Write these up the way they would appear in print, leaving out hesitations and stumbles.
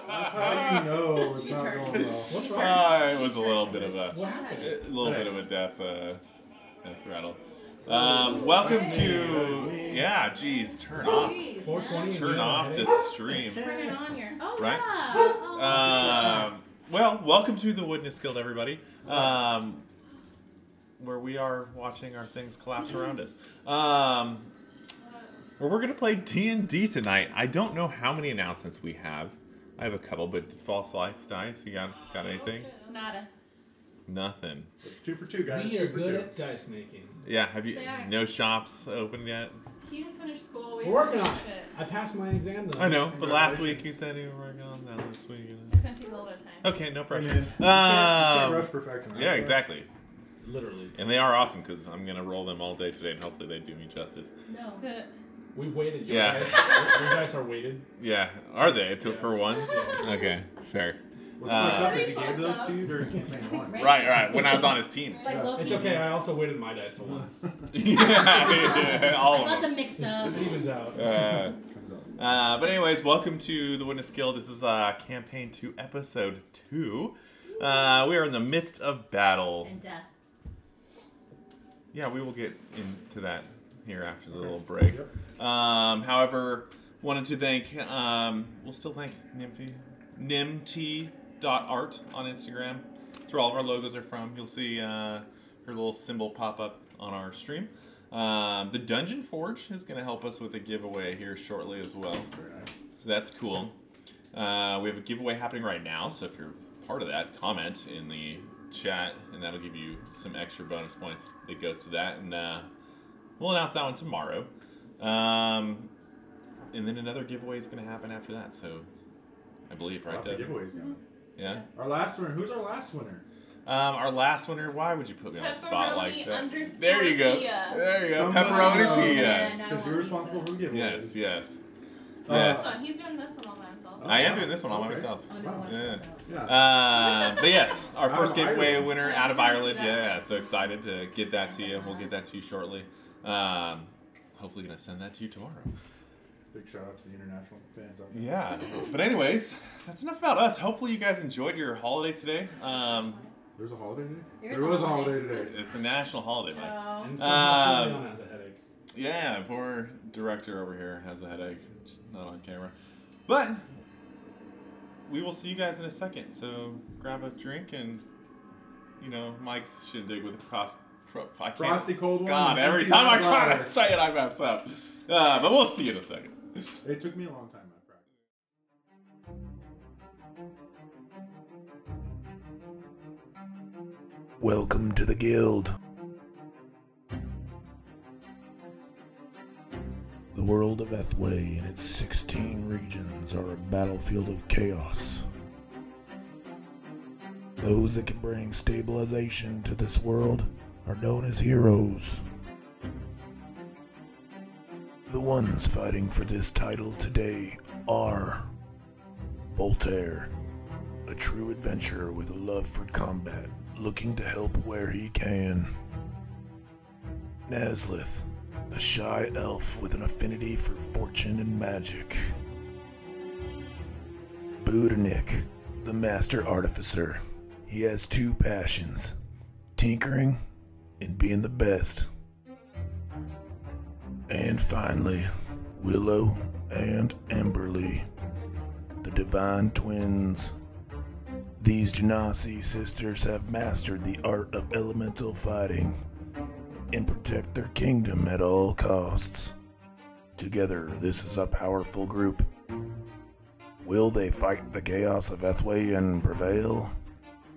That's how you know it's not going well. What's wrong? It was a little bit of a death rattle. Welcome to geez, turn off this stream. Turn it on here. Oh, right? Yeah. Well, welcome to the Witness Guild, everybody. Where we are watching our things collapse around us. Where we're gonna play D&D tonight. I don't know how many announcements we have. I have a couple, but false life dice. You got anything? Nada. Nothing. It's 2 for 2, guys. We are good at dice making. Yeah, have you no shops open yet? He just finished school. We're working on it. I passed my exam though. I know, but last week you said you were working on that this week. It's gonna take a little bit of time. Okay, no pressure. I mean, you can't rush perfection. Right? Yeah, exactly. Literally. And they are awesome because I'm gonna roll them all day today, and hopefully they do me justice. No. We've waited. Yeah. Your dice are weighted. Yeah, are they? For once? Okay, fair. What's fucked up is he gave those to you during campaign 1. Right. When I was on his team. Like It's okay. I also weighted my dice to once. Yeah, all I of got them. them mixed up. It evens out. But anyways, welcome to the Witness Guild. This is campaign 2, episode 2. We are in the midst of battle. And death. Yeah, we will get into that here after the little break. Yep. However, wanted to thank, we'll still thank nimt.art on Instagram. That's where all of our logos are from. You'll see her little symbol pop up on our stream. The Dungeon Forge is going to help us with a giveaway here shortly as well. So that's cool. We have a giveaway happening right now, so if you're part of that, comment in the chat, and that'll give you some extra bonus points that goes to that. And we'll announce that one tomorrow. And then another giveaway is going to happen after that, so I believe, right? Lots of giveaways going. Yeah. Our last winner. Who's our last winner? Our last winner. Why would you put me on the spot like that? There you Pia. go. There you go. Pepperoni Pia. Because you're responsible for the giveaways. Yes. He's doing this one all by himself. I am doing this one all by myself. Oh, no, Yeah. But yes, our first giveaway winner out of Ireland. Yeah, so excited to get that to you. We'll get that to you shortly. Hopefully gonna send that to you tomorrow. Big shout out to the international fans out there. Yeah. But anyways, that's enough about us. Hopefully you guys enjoyed your holiday today. There's a holiday today? There was a holiday today. It's a national holiday, Mike. And somehow Leon has a headache. Yeah, poor director over here has a headache. It's not on camera. But we will see you guys in a second. So grab a drink and, Mike's shindig with a Frosty cold one. God, every time I try to say it, I mess up. But we'll see you in a second. It took me a long time, my practice. Welcome to the guild. The world of Ethway and its 16 regions are a battlefield of chaos. Those that can bring stabilization to this world are known as heroes. The ones fighting for this title today are Boltaire, a true adventurer with a love for combat, looking to help where he can. Nazlith, a shy elf with an affinity for fortune and magic. Budaunik, the master artificer. He has 2 passions, tinkering and being the best. And finally, Willow and Emberly, the divine twins. These Genasi sisters have mastered the art of elemental fighting and protect their kingdom at all costs. Together, this is a powerful group. Will they fight the chaos of Ethway and prevail,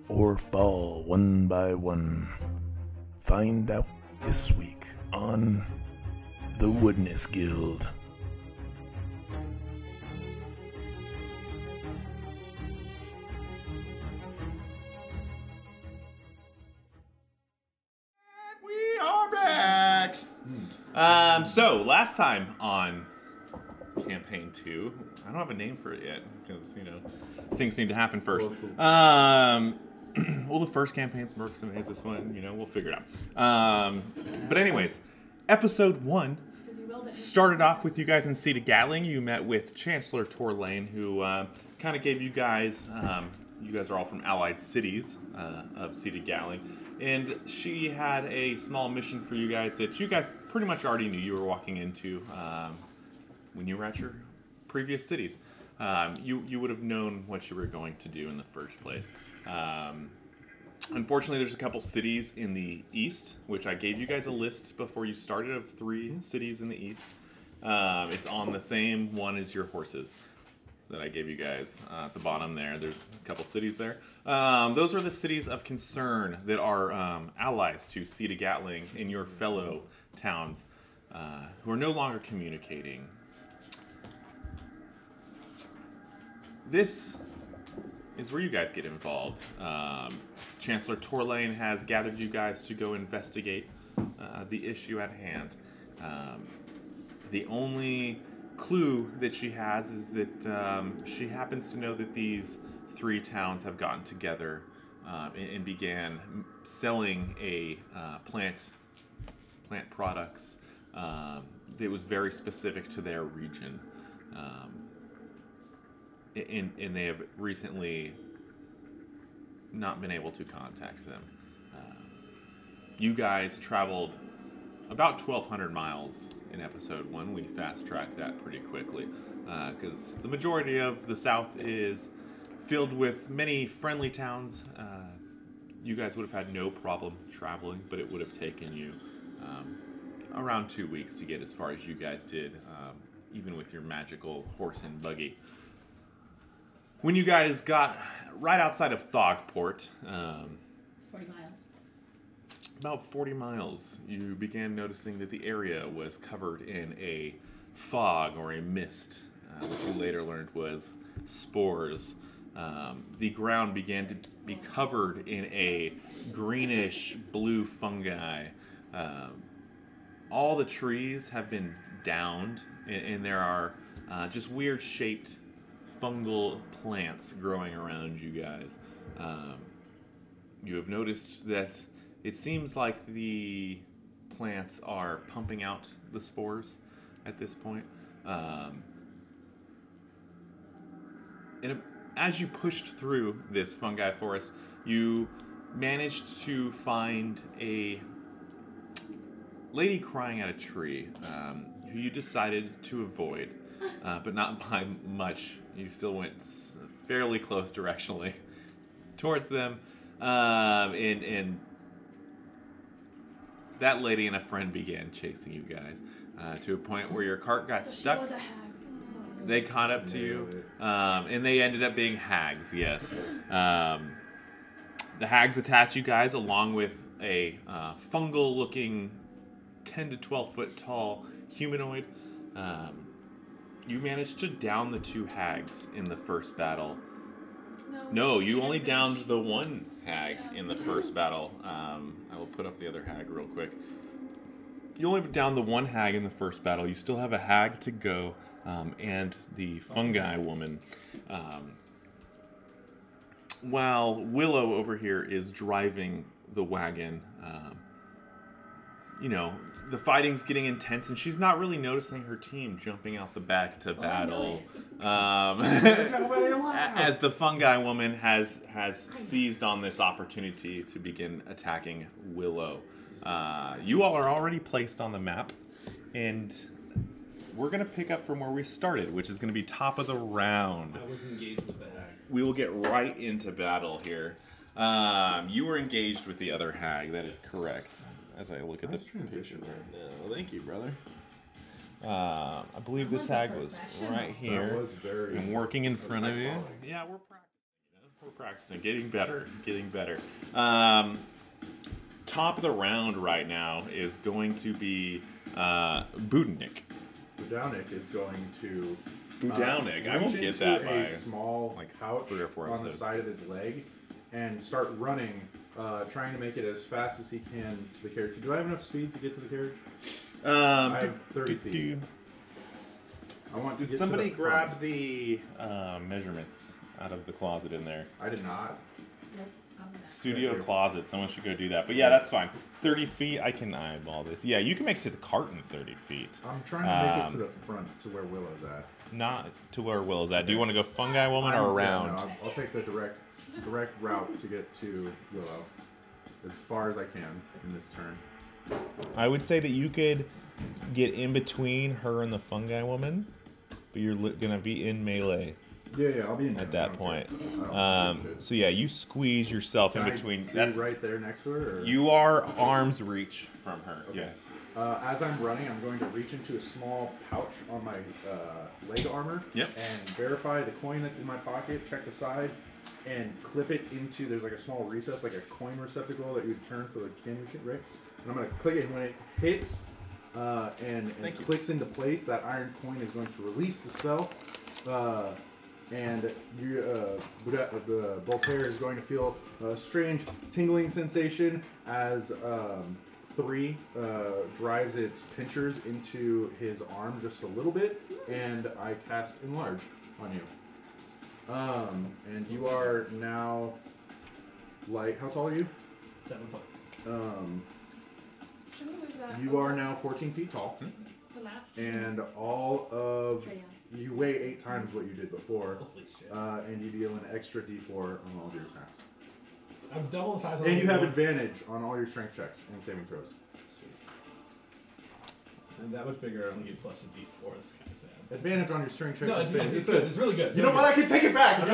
or fall one by one? Find out this week on The Witness Guild. We are back. So last time on campaign 2, I don't have a name for it yet because things need to happen first. Well, the first campaign's Mercs and Maze. This one, we'll figure it out. But anyways, episode 1 started off with you guys in Seat of Gatling. You met with Chancellor Torlane, who kind of gave you guys, you guys are all from allied cities of Cedar Gatling, and she had a small mission for you guys that you guys pretty much already knew you were walking into when you were at your previous cities. You would have known what you were going to do in the first place. Unfortunately, there's a couple cities in the east, which I gave you guys a list before you started of 3 cities in the east. It's on the same one as your horses that I gave you guys at the bottom there. There's a couple cities there. Those are the cities of concern that are allies to Cedar Gatling in your fellow towns who are no longer communicating. This is where you guys get involved. Chancellor Torlane has gathered you guys to go investigate the issue at hand. The only clue that she has is that she happens to know that these 3 towns have gotten together and began selling a plant products that was very specific to their region. And they have recently not been able to contact them. You guys traveled about 1,200 miles in episode 1. We fast-tracked that pretty quickly because the majority of the South is filled with many friendly towns. You guys would have had no problem traveling, but it would have taken you around 2 weeks to get as far as you guys did, even with your magical horse and buggy. When you guys got right outside of Thogport, 40 miles. About 40 miles, you began noticing that the area was covered in a fog or a mist, which you later learned was spores. The ground began to be covered in a greenish blue fungi. All the trees have been downed, and there are just weird shaped fungal plants growing around you guys. You have noticed that it seems like the plants are pumping out the spores at this point. And as you pushed through this fungi forest, you managed to find a lady crying at a tree who you decided to avoid, but not by much. You still went fairly close directionally towards them, and that lady and a friend began chasing you guys to a point where your cart got stuck. She was a hag. They caught up to you, and they ended up being hags, yes. The hags attacked you guys along with a fungal-looking 10 to 12 foot tall humanoid. You managed to down the 2 hags in the first battle. No, you only downed the 1 hag in the first battle. I will put up the other hag real quick. You only downed the 1 hag in the first battle. You still have a hag to go, and the fungi woman. While Willow over here is driving the wagon, the fighting's getting intense, and she's not really noticing her team jumping out the back to battle. As the fungi woman has seized on this opportunity to begin attacking Willow. You all are already placed on the map, and we're going to pick up from where we started, which is going to be top of the round. I was engaged with the hag. We will get right into battle here. You were engaged with the other hag, that is correct. As I look at this transition right now. Thank you, brother. I believe this hag was right here. I'm working in front of you. Yeah, we're practicing. We're practicing. Getting better. Top of the round right now is going to be Budaunik. Budaunik is going to Budaunik. I won't get that by a small pouch 3 or 4 on episodes. the side of his leg and start running, trying to make it as fast as he can to the carriage. Do I have enough speed to get to the carriage? I have 30 feet. I want to Did get somebody to the front. grab the measurements out of the closet in there? I did not. Studio closet. Someone should go do that. But yeah, that's fine. 30 feet. I can eyeball this. Yeah, you can make it to the cart in 30 feet. I'm trying to make it to the front to where Willow's at. Not to where Willow's at. Do you want to go Fungi Woman or around? No, I'll take the direct route to get to Willow as far as I can in this turn. I would say that you could get in between her and the Fungi Woman, but you're going to be in melee. Yeah, I'll be in at that point. So yeah, you squeeze yourself in between. That's right there next to her. Or? You are arm's reach from her. Okay. Yes. As I'm running, I'm going to reach into a small pouch on my leg armor. Yep. And verify the coin that's in my pocket. Check the side, and clip it into. There's like a small recess, like a coin receptacle that you turn for the candy shit, right? And I'm gonna click it, and when it hits and clicks into place, that iron coin is going to release the spell. And Boltaire is going to feel a strange tingling sensation as 3 drives its pinchers into his arm just a little bit, and I cast Enlarge on you. And you are now, like, how tall are you? 7 foot. You are now 14 feet tall, and all of you weigh 8 times what you did before, and you deal an extra D4 on all of your attacks. I'm double the size. And you have advantage on all your strength checks and saving throws. And that much bigger, I only get plus a D4. That's kind of sad. Advantage on your strength checks. No, it's good. It's really good. You know what? I can take it back. If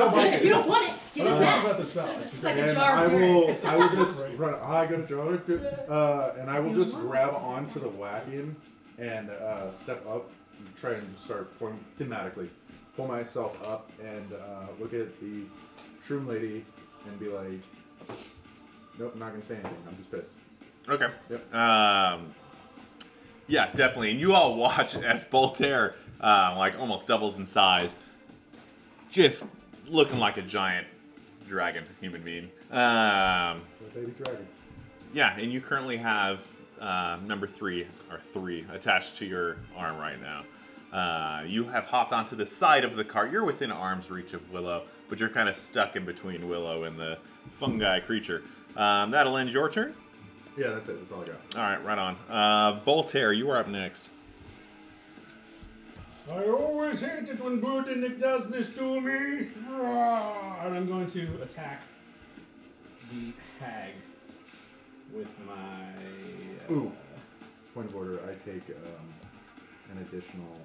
you don't want it, give it back. About the spell. It's like a jar of dirt. I will just run. I got a jar, and I will just grab onto the wagon and step up, and try and just start pulling thematically, pull myself up, and look at the shroom lady and be like, "Nope, I'm not gonna say anything. I'm just pissed." Okay. Yep. Yeah, definitely. And you all watch as Boltaire, like, almost doubles in size, just looking like a giant dragon human being. Baby dragon. Yeah, and you currently have number 3 attached to your arm right now. You have hopped onto the side of the cart. You're within arm's reach of Willow, but you're kind of stuck in between Willow and the fungi creature. That'll end your turn. Yeah, that's it. That's all I got. All right, right on. Boltaire, you are up next. I always hate it when Budaunik does this to me. And I'm going to attack the hag with my... Ooh. Point of order, I take an additional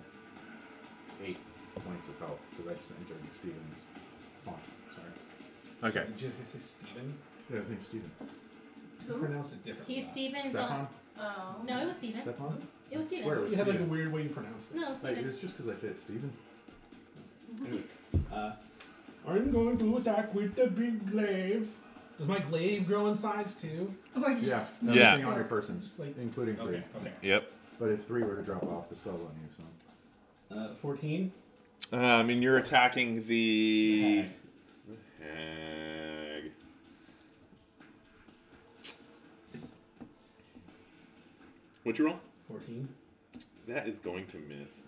8 points of health because I just entered Steven's font. Sorry. Okay. Did you say Steven? Yeah, his name's Steven. You pronounced it differently. He's Steven's Stefan? on. Oh. No, it was Steven. Stefan? It was Swear it Steven. was You had like a Steven. weird way you pronounced it. No, Like, Steven. it's just because I said Steven. Anyways, I'm going to attack with the big glaive. Does my glaive grow in size too? Or is it Yeah. just Yeah. Everything on your person, Just like including 3. okay. Yep. But if 3 were to drop off, the spell's on you, so. 14. And you're attacking the Hag. hag. What'd you roll? 14. That is going to miss.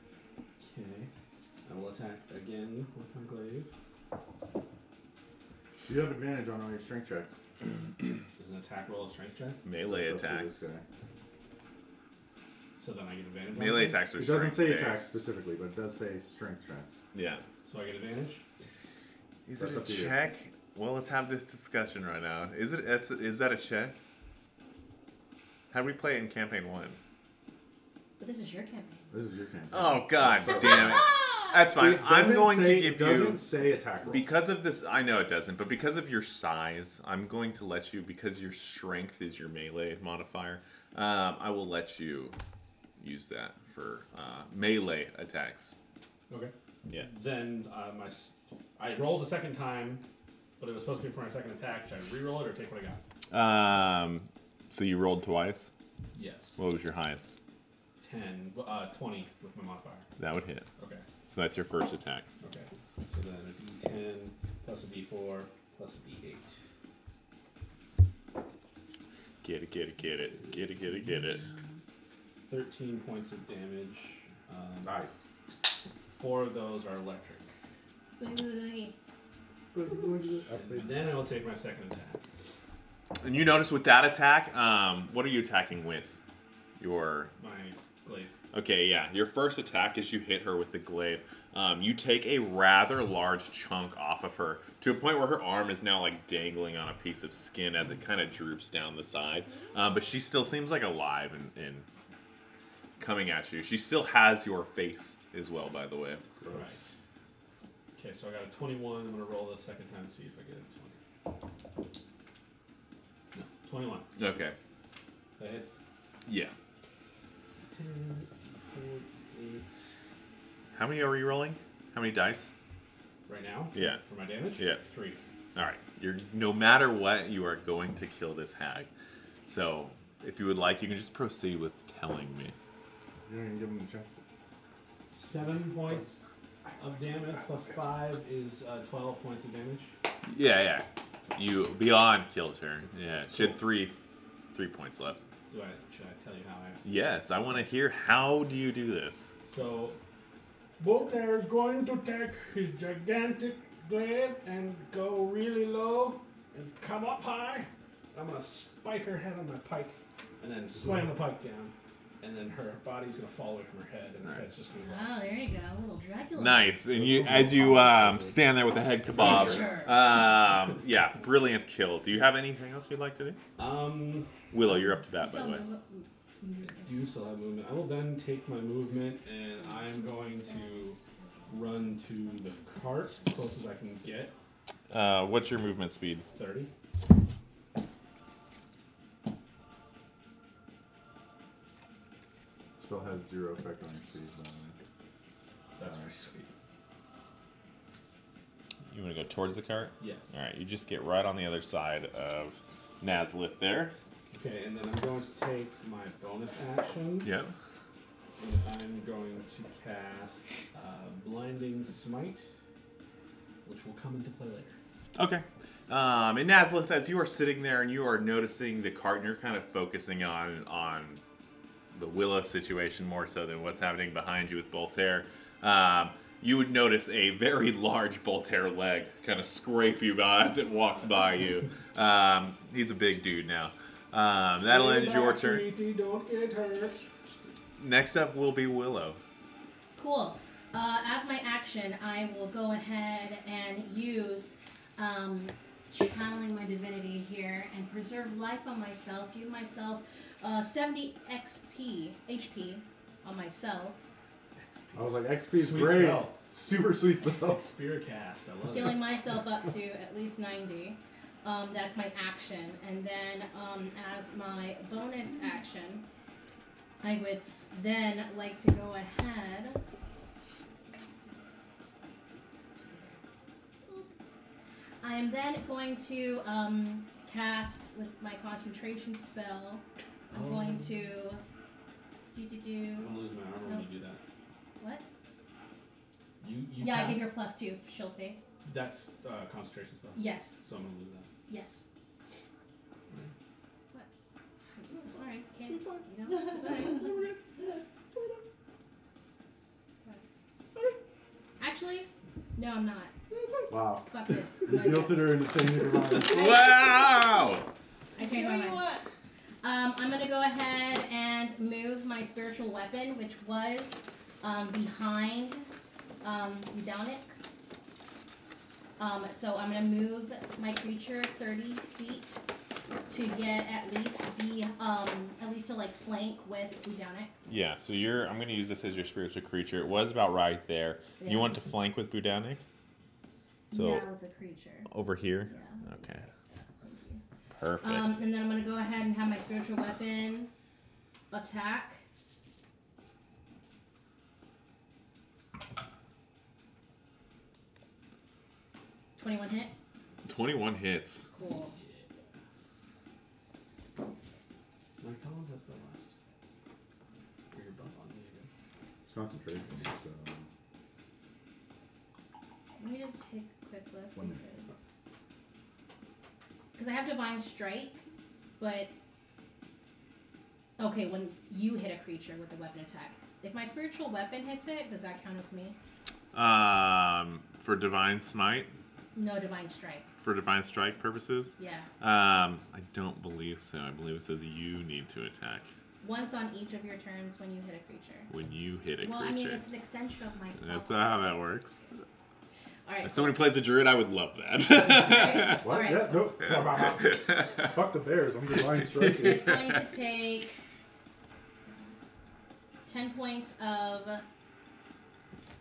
Okay. I will attack again with my glaive. You have advantage on all your strength checks. Is an attack roll a strength check? Melee It's up to attacks. this guy. So then I get advantage. on Melee it? attacks are It doesn't say strength attacks based. specifically, but it does say strength checks. Yeah. So I get advantage. Is That's it a up to you. check? Well, let's have this discussion right now. Is that a check? How do we play it in campaign 1? But this is your campaign. This is your campaign. Oh god So- damn it. That's fine. It I'm doesn't going say- to it give doesn't you say attack roll. because of this. I know it doesn't, but because of your size, I'm going to let you, because your strength is your melee modifier. I will let you use that for melee attacks. Okay. Yeah. Then I rolled a second time, but it was supposed to be for my second attack. Should I re-roll it or take what I got? So you rolled twice. Yes. What was your highest? 20 with my modifier. That would hit. Okay. So that's your first attack. Okay. So then a D10 plus a D4 plus a D8. Get it. 13 points of damage. Nice. 4 of those are electric. Boogie. And then I will take my second attack. And you notice with that attack, what are you attacking with? Your... My glaive. Okay, yeah. Your first attack is you hit her with the glaive. You take a rather large chunk off of her to a point where her arm is now like dangling on a piece of skin as it kind of droops down the side. But she still seems like alive and coming at you. She still has your face as well, by the way. Right. Okay, so I got a 21. I'm going to roll the second time to see if I get a 20. No, 21. Okay. That hit? Yeah. 10, 4, 8. How many are you rolling? How many dice? Right now? Yeah. For my damage? Yeah. 3. All right. No matter what, you are going to kill this hag. So, if you would like, you can just proceed with telling me. You don't even give him a chance. 7 points of damage plus 5 is 12 points of damage. Yeah. You beyond killed her. Yeah. She had 3 points left. Should I tell you how I... Yes, I want to hear how do you do this. So, Boltaire is going to take his gigantic glaive and go really low and come up high. I'm going to spike her head on my pike and then slam the pike down. And then her body's going to fall away from her head and her head's just going to Oh, there you go. A little Dracula. Nice. And you, as you stand there with the head kebab, yeah, brilliant kill. Do you have anything else you'd like to do? Willow, you're up to bat, by the way. I do still have movement. I will then take my movement and I'm going to run to the cart as close as I can get. What's your movement speed? 30. Spell has 0 effect on your speed. That's pretty sweet. You want to go towards the cart? Yes. All right, you just get right on the other side of Nazlith there. Okay, and then I'm going to take my bonus action. Yep. And I'm going to cast Blinding Smite, which will come into play later. Okay. And Nazlith, as you are sitting there and you are noticing the cart and you're kind of focusing on the Willow situation more so than what's happening behind you with Boltaire, you would notice a very large Boltaire leg kind of scrape you by as it walks by you. He's a big dude now. That'll end your turn. Sweetie, don't get hurt. Next up will be Willow. Cool. As my action, I will go ahead and use channeling my divinity here and preserve life on myself. Give myself 70 HP on myself. I was like, XP is Sweet great. spell. Super sweet spell. Spirit cast. I love Healing it. myself up to at least 90. That's my action. And then as my bonus action, I would then like to go ahead. I am then going to cast with my concentration spell. I'm going to I'm gonna lose my armor when you do that. What? You Yeah, cast, I give her +2 Shieldty. That's concentration spell. Yes. So I'm gonna lose that. Yes. What? Sorry, can't. You know, sorry. Actually, no, I'm not. Wow. Fuck this. You guilted her into changing her mind. Wow! I changed my mind. I'm gonna go ahead and move my spiritual weapon, which was behind Budaunik. So I'm gonna move my creature 30 feet to get at least to like flank with Budaunik. Yeah, so I'm going to use this as your spiritual creature. It was about right there. Yeah. You want to flank with Budaunik? So yeah, with the creature. over here? Yeah. Okay. Thank you. Perfect. And then I'm gonna go ahead and have my spiritual weapon attack. $21 hit. 21 hits. Cool. My Collins has been last. Or your buff on me, I guess. It's concentration, so... Let me just take a quick look One minute. because I have Divine Strike, but okay, when you hit a creature with a weapon attack, if my spiritual weapon hits it, does that count as me? For Divine Smite? No, Divine Strike. for Divine Strike purposes? Yeah. I don't believe so. I believe it says you need to attack. Once on each of your turns when you hit a creature. When you hit a Well, creature. I mean, it's an extension of myself. That's not how that works. All right. As someone who plays a druid, I would love that. What? Alright. Yeah, nope. Fuck the bears. I'm divine striking. It's going to take 10 points of. I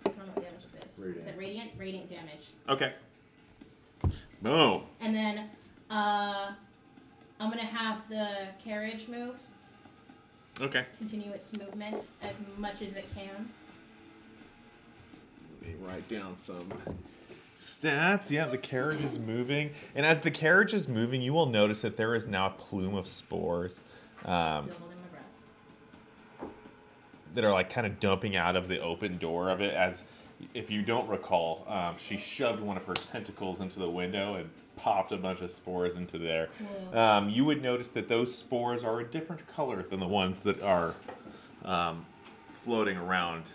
don't know what damage this is. Radiant. Is it radiant? Radiant damage. Okay. Boom. And then I'm going to have the carriage move. Okay. Continue its movement as much as it can. Let me write down some stats. Yeah, the carriage is moving. And as the carriage is moving, you will notice that there is now a plume of spores Still holding my breath. that are like kind of dumping out of the open door of it. As if you don't recall, she shoved one of her tentacles into the window and popped a bunch of spores into there. Cool. You would notice that those spores are a different color than the ones that are floating around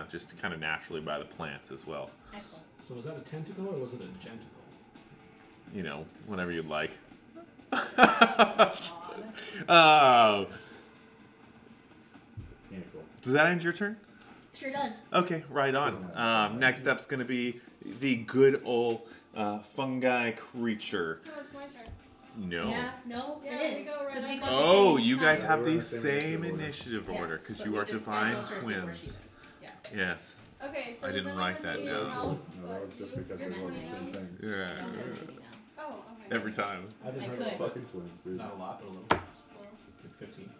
just kind of naturally by the plants as well. Excellent. So was that a tentacle or was it a genticle? You know, whatever you'd like. Odd. Oh. Tentacle. Does that end your turn? Sure does. Okay, right on. Next up's going to be the good old fungi creature. No, it's my turn. No. Yeah, no, Yeah, it we is. go right 'Cause we after. got the Oh, same you guys time. have we're the in the same same initiative initiative order Yes, because but you we are just- I divine go first before she twins. does. Yeah. Yes. Okay, so I didn't then write I'm that gonna down. need help, No, that was just but because you're we're all the 29. same thing. Yeah. Don't have any now. Oh, okay. Every time. I've been I heard could. of Fucking twins, dude. Not a lot, but a little. Slow. Like 15.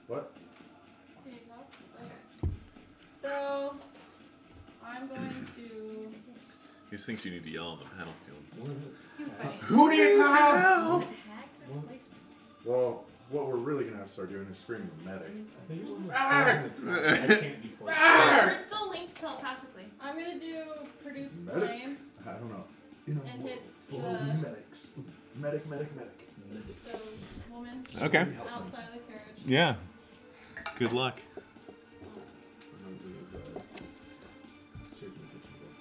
What? Do you need help? Okay. So, I'm going to. He just thinks you need to yell on the battlefield. He was fighting. Who needs help? Hags or replacement? Well, what we're really gonna have to start doing is screaming medic. I think it was a Ah! poison attack. I can't be poisoned. We're still linked telepathically. I'm gonna do produce Medic? flame I don't know. You know, and hit full the, of medics. Medic. the woman Okay. outside of the carriage. Yeah. Good luck.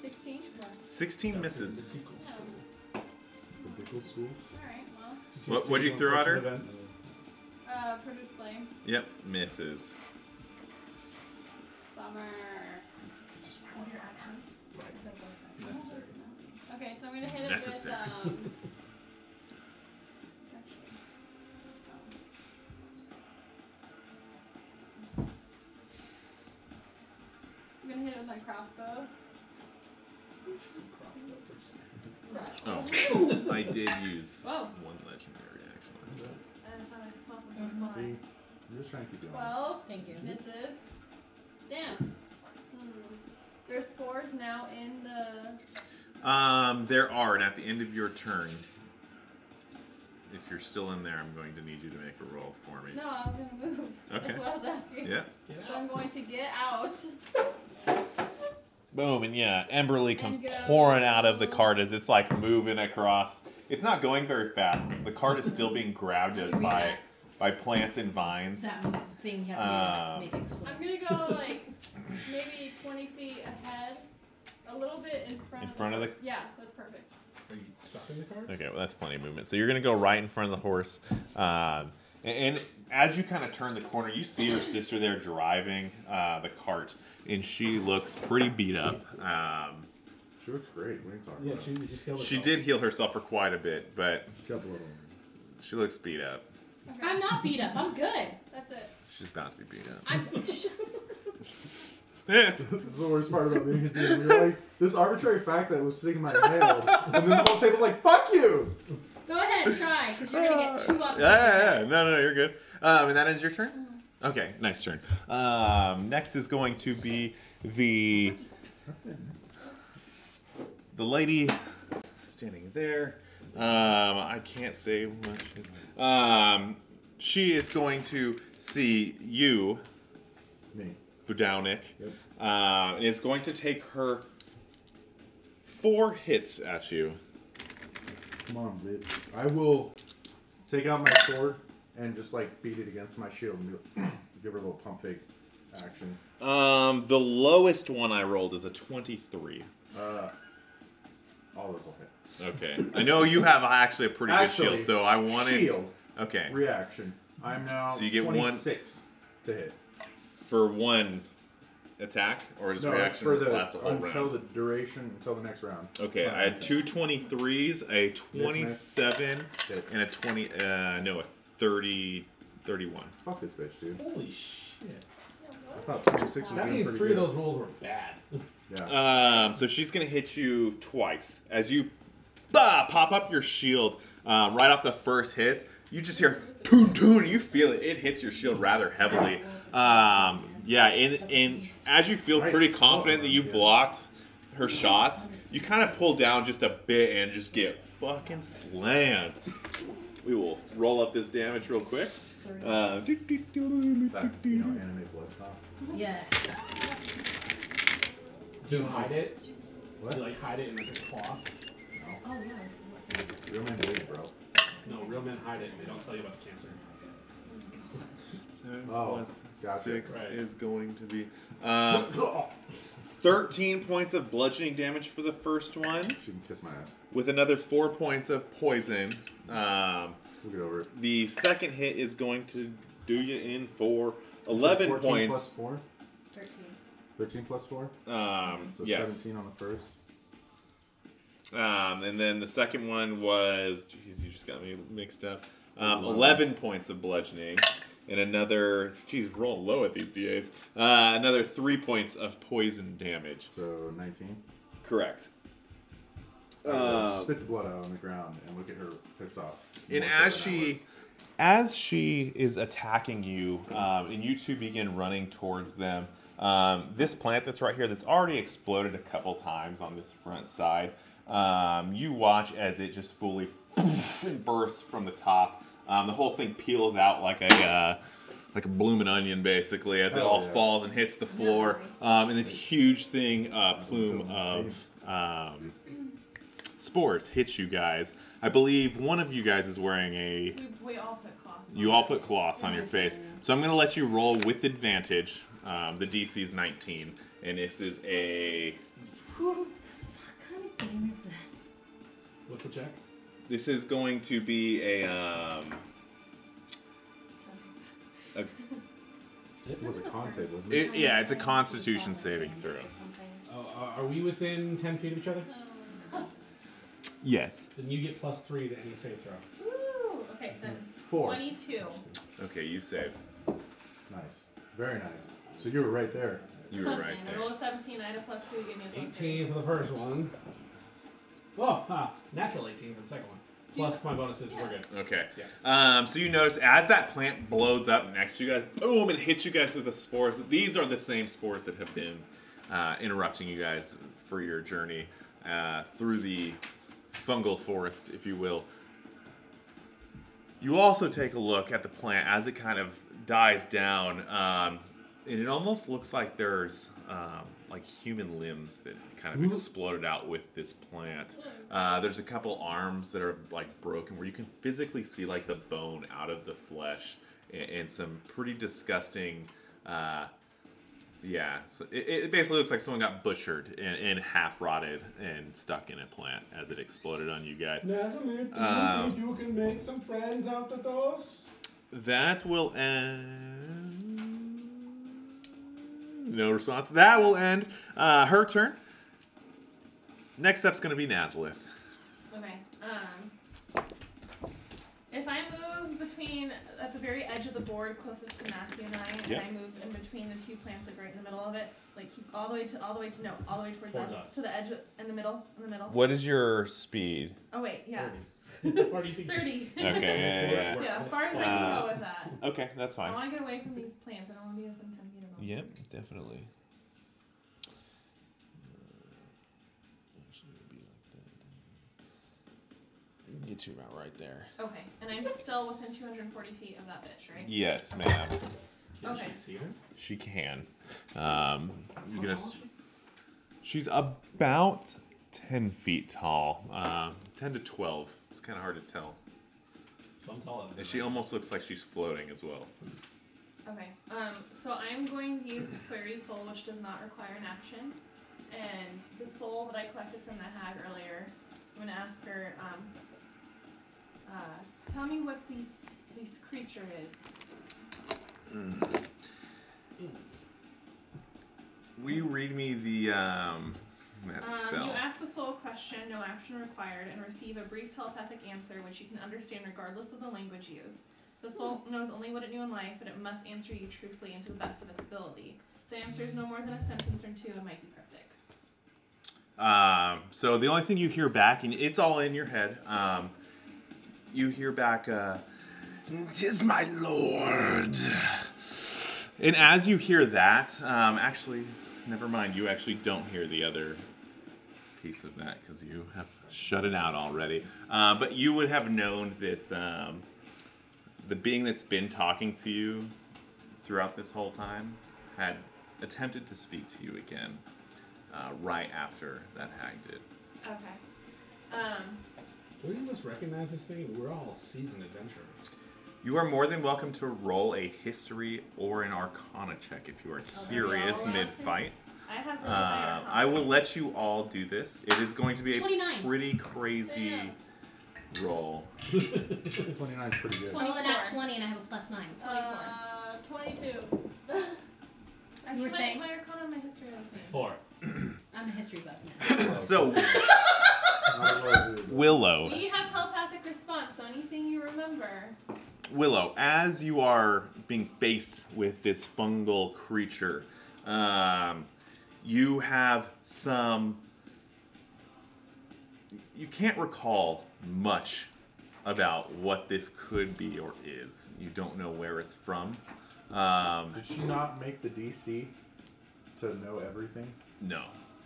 16? 16 misses. Medical school. Alright, well. What'd you throw at her? Produce flame. Yep, misses. Bummer. What are your actions? Necessary. Okay, so I'm gonna hit it Necessary. with, I'm gonna hit it with my crossbow. Oh, I did use Whoa. one legendary action. I thought I saw something fly. See, I'm just trying to keep you honest. 12 Thank you. misses. Damn. There's spores now in the. There are, and at the end of your turn, if you're still in there, I'm going to need you to make a roll for me. No, I was gonna move. Okay. That's what I was asking. Yeah. So I'm going to get out. Boom, and yeah, Emberly comes And go. pouring out of the cart as it's like moving across. It's not going very fast. The cart is still being grabbed Can you read by that? by plants and vines. That thing you have to make explode. I'm gonna go like maybe 20 feet ahead, a little bit in front. In front of the- horse. Yeah, that's perfect. Are you stuck in the car? Okay, well that's plenty of movement. So you're gonna go right in front of the horse, and as you kind of turn the corner, you see your sister there driving the cart, and she looks pretty beat up. She looks great. What are you talking Yeah, about? she just killed She herself. did heal herself for quite a bit, but She's got blood on her. she looks beat up. Okay. I'm not beat up. I'm good. That's it. She's about to be beat up. I'm. This is the worst part about being a DM. You're like, this arbitrary fact that was sitting in my head, and then the whole table's like, fuck you! Go ahead and try, because you're gonna get 2 up. Yeah. No, you're good. And that ends your turn? Okay, nice turn. Next is going to be the lady standing there. I can't say much. She is going to see you, Me. Budaunik, Yep. and is going to take her 4 hits at you. Come on, bitch. I will take out my sword and just like beat it against my shield and give her a little pump fake action. The lowest one I rolled is a 23. All those will hit. Okay. I know you have actually a pretty good shield, so I wanted... Shield. Okay. Reaction. I'm now So you get 26 to hit. For one attack, or is reaction for the last the whole until round? the duration, until the next round. Okay, I had two 23s, a 27, Hit. and a 20, no, a 30, 31. Fuck this bitch, dude. Holy shit. I thought 26 was That doing means pretty 3 good. of those rolls were bad. Yeah. So she's gonna hit you twice as you pop up your shield right off the first hit. You just hear toon toon. You feel it. It hits your shield rather heavily. Yeah, and as you feel pretty confident that you blocked her shots, you kind of pull down just a bit and just get fucking slammed. We will roll up this damage real quick. That, anime blood top. Yes. Do you hide it? What? Do you like hide it in like a cloth? Oh, yes. Real man bleed, bro. No, real men hide it and they don't tell you about the cancer. 7 Oh, plus gotcha. 6 Right. is going to be 13 points of bludgeoning damage for the first one, She can kiss my ass. with another 4 points of poison. We'll get over it. The second hit is going to do you in for 11 14 points. plus 4? 13. 13 plus 4? So Yes. 17 on the first. And then the second one was, jeez, you just got me mixed up. 11 points of bludgeoning, and another, geez, rolling low at these DAs. Another 3 points of poison damage. So 19. Correct. Spit the blood out on the ground and look at her pissed off. And More so than I was. as she is attacking you, and you two begin running towards them, this plant that's right here, that's already exploded a couple times on this front side, you watch as it just fully and bursts from the top. The whole thing peels out like a blooming onion, basically, as it all falls and hits the floor. And this huge thing, plume of spores hits you guys. I believe one of you guys is wearing a... We all put cloths on. You all put cloths on your face. So I'm going to let you roll with advantage. The DC is 19. And this is a... What kind of game is this? What's the check? This is going to be a It was a con save, wasn't it? yeah, it's a Constitution saving throw. Oh, are we within 10 feet of each other? Yes. Then you get +3 to any save throw. Woo! Okay, then 4. 22. Okay, you save. Nice. Very nice. So you were right there. You were right And I there. rolled a 17, I had a +2, you gave me a +3. 18 for the first one. Oh, natural 18 for the second one. Plus my bonuses, we're good. Okay. Yeah. So you notice as that plant blows up next to you guys, boom, it hits you guys with the spores. These are the same spores that have been interrupting you guys for your journey through the fungal forest, if you will. You also take a look at the plant as it kind of dies down, and it almost looks like there's like human limbs that kind of exploded out with this plant. There's a couple arms that are like broken where you can physically see like the bone out of the flesh, and some pretty disgusting yeah, so it basically looks like someone got butchered and half rotted and stuck in a plant as it exploded on you guys. Nazareth, do you think you can make some friends out of those? That will end. No response. That will end her turn. Next up's going to be Nazareth. Okay. If I move between at the very edge of the board closest to Matthew and Yep. I move in between the two plants like right in the middle of it, like keep all the way towards us, to the edge in the middle. What is your speed? Oh wait, yeah. 30. What do you think? 30. Okay, yeah. Yeah, as far as I can go with that. Okay, that's I fine. want to get away from these plants. I don't want to be within 10 feet of them. Yep, definitely. You can get to about right there. Okay, and I'm still within 240 feet of that bitch, right? Yes, ma'am. Can Okay. she see her? She can. You're gonna. She's about 10 feet tall. 10 to 12. It's kind of hard to tell. So I'm taller than And her. she almost looks like she's floating as well. Okay, so I'm going to use Query's Soul, which does not require an action. And the soul that I collected from the hag earlier I'm gonna ask her. Tell me what this creature is. Will you read me the that spell? You ask the soul question, no action required, and receive a brief telepathic answer which you can understand regardless of the language used. The soul knows only what it knew in life, but it must answer you truthfully and to the best of its ability. If the answer is no more than a sentence or two, it might be cryptic. So the only thing you hear back, and it's all in your head, you hear back, "'Tis my lord." And as you hear that, actually, never mind, you actually don't hear the other piece of that because you have shut it out already. But you would have known that the being that's been talking to you throughout this whole time had attempted to speak to you again right after that hag did. Okay. Do any of us recognize this thing? We're all seasoned adventurers. You are more than welcome to roll a history or an arcana check if you are curious mid-fight. I have really high arcana. I will let you all do this. It is going to be a 29. pretty crazy roll. 29 is pretty good. I rolled a nat 20 and I have a +9. 22. You were saying? My arcana and my history are the same. 4. I'm a history buff now. So, Willow. We have telepathic response, so anything you remember. Willow, as you are being faced with this fungal creature, you have some... You can't recall much about what this could be or is. You don't know where it's from. Did she not make the DC to know everything? No.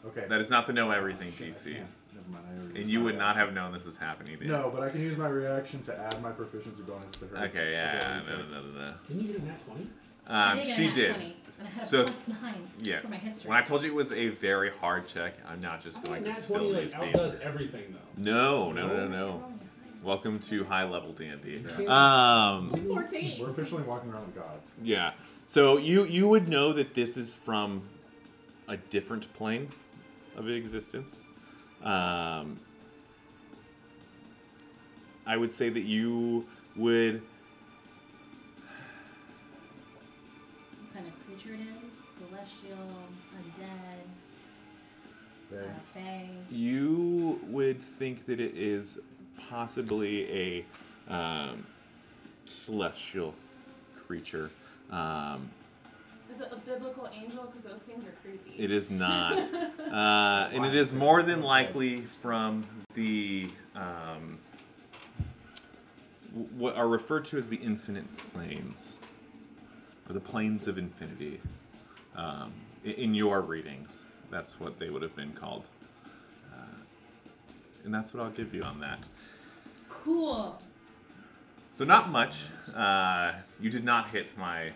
Okay. That is not the know everything Shit, DC. Never mind. I already And you used would my not reaction. have known this is happening. Did No, but I can use my reaction to add my proficiency bonus to her. Okay, yeah, ability checks. no. Didn't you get a nat 20? I did get a She nat did. 20, and I had a So, +9 yes. for my history. When I told you it was a very hard check, I'm not just I going think to nat spill 20 like these outdoes beans. everything though. No. Welcome to high level D&D. Yeah. 14. We're officially walking around with gods. Yeah. So you would know that this is from a different plane of existence. I would say that you would... What kind of creature it is? Celestial, undead, fae. You would think that it is possibly a celestial creature. Is it a biblical angel? Because those things are creepy. It is not. And it is more than likely from the what are referred to as the infinite planes, or the planes of infinity. In your readings, that's what they would have been called. And that's what I'll give you on that. Cool. So not much. You did not hit my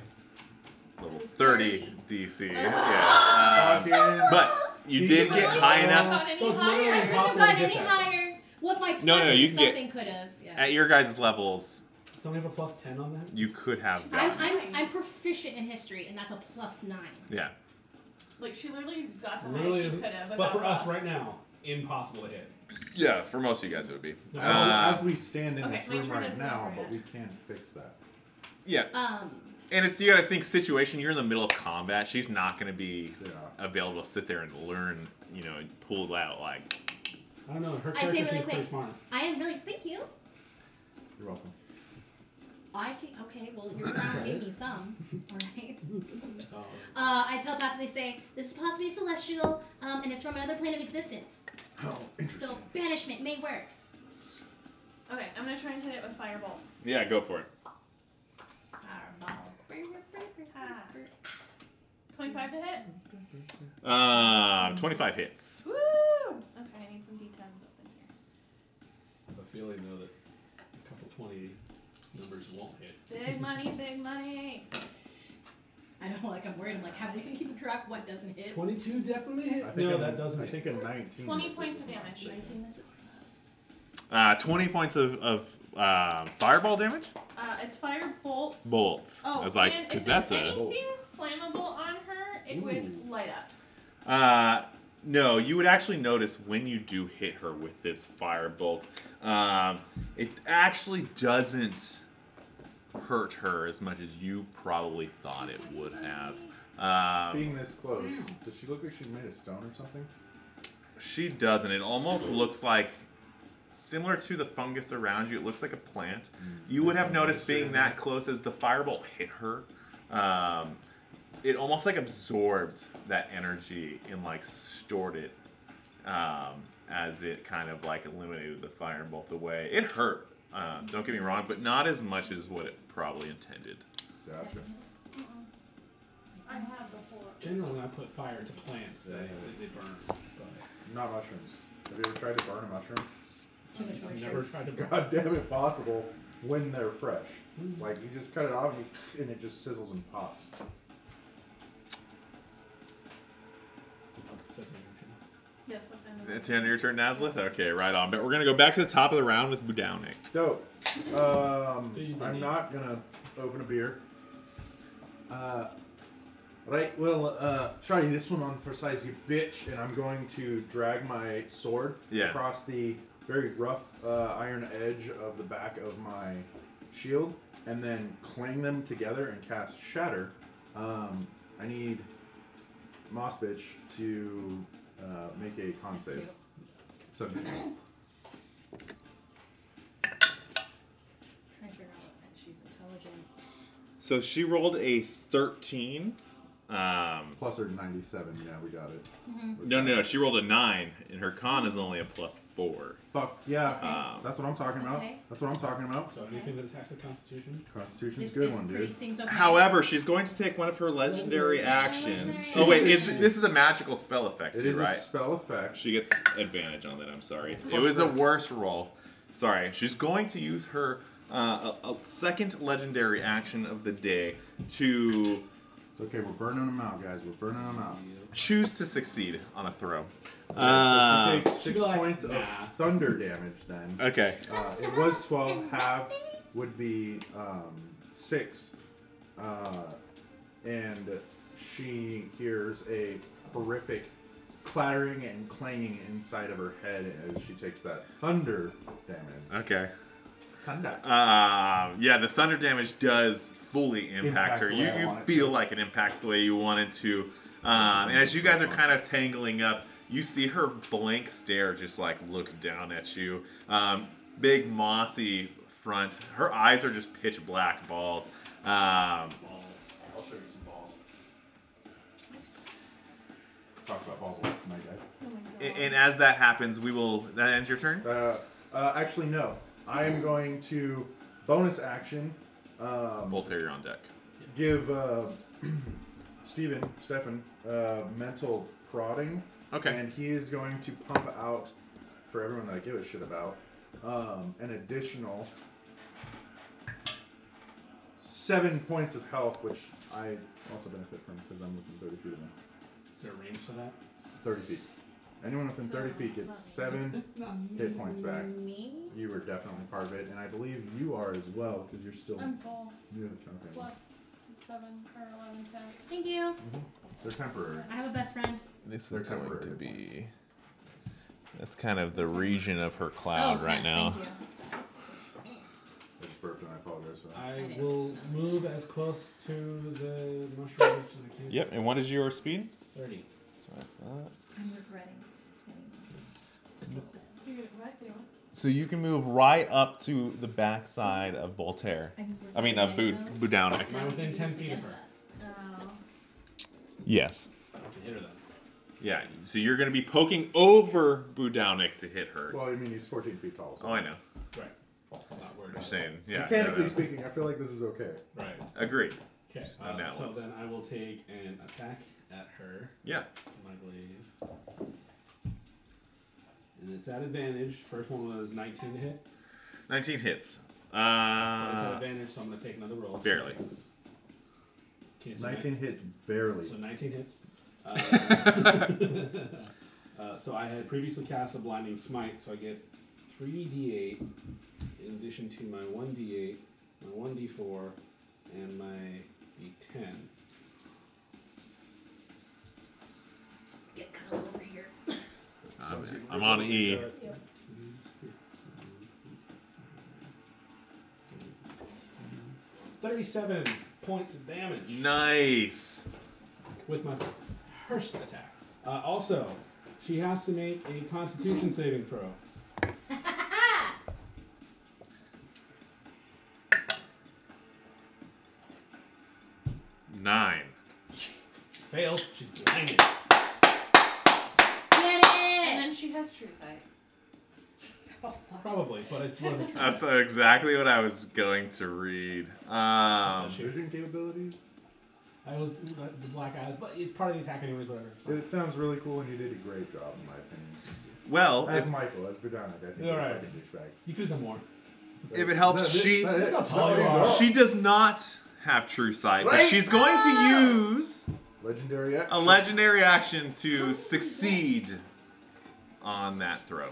level 30 DC. Yeah. But you did get high enough. Got any So it's higher? literally I couldn't have impossible to gotten get any that. higher. With my plus No, you can get- something could have. Yeah. At your guys' levels, Does somebody have a +10 on that? you could have I'm, gotten. I'm proficient in history, and that's a +9. Yeah. Like, she literally got the Literally, highest she could have. but for us right now, impossible to hit. Yeah, for most of you guys it would be. As we stand in Okay, this my room turn right is now, over but yet. we can't fix that. Yeah. And it's, you gotta think situation, you're in the middle of combat. She's not gonna be Yeah. available to sit there and learn, you know, and pull it out like. I don't know. Her I say character really seems pretty quick. smart. I am really. Thank you. You're welcome. I can. Okay, well, your crown gave me some. Alright. Oh. I telepathically say, this is possibly celestial, and it's from another plane of existence. Oh, interesting. So, banishment may work. Okay, I'm gonna try and hit it with Firebolt. Yeah, go for it. Fireball. 25 to hit? 25 hits. Woo! Okay, I need some D10s up in here. I have a feeling though that a couple 20 numbers won't hit. Big money, big money. I know, like, I'm worried. I'm like, how we can keep track what doesn't hit? 22 definitely hit. I think No, that doesn't I hit. think a 19. 20 misses. points of damage. 19 misses. 20 points of fireball damage? It's fire bolts. Bolts. Oh, I was like, and because if that's there's a. anything flammable on her, it would light up. No, you would actually notice when you do hit her with this firebolt, it actually doesn't hurt her as much as you probably thought it would have. Being this close, does she look like she's made of stone or something? She doesn't. It almost looks like, similar to the fungus around you, it looks like a plant. You would have noticed being that close as the firebolt hit her. It almost like absorbed that energy and like stored it as it kind of like eliminated the firebolt away. It hurt, don't get me wrong, but not as much as what it probably intended. Gotcha. I have before. Generally, when I put fire to plants, they burn. But Not mushrooms. Have you ever tried to burn a mushroom? Too much I've moisture. never tried to burn. God damn it, possible when they're fresh. Like you just cut it off and it just sizzles and pops. Yes, that's the end of it. It's the end of your turn, Nazlith? Okay, right on. But we're going to go back to the top of the round with Budaunik. Dope. I'm not gonna open a beer. Right, well, try this one on for size, you bitch, and I'm going to drag my sword across the very rough iron edge of the back of my shield, and then clang them together and cast Shatter. I need Moss Bitch to make a con save. 17. Trying to figure out if she's intelligent. So she rolled a 13. Plus her 97, yeah, we got it. No, she rolled a 9, and her con is only a +4. Fuck, yeah. That's what I'm talking about. Okay. That's what I'm talking about. So anything that attacks the Constitution? Constitution's a good one, dude. Okay. However, she's going to take one of her legendary actions. Oh wait, this is a magical spell effect It too, is right? a spell effect. She gets advantage on that. I'm sorry. It was a worse roll. Sorry. She's going to use her a second legendary action of the day to It's okay, we're burning them out, guys. We're burning them out. choose to succeed on a throw. So she takes 6 she'd be like, points nah. of thunder damage then. Okay. It was 12, half would be 6. And she hears a horrific clattering and clanging inside of her head as she takes that thunder damage. Okay. Thunder. Yeah, the thunder damage does fully impact her. the way I You want it feel to. like it impacts the way you want it to. And as you guys are kind of tangling up, you see her blank stare just like look down at you. Big mossy front. Her eyes are just pitch black balls. I'll show you some balls. Talk about balls a lot tonight, guys. Oh my god. And as that happens, we will. That ends your turn? Actually, no. I am going to bonus action. Boltaire, you're on deck. Give Stefan, mental prodding. Okay. And he is going to pump out, for everyone that I give a shit about, an additional 7 points of health, which I also benefit from because I'm within 30 feet of him. Is there a range for that? 30 feet. Anyone within 30 feet gets 7 hit points back. Me? You were definitely part of it, and I believe you are as well because you're still I'm full. new to the company. Plus 7 or 11, 10. Thank you. They're temporary. I have a best friend. This They're is going temporary to hit be. That's kind of the region of her cloud right 10, now. Thank you. I just burped and I apologize for that. I will move as close to the mushroom as I can. Yep, and what is your speed? 30. I'm regretting. You're gonna what? You know? So you can move right up to the backside of Boltaire. I mean, Budaunik. Am I within 10 feet of her? Oh. Yes. I can hit her then. Yeah, so you're going to be poking over Budaunik to hit her. Well, I mean, he's 14 feet tall. So. Oh, I know. Right. I'm not worried I'm about saying, yeah. Mechanically no. speaking, I feel like this is okay. it. Right. Agreed. Okay. On that So one. then I will take an attack at her. Yeah. My blade. And it's at advantage. First one was 19 to hit. 19 hits. It's at advantage, so I'm going to take another roll. Barely. Okay, so 19 hits barely. So 19 hits. So I had previously cast a blinding smite, so I get 3d8 in addition to my 1d8, my 1d4, and my d10. Get cuddled over here. I'm on E. 37 points of damage Nice. with my first attack. Also, she has to make a Constitution saving throw. Nine. Failed. She's blinded. Get And it! then she has true sight. Probably, but it's one of the That's exactly what I was going to read. Vision capabilities? I was the black eyes, but it's part of the attack anyways, whatever. It sounds really cool, and you did a great job, in my opinion. Well, As if, Michael, as Budaunik, I think All you're right. a fucking douchebag. You could have done more. if it helps, Is that she Is that it? Look how tall There you are. go. she does not have true sight, but Right. she's going to use Legendary action. a legendary action to succeed on that throw.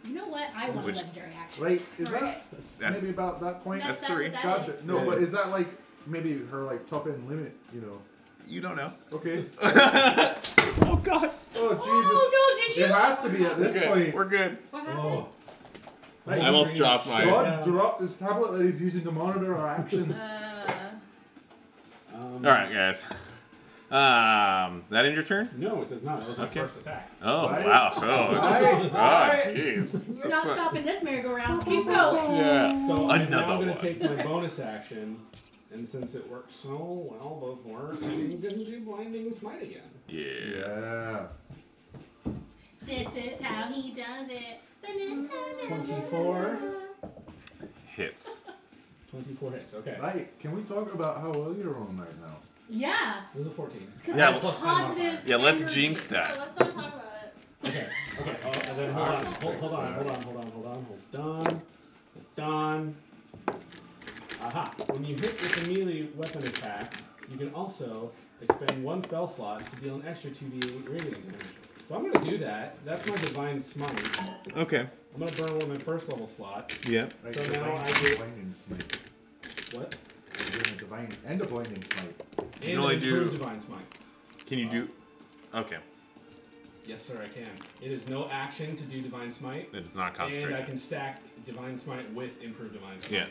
You know what? I want Which- a legendary action. Right, is Right. that That's maybe about that point? That's That's three. what that Gotcha. is. No, Yeah. but is that like maybe her like top end limit? You know? You don't know. Okay. Oh God. Oh Jesus! Oh no! Did you? It has to be at this point. We're good. What happened? Oh. Right. I almost dropped my- God dropped his tablet that he's using to monitor our actions. All right, guys. That end your turn? No, it does not. That was my Okay. first attack. Oh Right. wow. Oh. Right. Oh jeez. We're not stopping this merry-go-round. Keep going. Yeah. So I'm Another now going one. to take my bonus action, and since it worked so well before, I'm going to do Blinding Smite again. Yeah. Yeah. This is how he does it. 24. Hits. 24 hits. Okay. Right. Can we talk about how well you're rolling right now? Yeah. It was a 14. Because Yeah, I'm plus 10 positive. modifier. Yeah, let's energy. jinx that. let's not talk about it. Okay. Okay. Oh, and then hold on. Hold on. Aha. When you hit with a melee weapon attack, you can also expend one spell slot to deal an extra 2d8 radiant damage. So I'm going to do that. That's my Divine Smite. Okay. I'm going to burn one of my first level slots. Yeah. Right, So now divine, I get- blinding smite. What? You're doing a divine and a blinding smite. And can only an do- improved Divine Smite. Can you do? Okay. Yes, sir, I can. It is no action to do Divine Smite. It's not And I concentration. can stack Divine Smite with improved Divine Smite. Yeah.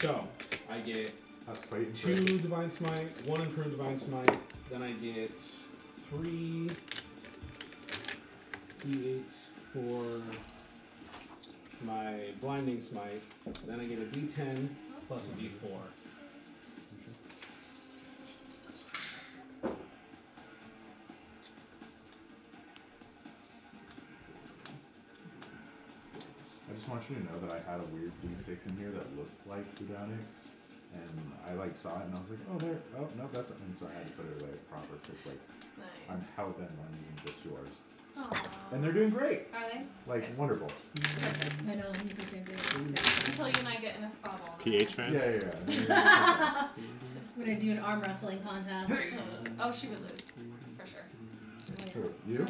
So, I get That's quite 2 impressive. Divine Smite, 1 improved Divine Smite, then I get 3 D8s for my Blinding Smite, then I get a D10 plus a D4. I just want you to know that I had a weird D6 in here that looked like Budaunik's, and I like saw it and I was like, oh there, oh no, that's it. And so I had to put it away proper because like I'm Nice. hell bent on using just yours, Aww. and they're doing great, Are they? like wonderful. I know. He's my favorite. Until you and I get in a squabble. PH fan? Yeah. We're gonna do an arm wrestling contest. Oh, she would lose. For sure. Who, you?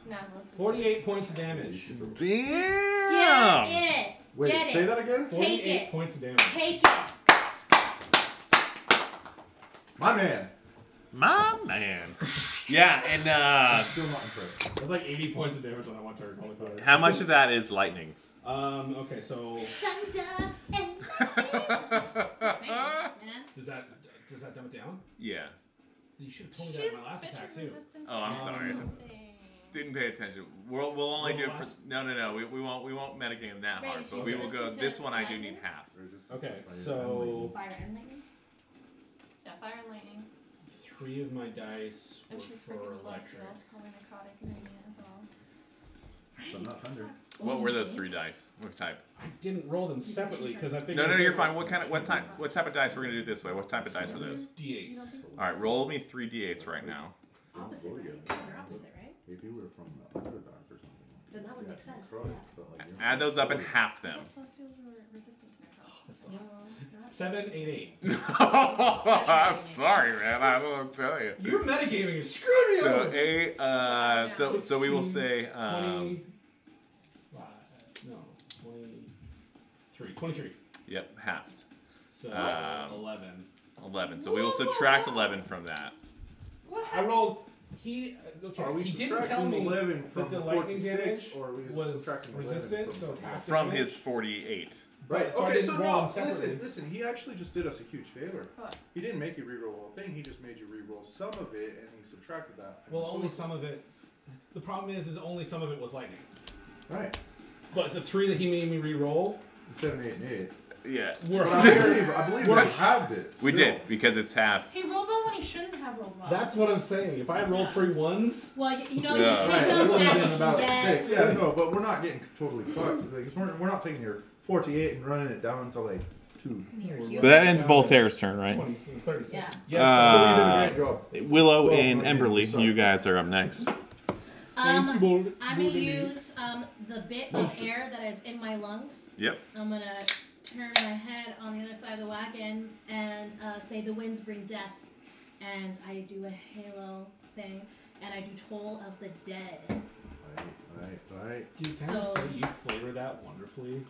Nazla. 48 points of damage. Damn. Get it. Wait, Get say it. that again. 48 it. points of damage. Take it. My man. My man. Yeah, and Still not impressed. That's like 80 points of damage on that one turn. Holy fuck. how much of that is lightning? Okay, so Thunder and Just saying, man. does that dumb it down? Yeah. You should have told me She's that in my last but attack she's too. resistant Oh, I'm to sorry. everything. Didn't pay attention. We'll only do it for last- no. We won't metagame that Right, hard, so but we will go. resistant This to one I do lightning? need half. Okay, so Fire and lightning. Yeah, fire and lightning. 3 of my dice were And she's for freaking electric. celestial, probably necrotic ingredient as well. But not thunder. What were those 3 dice? What type? I didn't roll them separately because I figured. No, you're fine. What type of dice we're gonna do it this way? What type of dice were those? D8s. All right, roll me 3 d8s right now. Opposite, right? They're opposite, right? If you were from the underdog or something. Then that would make sense. Necrotic, Yeah. but like, you're Add those up and half them. But celestials were resistant to necrotic. No, not 7, 8, 8. I'm sorry, man. I don't know what to tell you. Your metagaming is screwing me So over. so we will 16, say 20. No, 23. yep, halved. So What? 11. 11. So we will subtract 11 from that. What I rolled Are we he didn't subtracting tell me 11 that from the the lightning 46, damage or are we was subtracting 11 resistant, so it's half the From damage? his 48. Right. So I Okay. didn't So roll no. them separately. Listen. He actually just did us a huge favor. What? He didn't make you reroll the whole thing. He just made you reroll some of it, and he subtracted that. Well, only some of it. The problem is only some of it was lightning. Right. But the 3 that he made me re-roll 7, 8, and 8. Yeah. were. But I believe we halved it. We still. did, because it's half. He rolled well when he shouldn't have rolled well. That's what I'm saying. If I had rolled 3 1s, Well, you know, Yeah. you take Right, it them would have as been you about can get. 6. Yeah, no, but we're not getting totally fucked. Like, we're not taking your 48 and running it down to like 2. But that ends Boltaire's turn, right? 20, 36. Yeah. Yes, so you did a great job. Willow Well, and okay, Emberly, sorry. you guys are up next. Thank you, I'm gonna Boltaire. use the bit of air that is in my lungs. Yep. I'm gonna turn my head on the other side of the wagon and say the winds bring death, and I do a halo thing, and I do Toll of the Dead. Right. Dude, can I just So- say you flavor that wonderfully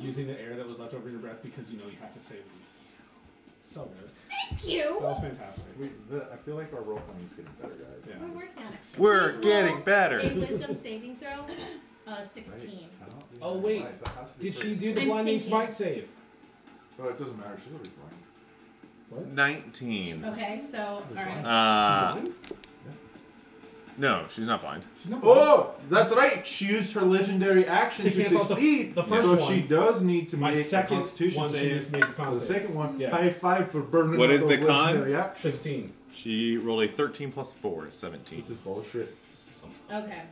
using the air that was left over your breath because you know you have to save. So good. Thank you. That was fantastic. I feel like our role playing is getting better, guys. Yeah. We're working on it. We're Please getting roll better. A wisdom saving throw, 16. Oh, wait. Did she do the I'm blinding thinking. smite save? Oh, it doesn't matter. She's already blind. 19. Okay, so alright. Blind? No, she's not blind. She's not blind. Oh, that's right. She used her legendary action To to cancel out succeed. the first so one. she does need to My make second a Constitution one, she save. needs to make a For con the save. second one, Yes. high 5 for burning What up is those the con? legendary actions. 16. She rolled a 13 plus 4 is 17. This is bullshit. Okay,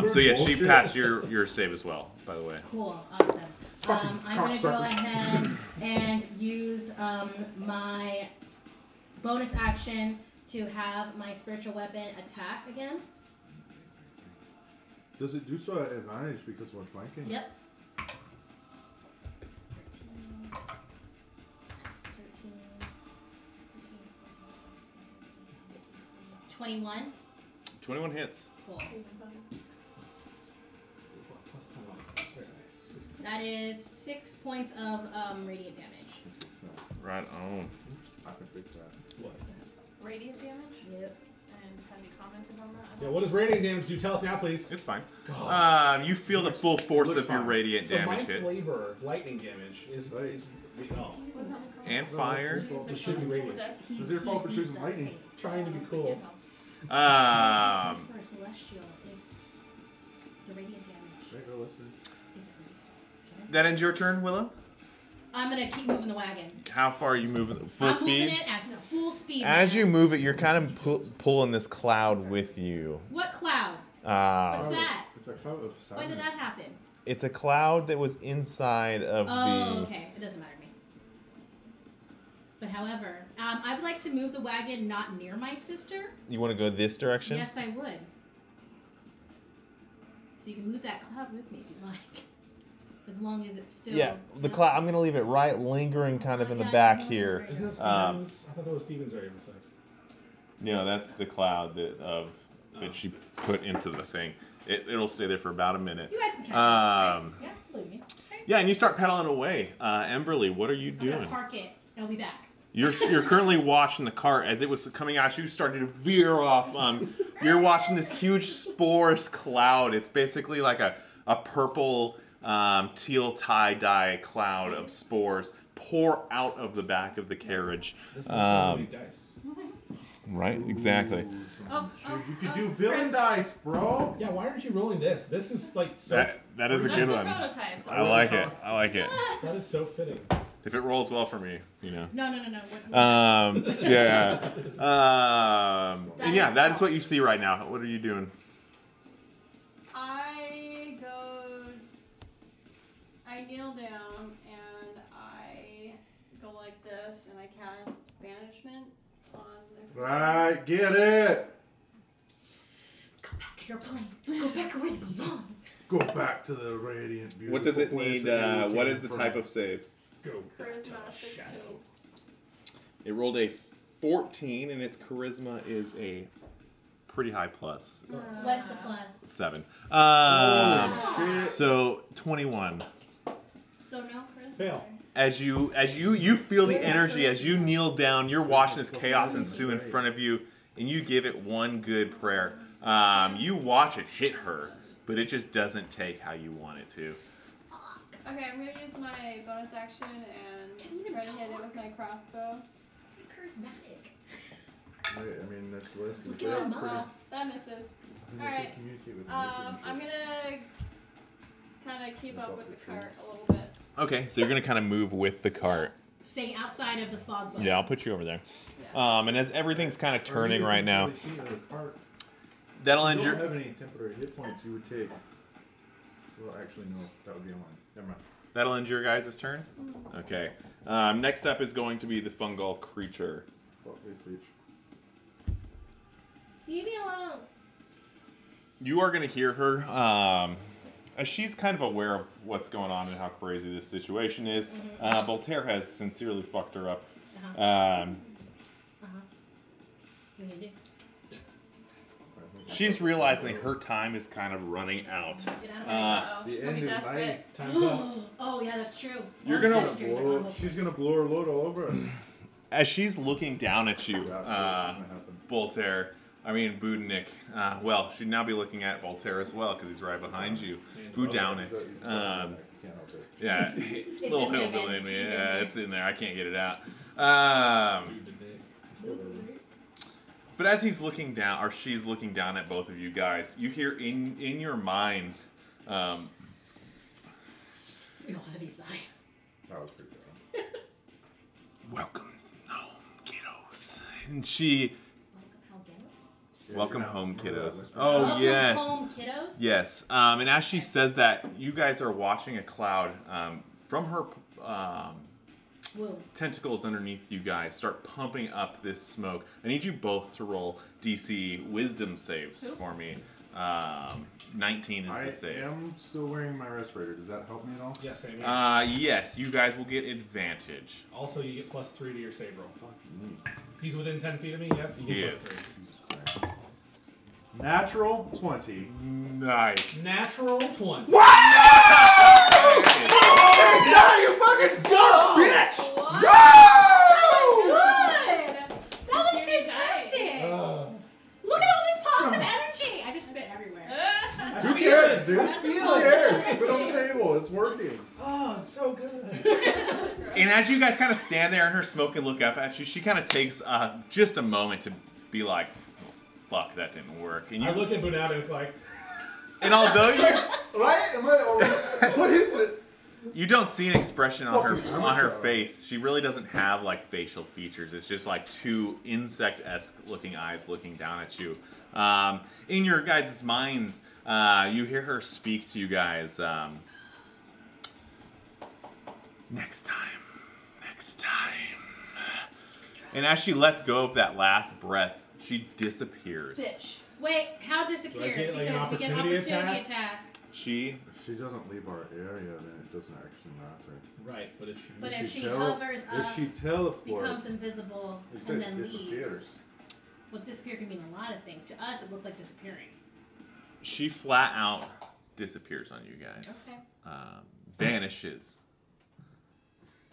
So yeah, she Bullshit. passed your save as well, by the way. cool, awesome. Fucking I'm gonna go cocksucker. ahead and use my bonus action to have my spiritual weapon attack again. Does it do so at advantage because we're flanking? Yep. 21. 21 hits. Cool. Plus 10 on it. That's very nice. That is 6 points of radiant damage. Right on. I can fix that. What? Radiant damage? Yep. And have you commented on that? Yeah, what does radiant damage do? Tell us now, please. It's fine. God. You feel the full force looks of your fine. radiant So my damage hit. flavor, lightning damage, is Right. oh, And fire. it should be radiant. It's your fault for choosing lightning. Trying to be cool. For a celestial, if the radiant damage Right, go listen. is resistant. That ends your turn, Willow? I'm gonna keep moving the wagon. How far are you moving? Full I'm speed? moving it at full speed. As now. you move it, you're kind of pulling this cloud with you. What cloud? What's that? It's a cloud of sadness. When did that happen? It's a cloud that was inside of Oh, okay. It doesn't matter to me. But however, I would like to move the wagon not near my sister. You want to go this direction? Yes, I would. So you can move that cloud with me if you like. As long as it's still. Yeah, the cloud. I'm gonna leave it right, lingering kind of in the Yeah, back I know here. where Isn't that Um, Steven's? I thought that was Steven's area effect. No, that's the cloud that she put into the thing. It'll stay there for about a minute. You guys can catch Um, it. Right? Yeah, believe me. Okay. Yeah, and you start pedaling away. Emberly, what are you I'm gonna doing? park it. And I'll be back. You're currently watching the cart as it was coming at you, started to veer off. You're watching this huge spores cloud. It's basically like a purple teal tie-dye cloud of spores pour out of the back of the carriage. This is probably dice. Right, exactly. Oh, You could do villain Chris. dice, bro. Yeah, why aren't you rolling this? This is like so. That is a That's good the one. prototypes. I like it. I like it. That is so fitting. If it rolls well for me, you know. No. Yeah. And yeah, is that is all. what you see right now. What are you doing? I kneel down and I go like this and I cast banishment on the Right, get it. Go back to your plane. Go back where you belong. Go back to the radiant, beautiful What does it place need? that you What came is the from. type of save? Go. charisma 16. It rolled a 14, and its charisma is a pretty high plus. What's the plus? 7. Shit. So 21. So no, Chris? Fail. As you feel the energy as you kneel down, you're watching this chaos ensue in front of you. and you give it one good prayer. You watch it hit her, but it just doesn't take how you want it to. Okay, I'm gonna use my bonus action and try to hit it with my crossbow. Charismatic. Wait, I mean, this list is Look at my pretty. moss. That misses. I Alright. communicate with I'm gonna kind of keep up with the cart a little bit. Okay, so you're gonna kind of move with the cart. Staying outside of the fog boat. Yeah, I'll put you over there. Yeah. And as everything's kind of turning right now, that'll end If you don't your. have any temporary hit points, you would take. Well, actually, no, that would be a line. Never mind. That'll end your guys' turn. Okay. Next up is going to be the fungal creature. Fuck this bitch. Leave me alone. You are going to hear her. As she's kind of aware of what's going on and how crazy this situation is. Boltaire has sincerely fucked her up. What are you gonna do? She's realizing her time is kind of running out. Get out of my Oh, The she's gonna end be is desperate. night. Time's up. Oh yeah, that's true. You're All the gonna gestures are gonna She's gonna blow her load all over us. As she's looking down at you, Yeah, so it's gonna happen. Budaunik. Well, she'd now be looking at Boltaire as well because he's right behind you. Budaunik. He's can't help it. Yeah, little in there, hillbilly man. in me. It's deep in Yeah, there. it's in there. I can't get it out. But as he's looking down, or she's looking down at both of you guys, you hear in your minds, Real heavy sigh. That was pretty bad. "Welcome home, kiddos." And she, "Welcome home, kiddos." Oh Welcome yes. home, kiddos. Yes, and as she says that, you guys are watching a cloud from her Whoa. tentacles underneath you guys start pumping up this smoke. I need you both to roll DC Wisdom saves for me. 19 is I the save. am still wearing my respirator. Does that help me at all? Yes, amen. Yes, you guys will get advantage. Also, you get +3 to your save roll. Fuck me. He's within 10 feet of me, yes? You He get is. +3. Jesus Christ. Natural 20. Nice. Natural 20. Yeah, you fucking smart bitch! What? Good. That was fantastic. Look at all this positive energy. I just spit everywhere. Who cares, dude? That's Who a positive cares? Spit on energy. the table. It's working. Oh, it's so good. And as you guys kind of stand there and her smoke and look up at you, she kind of takes just a moment to be like, oh, "Fuck, that didn't work." And I look at Budaunik like, and although you Right? Am I? What is it? you don't see an expression on her Fucking amateur. face, she really doesn't have like facial features. It's just like two insect-esque looking eyes looking down at you. In your guys' minds, you hear her speak to you guys. Next time. And as she lets go of that last breath, she disappears. Bitch. Wait, how disappeared? get, like, an Because we get opportunity opportunity attack? attack. She If she doesn't leave our area, then it doesn't actually matter. right, but if she... But if she tele- hovers if up, she teleports, becomes invisible, it and says then disappears. leaves. Well, disappear can mean a lot of things. To us, it looks like disappearing. she flat out disappears on you guys. Okay. Vanishes.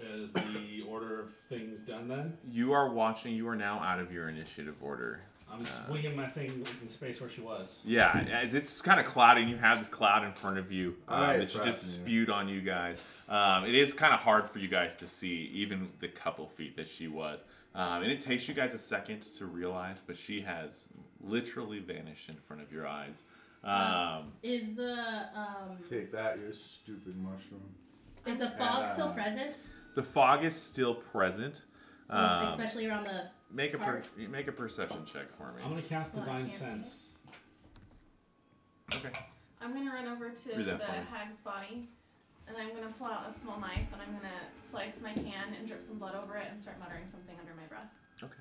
Is the order of things done then? You are watching. You are now out of your initiative order. I'm swinging my thing in space where she was. Yeah, as it's kind of cloudy, and you have this cloud in front of you Alright, that she just fascinating. spewed on you guys. It is kind of hard for you guys to see, even the couple feet that she was. And it takes you guys a second to realize, but she has literally vanished in front of your eyes. Is the Take that, you stupid mushroom. fog still present? The fog is still present. Especially around the. Make a cart? make a perception check for me. I'm going to cast Well, I Divine can't see Sense. Okay. I'm gonna run over to Read the that for me. hag's body, and I'm gonna pull out a small knife, and I'm gonna slice my hand and drip some blood over it, and start muttering something under my breath. Okay.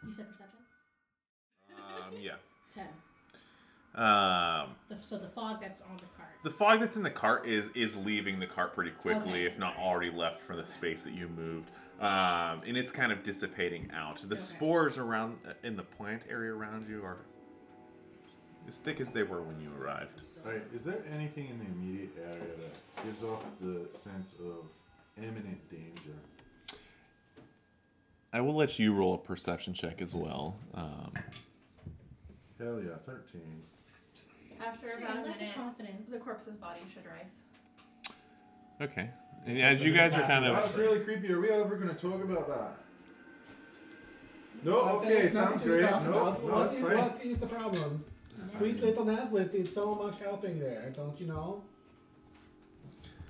You said perception? Yeah. 10. So the fog that's on the cart. The fog that's in the cart is leaving the cart pretty quickly, Okay. if not already left for the space that you moved. And it's kind of dissipating out. The Okay. spores around in the plant area around you are as thick as they were when you arrived. Alright, is there anything in the immediate area that gives off the sense of imminent danger? I will let you roll a perception check as well. Hell yeah, 13. After Yeah, about I a like the minute, confidence. the corpse's body should rise. Okay. And as you guys are kind That of... was really creepy. Are we ever going to talk about that? No, Okay, okay, it's nothing sounds to great. talk No, about. no, it's fine. What is the problem? Sweet little Neslet did so much helping there, don't you know?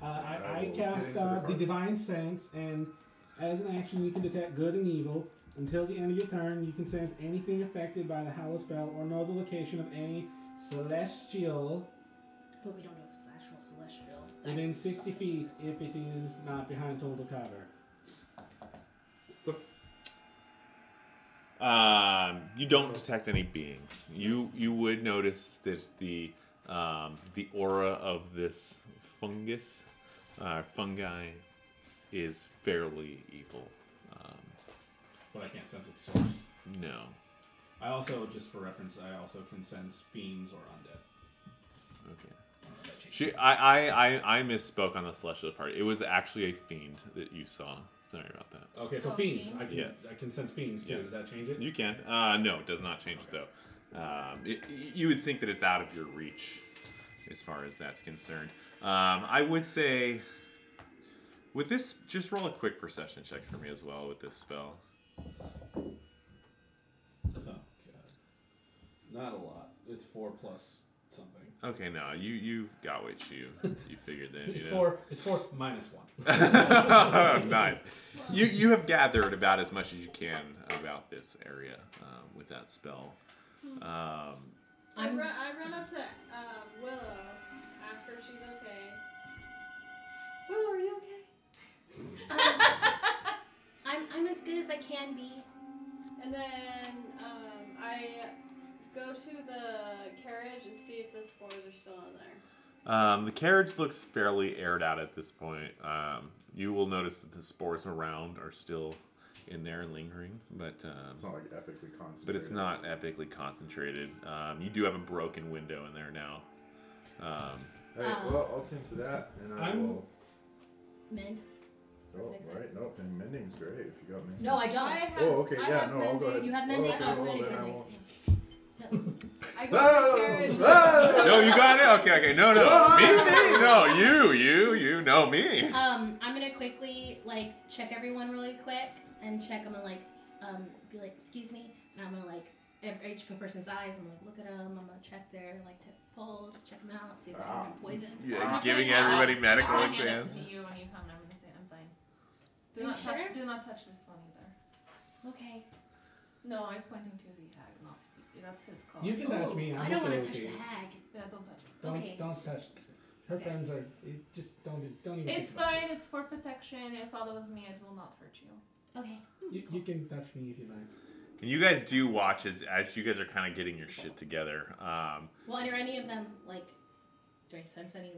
I will cast get into the the card. Divine Sense, and as an action, you can detect good and evil. Until the end of your turn, you can sense anything affected by the Hallow spell or know the location of any celestial But we don't know if it's actual celestial. within 60 feet if it is not behind total cover. You don't detect any beings. You would notice that the aura of this fungus, fungi, is fairly evil. But I can't sense its source. No. I also, just for reference, I also can sense fiends or undead. Okay. I misspoke on the celestial part. It was actually a fiend that you saw. Sorry about that. Okay, so Oh, fiend. fiend. Yes. I can sense fiends too. Yeah. Does that change it? You can. No, it does not change it though. You would think that it's out of your reach as far as that's concerned. I would say with this, just roll a quick perception check for me as well with this spell. Oh, God. Not a lot. It's 4 plus something. Okay, no, you've got what you figured that. It's you know. 4 minus 1. Nice. You have gathered about as much as you can about this area with that spell. So I run up to Willow, ask her if she's okay. Willow, are you okay? I'm as good as I can be. And then I go to the carriage and see if the spores are still in there. The carriage looks fairly aired out at this point. You will notice that the spores around are still in there and lingering, but It's not like epically concentrated. but it's not epically concentrated. You do have a broken window in there now. Hey, well, I'll tend to that, and I I'm- will. Mend. Oh, Fix it. right. Nope. And mending's great if you got mending. No, I don't. I have, Oh, okay. I Yeah, have no, I'll go ahead. You have mending? Okay, Oh, well, she's then I mending. won't. I go to the carriage. No, you got it. Okay. No. Me. No, you. No, me. I'm gonna quickly check everyone really quick and check. I'm gonna be like, excuse me, and I'm gonna each person's eyes. I'm gonna look at them. I'm gonna check their pulse, check them out, see if they're having poison. Yeah, giving everybody medical I'll hand it exams. to you when you come. And I'm gonna say I'm fine. Are you sure? Do not touch this one either. Okay. No, I was pointing to the hag, not Speaky. That's his call. You can touch me. I I'm don't okay want to with touch you. the hag. Yeah, don't touch it. Okay. Don't touch. Her Okay. friends are. Just don't even. It's think about fine. It's for protection. It follows me. It will not hurt you. Okay. it. You can touch me if you like. And you guys do watch as you guys are kind of getting your shit together. Well, and are any of them do I sense any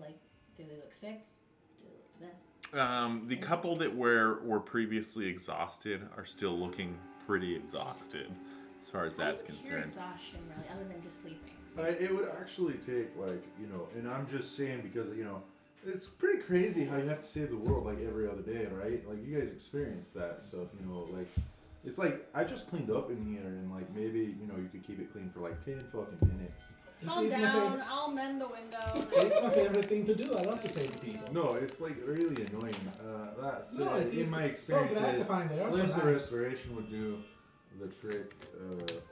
do they look sick? Do they look possessed? The couple that were previously exhausted are still looking pretty exhausted as far as that's Pure concerned. exhaustion, really, other than just sleeping. It would actually take and I'm just saying because it's pretty crazy how you have to save the world every other day, right? You guys experience that stuff, it's I just cleaned up in here and maybe you could keep it clean for 10 fucking minutes. Calm It's my down. favorite- I'll mend the window. It's my favorite thing to do. I love to save the people. No, it's really annoying. That said, No, it is in my so glad to experiences, find they are so laser nice. restoration would do the trick,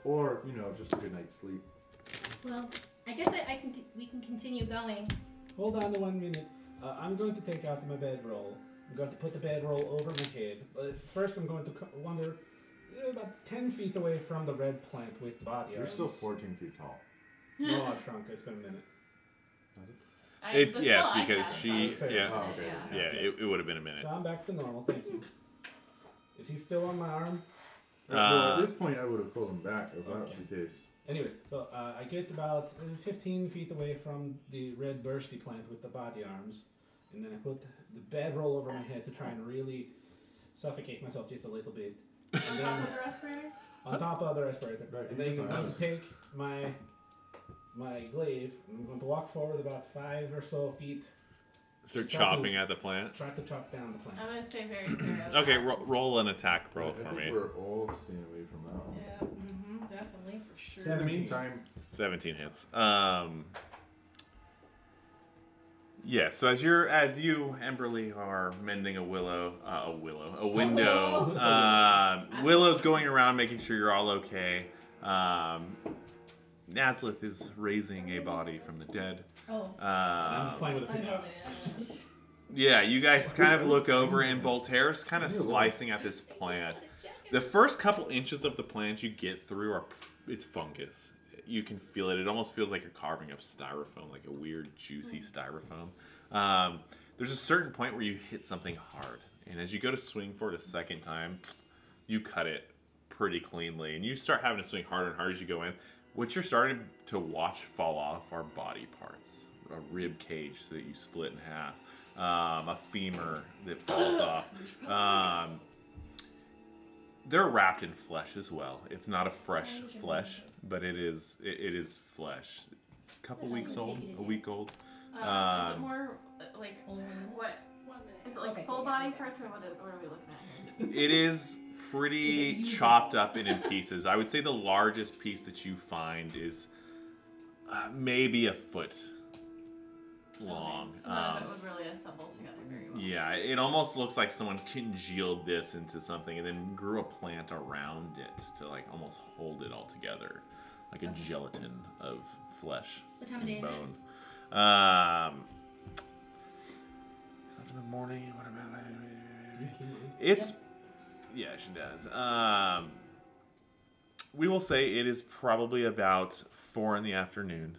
or just a good night's sleep. Well, I guess we can continue going. Hold on to 1 minute. I'm going to take out my bedroll. I'm going to put the bedroll over my head. But first, I'm going to wander about 10 feet away from the red plant with the body. You're arms. still 14 feet tall. No, I've shrunk. It's been a minute. It's the yes spell I because cast, she I was yeah Oh, okay. yeah it would have been a minute. So I'm back to normal. Thank you. Is he still on my arm? No, at this point, I would have pulled him back if that's the case. Anyways, so I get about 15 feet away from the red bursty plant with the body arms, and then I put the bedroll over my head to try and really suffocate myself just a little bit. And then on top of the respirator. Right, And then I'm that's going nice. to take my glaive, and I'm going to walk forward about 5 or so feet, Start chopping at the plant. try to chop down the plant. I'm gonna stay very clear. of Okay, that. roll an attack roll I for think me. we're all staying away from that one. Yeah, definitely for sure. In the meantime, 17 hits. Yeah, so as you, Emberly, are mending a window, Willow's going around making sure you're all okay. Nazlith is raising a body from the dead. I'm just playing with a pinata. Yeah, you guys kind of look over, and Boltaire's kind of slicing at this plant. The first couple inches of the plant you get through it's fungus. You can feel it. It almost feels like you're carving up styrofoam, like a weird, juicy styrofoam. There's a certain point where you hit something hard, and as you go to swing for it a second time, you cut it pretty cleanly, and you start having to swing harder and harder as you go in. What you're starting to watch fall off are body parts. A rib cage so that you split in half. A femur that falls off. They're wrapped in flesh as well. It's not a fresh flesh, but it is flesh. A couple weeks old, a week old. Is it more like what? Is it like full body parts, or what are we looking at here? It is pretty chopped up and in pieces. I would say the largest piece that you find is maybe a foot long. Okay, so none of it would really assemble together very well. Yeah, it almost looks like someone congealed this into something and then grew a plant around it to like almost hold it all together, like a gelatin of flesh and bone. It's after the morning. What about it's? Yeah, she does. We will say it is probably about 4 in the afternoon,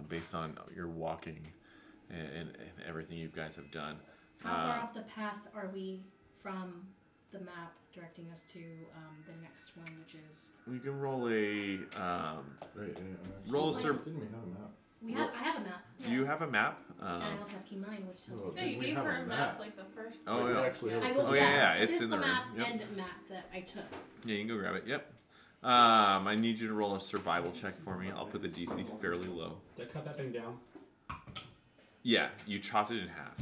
based on your walking and everything you guys have done. How far off the path are we from the map directing us to the next one, which is? You can roll a roll a Didn't we have a map? I have a map. Do you have a map? And I also have key mind, which tells me. Yeah, you gave her a map like the first. Oh yeah. It's in the room. map Yep. and map that I took. Yeah, you can go grab it. Yep. I need you to roll a survival check for me. I'll put the DC fairly low. Did I cut that thing down? Yeah, you chopped it in half,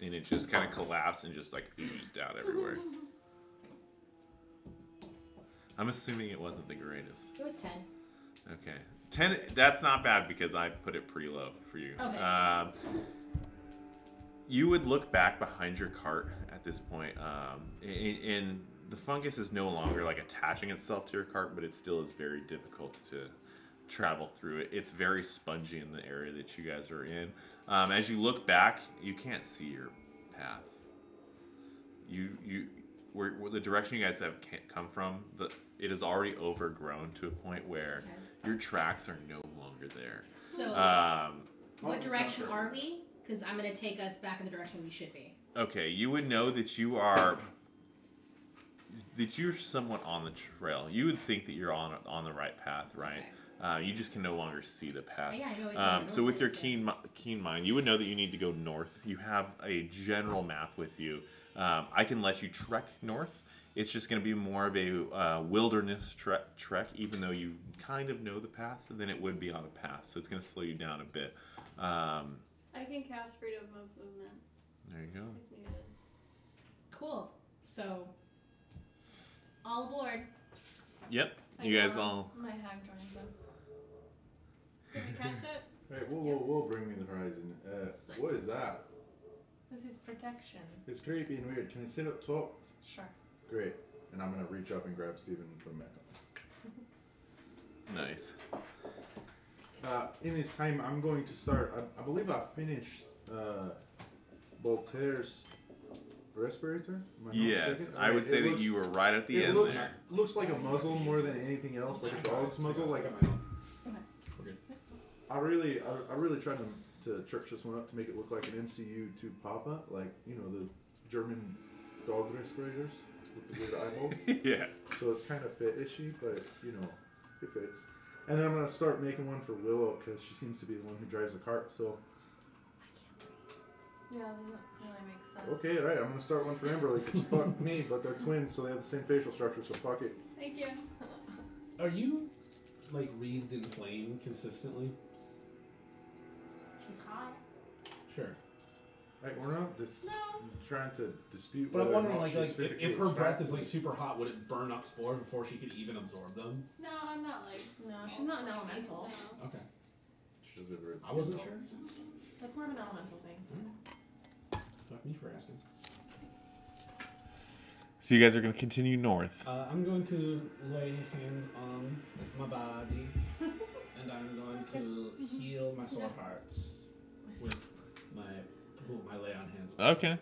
and it just kind of collapsed and just like oozed out everywhere. I'm assuming it wasn't the greatest. It was 10. Okay. 10, that's not bad because I put it pretty low for you. Okay. You would look back behind your cart at this point, and the fungus is no longer like attaching itself to your cart, but it still is very difficult to travel through it. It's very spongy in the area that you guys are in. As you look back, you can't see your path. Where the direction you guys have come from, it is already overgrown to a point where your tracks are no longer there. So, what direction are we? Because I'm going to take us back in the direction we should be. Okay, you would know that you're somewhat on the trail. You would think that you're on the right path, right? Okay. You just can no longer see the path. Yeah, I know so with your keen mind, you would know that you need to go north. You have a general map with you. I can let you trek north. It's just going to be more of a wilderness trek, even though you kind of know the path, than it would be on a path. So it's going to slow you down a bit. I can cast freedom of movement. There you go. If needed. Cool. So, all aboard. Yep. You guys all. My hag joins us. Can we cast it? Right, whoa, bring me the horizon. What is that? This is protection. It's creepy and weird. Can I sit up top? Sure. Great. And I'm gonna reach up and grab Steven and put him back up. Nice. In this time, I'm going to start. I believe I finished Boltaire's respirator. Am I not Yes, mistaken? I would say that you were right at the end there. Looks like a muzzle more than anything else, like a dog's muzzle. Like I really tried to church this one up to make it look like an MCU2 Papa, like the German dog respirators with the weird eyeballs. Yeah. So it's kind of fit-ishy, but it fits. And then I'm gonna start making one for Willow because she seems to be the one who drives the cart. So. Yeah, doesn't really make sense. Okay, right. I'm gonna start one for Amberly because fuck me, but they're twins, so they have the same facial structure. So fuck it. Thank you. Are you like wreathed in flame consistently? She's hot. Sure. Right, we're not trying to dispute. But I'm whether or wondering, not like she's if physically her breath is attractive. like super hot, would it burn up spores before she could even absorb them? No, I'm not like. No, she's not an elemental. No. Okay. She does it where it's I wasn't control. sure. That's more of an elemental thing. Fuck me for asking. So you guys are going to continue north. I'm going to lay hands on my body, and I'm going to heal my sore parts with my lay on hands. Okay.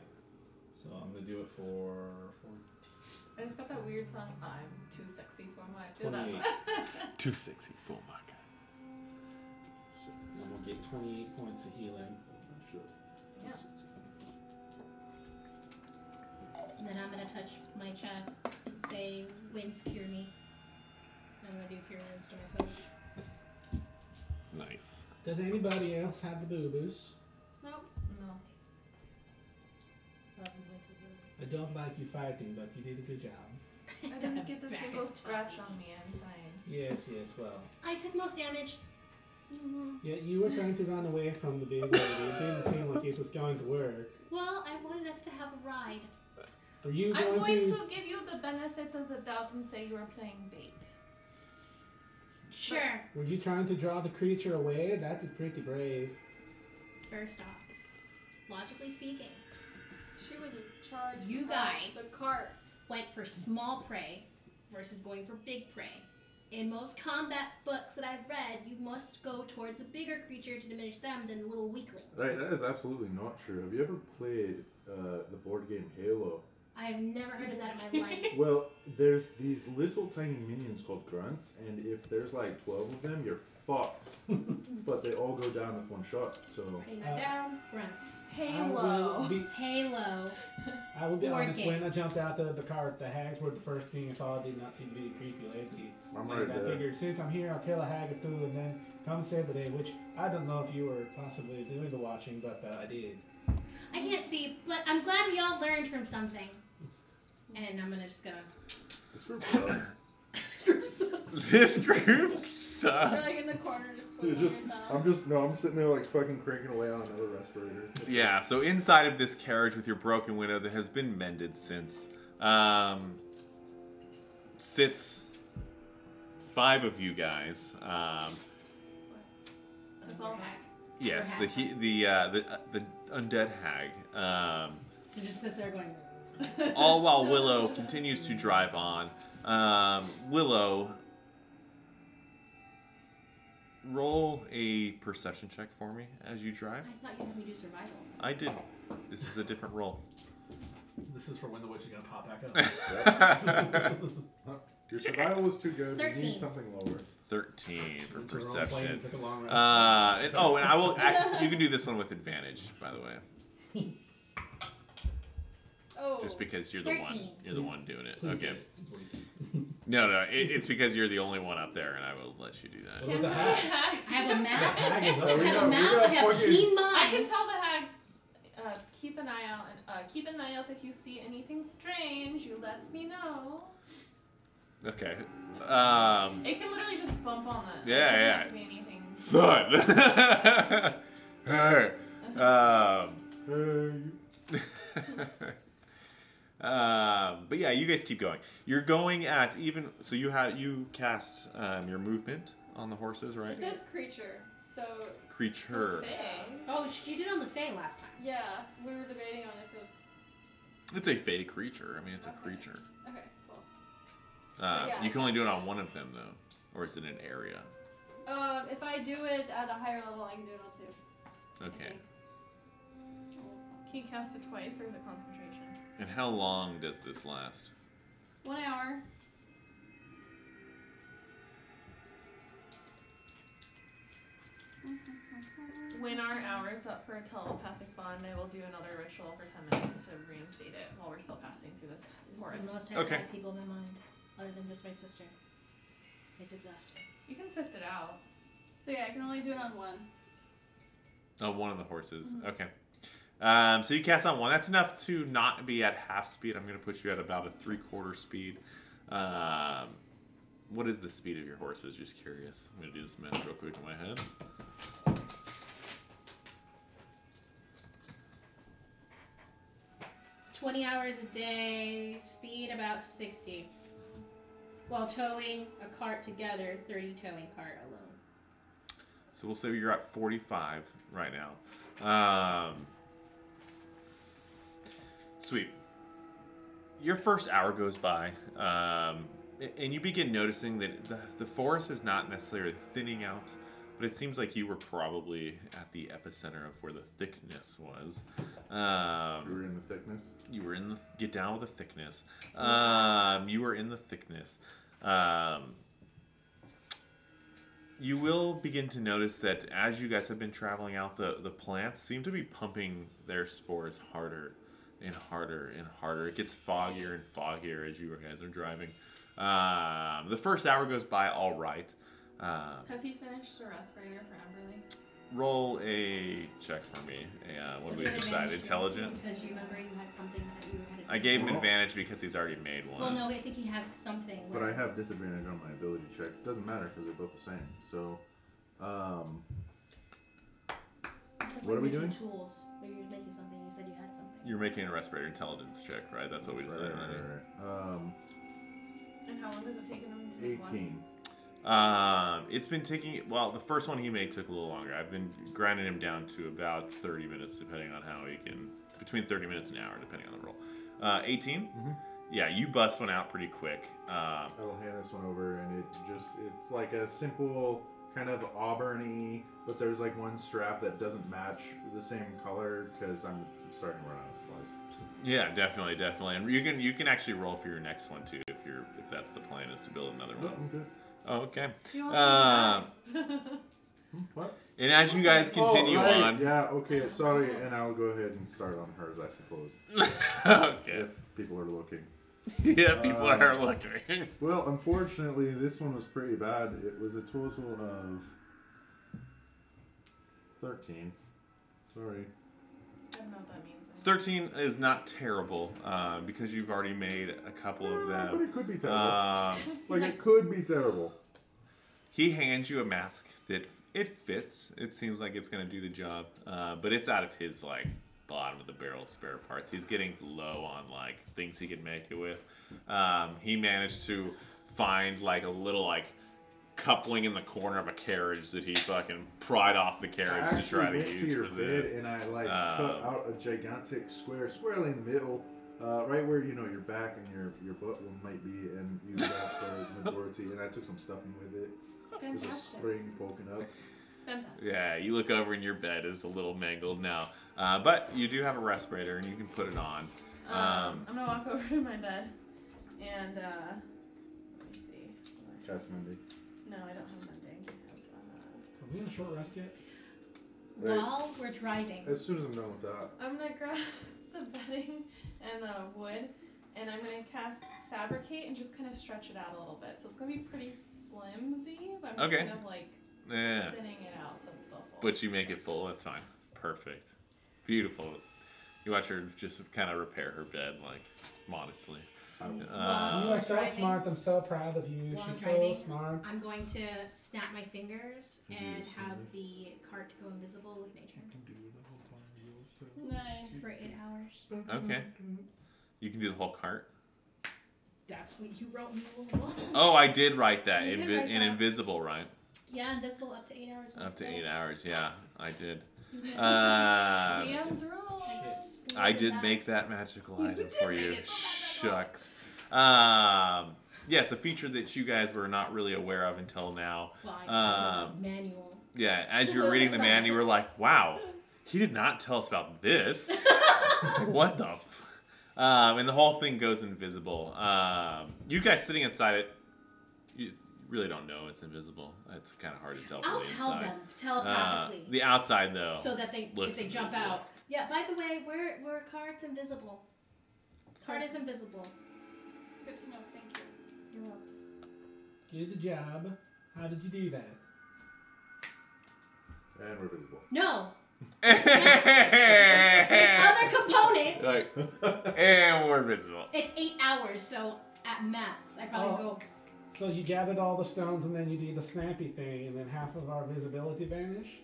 So I'm gonna do it for I just got that weird song, I'm too sexy for my... Yeah, 28. that's Too sexy for my guy. I'm gonna get 28 points of healing. Yeah. And then I'm gonna touch my chest and say, "Winds cure me." I'm gonna do cure wounds to myself. Nice. Does anybody else have the boo-boos? Nope. No. I don't like you fighting, but you did a good job. I didn't get the single scratch on me, I'm fine. Yes, well. I took most damage. Yeah, you were trying to run away from the big lady. It didn't seem like it was going to work. Well, I wanted us to have a ride. Are you I'm going going to... to give you the benefit of the doubt and say you were playing bait. Sure. Were you trying to draw the creature away? That is pretty brave. First off, logically speaking, She was in charge. You of guys. The cart. went for small prey versus going for big prey. In most combat books that I've read, you must go towards a bigger creature to diminish them than little weaklings. That is absolutely not true. Have you ever played the board game Halo? I've never heard of that in my life. Well, there's these little tiny minions called grunts, and if there's like 12 of them, you're fucked. But they all go down with one shot, so... Writing that down, grunts. Halo. Halo. I will be Board honest, game. when I jumped out the cart, the hags were the first thing I saw. Did not seem to be a creepy lady. I'm And right I there. figured, since I'm here, I'll kill a hag or two and then come save the day, which I don't know if you were possibly doing the watching, but I did. I can't see, but I'm glad we all learned from something. And I'm just gonna... This group sucks. This group You're sucks. like in the corner just Dude, twiddling your thumbs. I'm sitting there like fucking cranking away on another respirator. Yeah, so inside of this carriage with your broken window that has been mended since, sits 5 of you guys. It's all hack. Yes, Or the undead hag. He just sits there going... All while Willow continues to drive on. Willow, roll a perception check for me as you drive. I thought you had me do survival. I did. This is a different roll. This is for when the witch is going to pop back up. Your survival was too good. We 13. need something lower. 13 for Went to her own plane perception. and took a long rest. And I will. You can do this one with advantage, by the way, Oh. just because you're the 13. one. You're the one doing it. Please do Okay. it, is what he said. No. It's because you're the only one up there, and I will let you do that. What about the hag? I have a map. The hag is I up. have a map. I have fucking- keen I can mind. tell the hag, keep an eye out, and keep an eye out if you see anything strange. You let me know. Okay. It can literally just bump on the. Yeah, it yeah. doesn't have to be anything. Fun. But yeah, you guys keep going. You're going at even so you cast your movement on the horses, right? It says creature, so Creature. It's Fae. Oh, she did on the Fae last time. yeah, we were debating on if it was. It's a fey creature. I mean, it's a creature. Okay, cool. Yeah, You can only do it on one of them though, or is it an area? If I do it at a higher level, I can do it on 2. Okay. Can you cast it twice, or is it concentration? And how long does this last? 1 hour. When our hour is up for a telepathic bond, I will do another ritual for 10 minutes to reinstate it while we're still passing through this This is forest. the most terrified Okay. people in my mind, other than just my sister. It's exhausting. You can sift it out. So yeah, I can only do it on 1. Oh, one of the horses. Okay. So you cast on one. That's enough to not be at half speed. I'm going to put you at about a 3/4 speed. What is the speed of your horses? Just curious. I'm going to do this math real quick in my head. $20 hours a day, speed about 60. while towing a cart together, 30 towing cart alone. So we'll say you're at 45 right now. Sweet. Your first hour goes by, and you begin noticing that the forest is not necessarily thinning out, but it seems like you were probably at the epicenter of where the thickness was. You were in the thickness? You were in the... Get down with the thickness. You were in the thickness. You will begin to notice that as you guys have been traveling out, the plants seem to be pumping their spores harder and harder and harder. It gets foggier and foggier as you guys are driving. The first hour goes by all right. Has he finished the respirator for Amberly? Roll a check for me. What do we decide? Intelligent? Because you remember you had something that you had to I gave him advantage because he's already made one. Well, no, I think he has something. But I have disadvantage on my ability checks. It doesn't matter because they're both the same. So, what are we doing? Tools. Or you're making something. You said you had something. You're making a respirator intelligence check, right? That's what we decided. Right. And how long does it take him to make 18. It's been taking, well, the first one he made took a little longer. I've been grinding him down to about 30 minutes, depending on how he can, between 30 minutes and an hour, depending on the roll. 18? Mm-hmm. Yeah, you bust one out pretty quick. I will hand this one over, and it's like a simple kind of auburn-y, but there's like one strap that doesn't match the same color because I'm starting to run out of supplies. Yeah, definitely. And you can actually roll for your next one too, if that's the plan, is to build another one. I'm good. Oh, okay. What? And as you guys continue on... Yeah, okay, sorry, and I'll go ahead and start on hers, I suppose. Okay. If people are looking. Yeah, people are looking. Well, unfortunately, this one was pretty bad. It was a total of 13. Sorry. I don't know what that means. 13 is not terrible because you've already made a couple of them. But it could be terrible. It could be terrible. He hands you a mask that it fits. It seems like it's going to do the job, but it's out of his bottom of the barrel spare parts. He's getting low on things he could make it with. He managed to find a little coupling in the corner of a carriage that he fucking pried off the carriage to try to use for this. And I cut out a gigantic square squarely in the middle, right where your back and your butt might be, and used that for the majority. And I took some stuffing with it. Fantastic. There's a spring poking up. Fantastic. Yeah, you look over and your bed is a little mangled now, but you do have a respirator and you can put it on. I'm gonna walk over to my bed and let me see. Cast Monday. No, I don't have mending. Are we in a short rest yet? While we're driving. As soon as I'm done with that. I'm gonna grab the bedding and the wood, and I'm gonna cast Fabricate and just kind of stretch it out a little bit. So it's gonna be pretty flimsy, but I'm just kind of thinning it out so it's still full. But you make it full. That's fine. Perfect. Beautiful. You watch her just kind of repair her bed modestly. You are so smart. I'm so proud of you. She's so smart. I'm going to snap my fingers and have the cart go invisible with nature. Nice. For 8 hours. Okay. You can do the whole cart. That's what you wrote in the little book. Oh, I did write that. You did write that. Invisible, right? Yeah, invisible up to 8 hours. Up to 8 hours, yeah. I did. DM's rules. I did make that magical item for you. Shucks. Yes, a feature that you guys were not really aware of until now. Manual. Yeah, as you were reading the man, you were like, wow, he did not tell us about this. What the and the whole thing goes invisible. You guys sitting inside it, you really don't know it's invisible. It's kind of hard to tell from I'll the tell inside. them telepathically. The outside, though, so that if they jump out. Yeah, by the way, we're cart's invisible. Cart is invisible. Good to know. Thank you. You're welcome. Good job. How did you do that? And we're visible. No. There's other components. And we're visible. It's 8 hours, so at max, I probably go. So you gathered all the stones and then you did the snappy thing, and then half of our visibility vanished?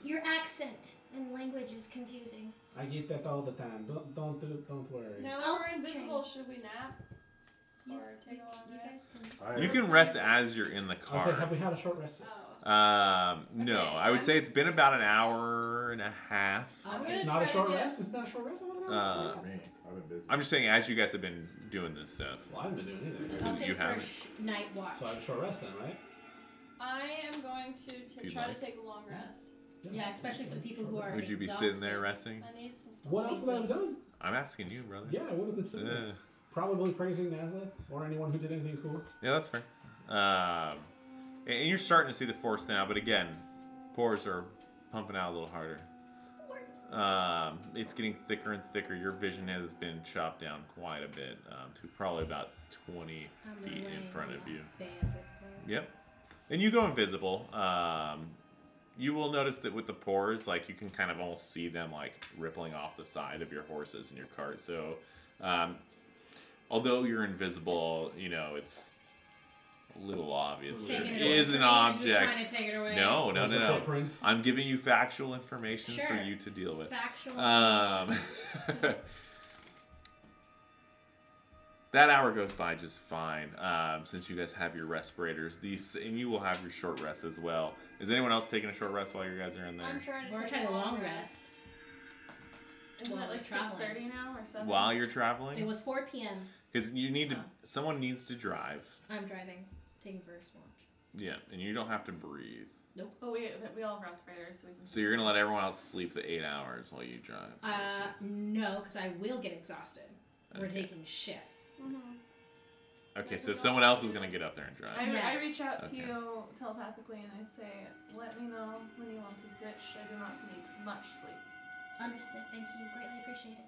Your accent and language is confusing. I get that all the time. Don't worry. Now that we're invisible, should we nap? Or take a long rest? You can rest as you're in the I'll say, car. have we had a short rest yet? No. Okay, I would say it's been about an hour and a half. I'm It's gonna not a try short to get- rest? It's not a short rest? I've been busy. I'm just saying, as you guys have been doing this stuff. Well, I haven't been doing anything. I'll You take haven't. first night watch. So I have a short rest then, right? I am going to you'd try like. to take a long rest. Yeah, especially for the people who are Would you be sitting there resting? I need some stuff. What else would I have done? I'm asking you, brother. Yeah, I would have been sitting there. Yeah, Probably praising Nazla or anyone who did anything cool. yeah, that's fair. And you're starting to see the force now, but again, pores are pumping out a little harder. It's getting thicker and thicker. Your vision has been chopped down quite a bit to probably about 20 feet in front of you. Yep. And you go invisible. You will notice that with the pores, like you can kind of almost see them like rippling off the side of your horses and your cart. So, although you're invisible, you know, it's a little obvious. There is an object. You're trying to take it away. No. There's a footprint. I'm giving you factual information for Sure. you to deal with. Factual. That hour goes by just fine, since you guys have your respirators. And you will have your short rest as well. Is anyone else taking a short rest while you guys are in there? I'm trying to We're take trying a a long long rest. rest. Isn't While it like we're traveling. 6:30 now or 7? While you're traveling? It was 4 p.m. Because you need to. Oh. Someone needs to drive. I'm driving, taking first watch. Yeah, and you don't have to breathe. Oh, we all have respirators, so we can. So you're gonna let everyone else sleep the 8 hours while you drive. No, because I will get exhausted. We're Okay. taking shifts. Okay, so someone else is gonna get up there and drive. I Yes. reach out to Okay. you telepathically and I say, let me know when you want to switch. I do not need much sleep. Understood. Thank you. Greatly appreciate it.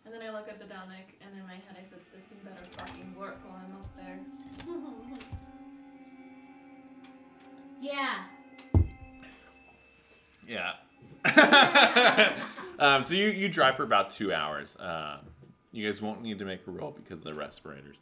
And then I look at Budaunik and in my head I said, this thing better fucking work while I'm up there. Yeah. Yeah. So you drive for about 2 hours. You guys won't need to make a roll because of the respirators.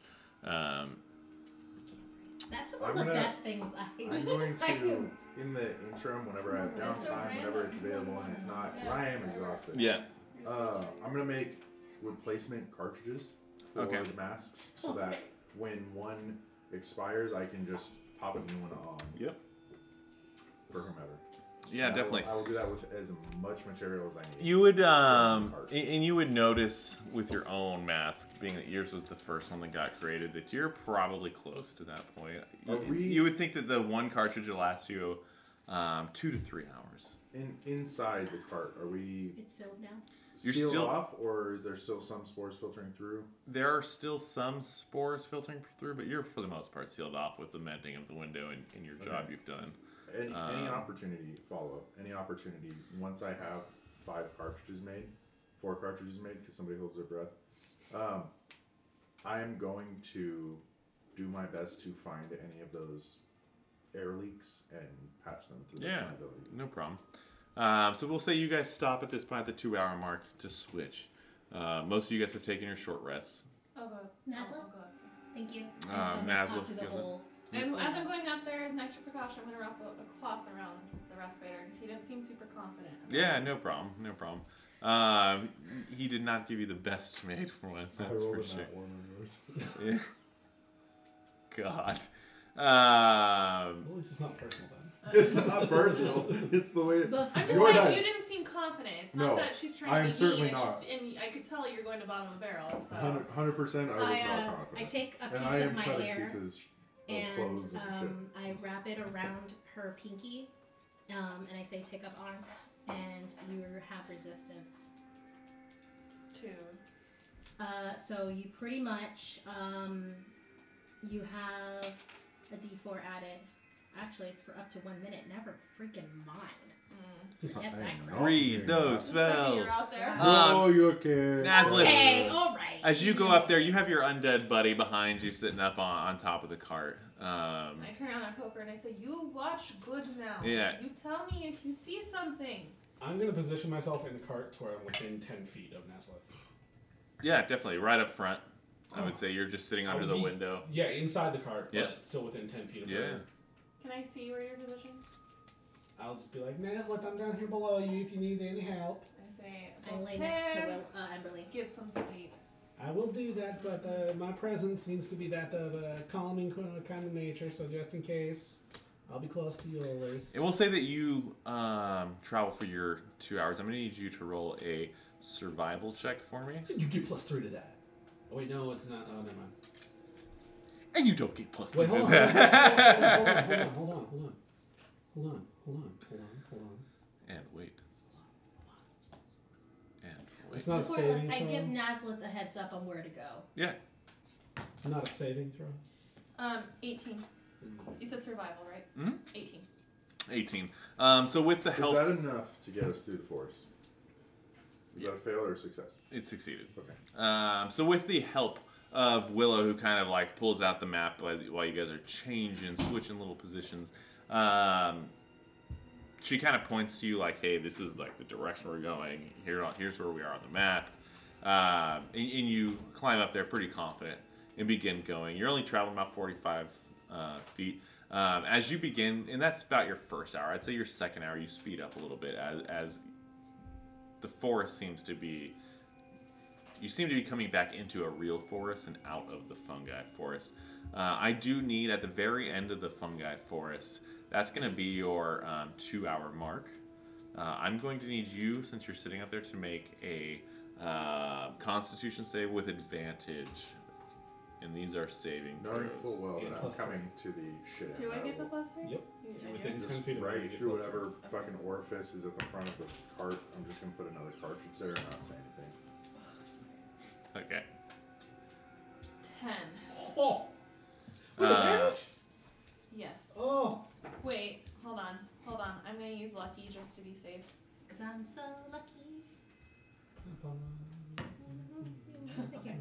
That's one I'm of the gonna- best things I'm going to, in the interim, whenever I have That's so downtime, whenever random. it's available and it's not, Yeah. I am exhausted. Yeah. I'm gonna make replacement cartridges for Okay. the masks so that when one expires, I can just pop a new one on. Yep. For whomever. Yeah, And definitely. I will do that with as much material as I need. You would, Cart. and you would notice with your own mask, being that yours was the first one that got created, that you're probably close to that point. You would think that the one cartridge will last you 2 to 3 hours. Inside the cart, are we It's sealed now. You're sealed still- off, or is there still some spores filtering through? There are still some spores filtering through, but you're for the most part sealed off with the venting of the window and your job Okay. you've done. Any opportunity, follow-up, any opportunity, once I have 4 cartridges made, because somebody holds their breath, I am going to do my best to find any of those air leaks and patch them through Yeah, the ability. no problem. So we'll say you guys stop at this point at the 2 hour mark to switch. Most of you guys have taken your short rests. Oh, good. Nazla? Oh, good. Thank you. Nazla through the gives it. hole. And as I'm going up there, as an extra precaution, I'm going to wrap a cloth around the respirator because he didn't seem super confident. Yeah, no problem, no problem. He did not give you the best made one, that's for sure. Yeah. God. At least it's not personal then. It's not personal. It's the way. I'm just Your saying, dice. you didn't seem confident. It's No, not that she's trying I am to be certainly mean. It's not. just, and I could tell you're going to bottom of the barrel. So. 100%. I was not confident. I take a and I piece am of my cutting hair pieces of and clothes and shit. I wrap it around her pinky, and I say, "Take up arms, and you have resistance." 2. So you pretty much you have a D4 added. Actually, it's for up to 1 minute. Never freaking mind. Get that crap. Read those spells. You're out there. No, you can. Nazla, Okay, all right. as you go up there, you have your undead buddy behind you sitting up on top of the cart. I turn around at Poker and I say, "You watch good now. Yeah. You tell me if you see something." I'm going to position myself in the cart to where I'm within 10 feet of Nazla. Yeah, definitely. Right up front. I would say you're just sitting under I'll the be- window. Yeah, inside the cart, Yeah. but still within 10 feet of Yeah. her. Can I see where you're positioned? I'll just be like, Neslet, I'm down here below you if you need any help. I say, I lay next to Emberly. Get some sleep. I will do that, but my presence seems to be that of a calming kind of nature, so just in case, I'll be close to you always. And we'll say that you travel for your 2 hours. I'm going to need you to roll a survival check for me. You get +3 to that. Oh, wait, no, it's not. Oh, never mind. And you don't get +2 Wait, to hold on. that. Hold on. And wait. And wait. It's not a Before saving I throw? give Nazlith a heads up on where to go. Yeah. Not a saving throw? 18. You said survival, right? Mm-hmm. 18. 18. So with the help... Is that enough to get us through the forest? Is that a fail or a success? It succeeded. Okay. So with the help of Willow, who kind of like pulls out the map while you guys are changing, switching little positions, she kind of points to you like, hey, this is like the direction we're going. Here's where we are on the map. And you climb up there pretty confident and begin going. You're only traveling about 45 feet. As you begin, and that's about your first hour. I'd say your second hour, you speed up a little bit as the forest seems to be... You seem to be coming back into a real forest and out of the fungi forest. I do need, at the very end of the fungi forest, that's going to be your 2-hour mark. I'm going to need you, since you're sitting up there, to make a Constitution save with advantage. And these are saving Knowing throws. full well Yeah, that I'm plus coming to the shit Do I end get the battle. +3? Yep. You- You're I within do? 10 Just feet of me, you right get through +3. whatever fucking orifice is at the front of the cart. I'm just gonna put another cartridge there and not say anything. Okay. 10. Oh! With Uh, advantage? Yes. Oh! Wait, hold on. I'm gonna use lucky just to be safe. Because I'm so lucky. Thank you.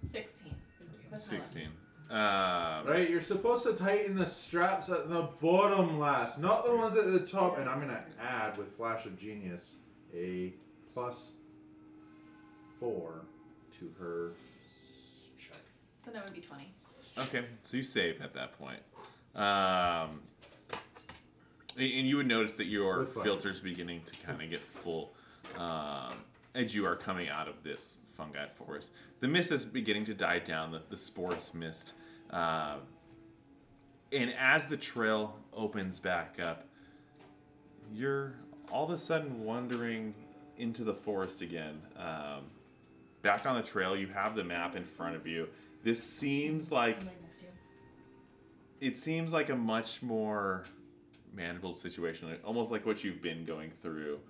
16. That's my lucky. 16. Right, you're supposed to tighten the straps at the bottom last, not the ones at the top. And I'm gonna add with Flash of Genius a +4 to her check. Then that would be 20. Okay, so you save at that point. And you would notice that your With fun. filter's beginning to kind of get full as you are coming out of this fungi forest. The mist is beginning to die down, the sporous mist. And as the trail opens back up, you're all of a sudden wandering into the forest again. Back on the trail, you have the map in front of you. This seems like... I'm right next to you. It seems like a much more manageable situation, almost like what you've been going through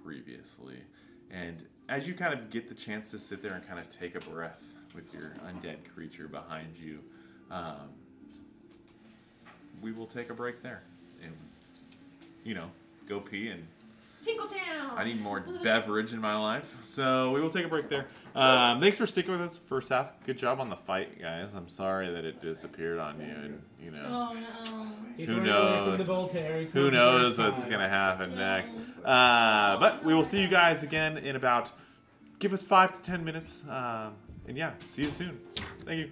previously. And as you kind of get the chance to sit there and kind of take a breath with your undead creature behind you, we will take a break there and, go pee and Tinkletown! I need more beverage in my life. So we will take a break there. Thanks for sticking with us first half. Good job on the fight, guys. I'm sorry that it disappeared on you. And, Oh no. He Who ran away from knows? the Voltaire. It's who not the knows first what's time. going to happen next. But we will see you guys again in about, give us 5 to 10 minutes. And yeah, see you soon. Thank you.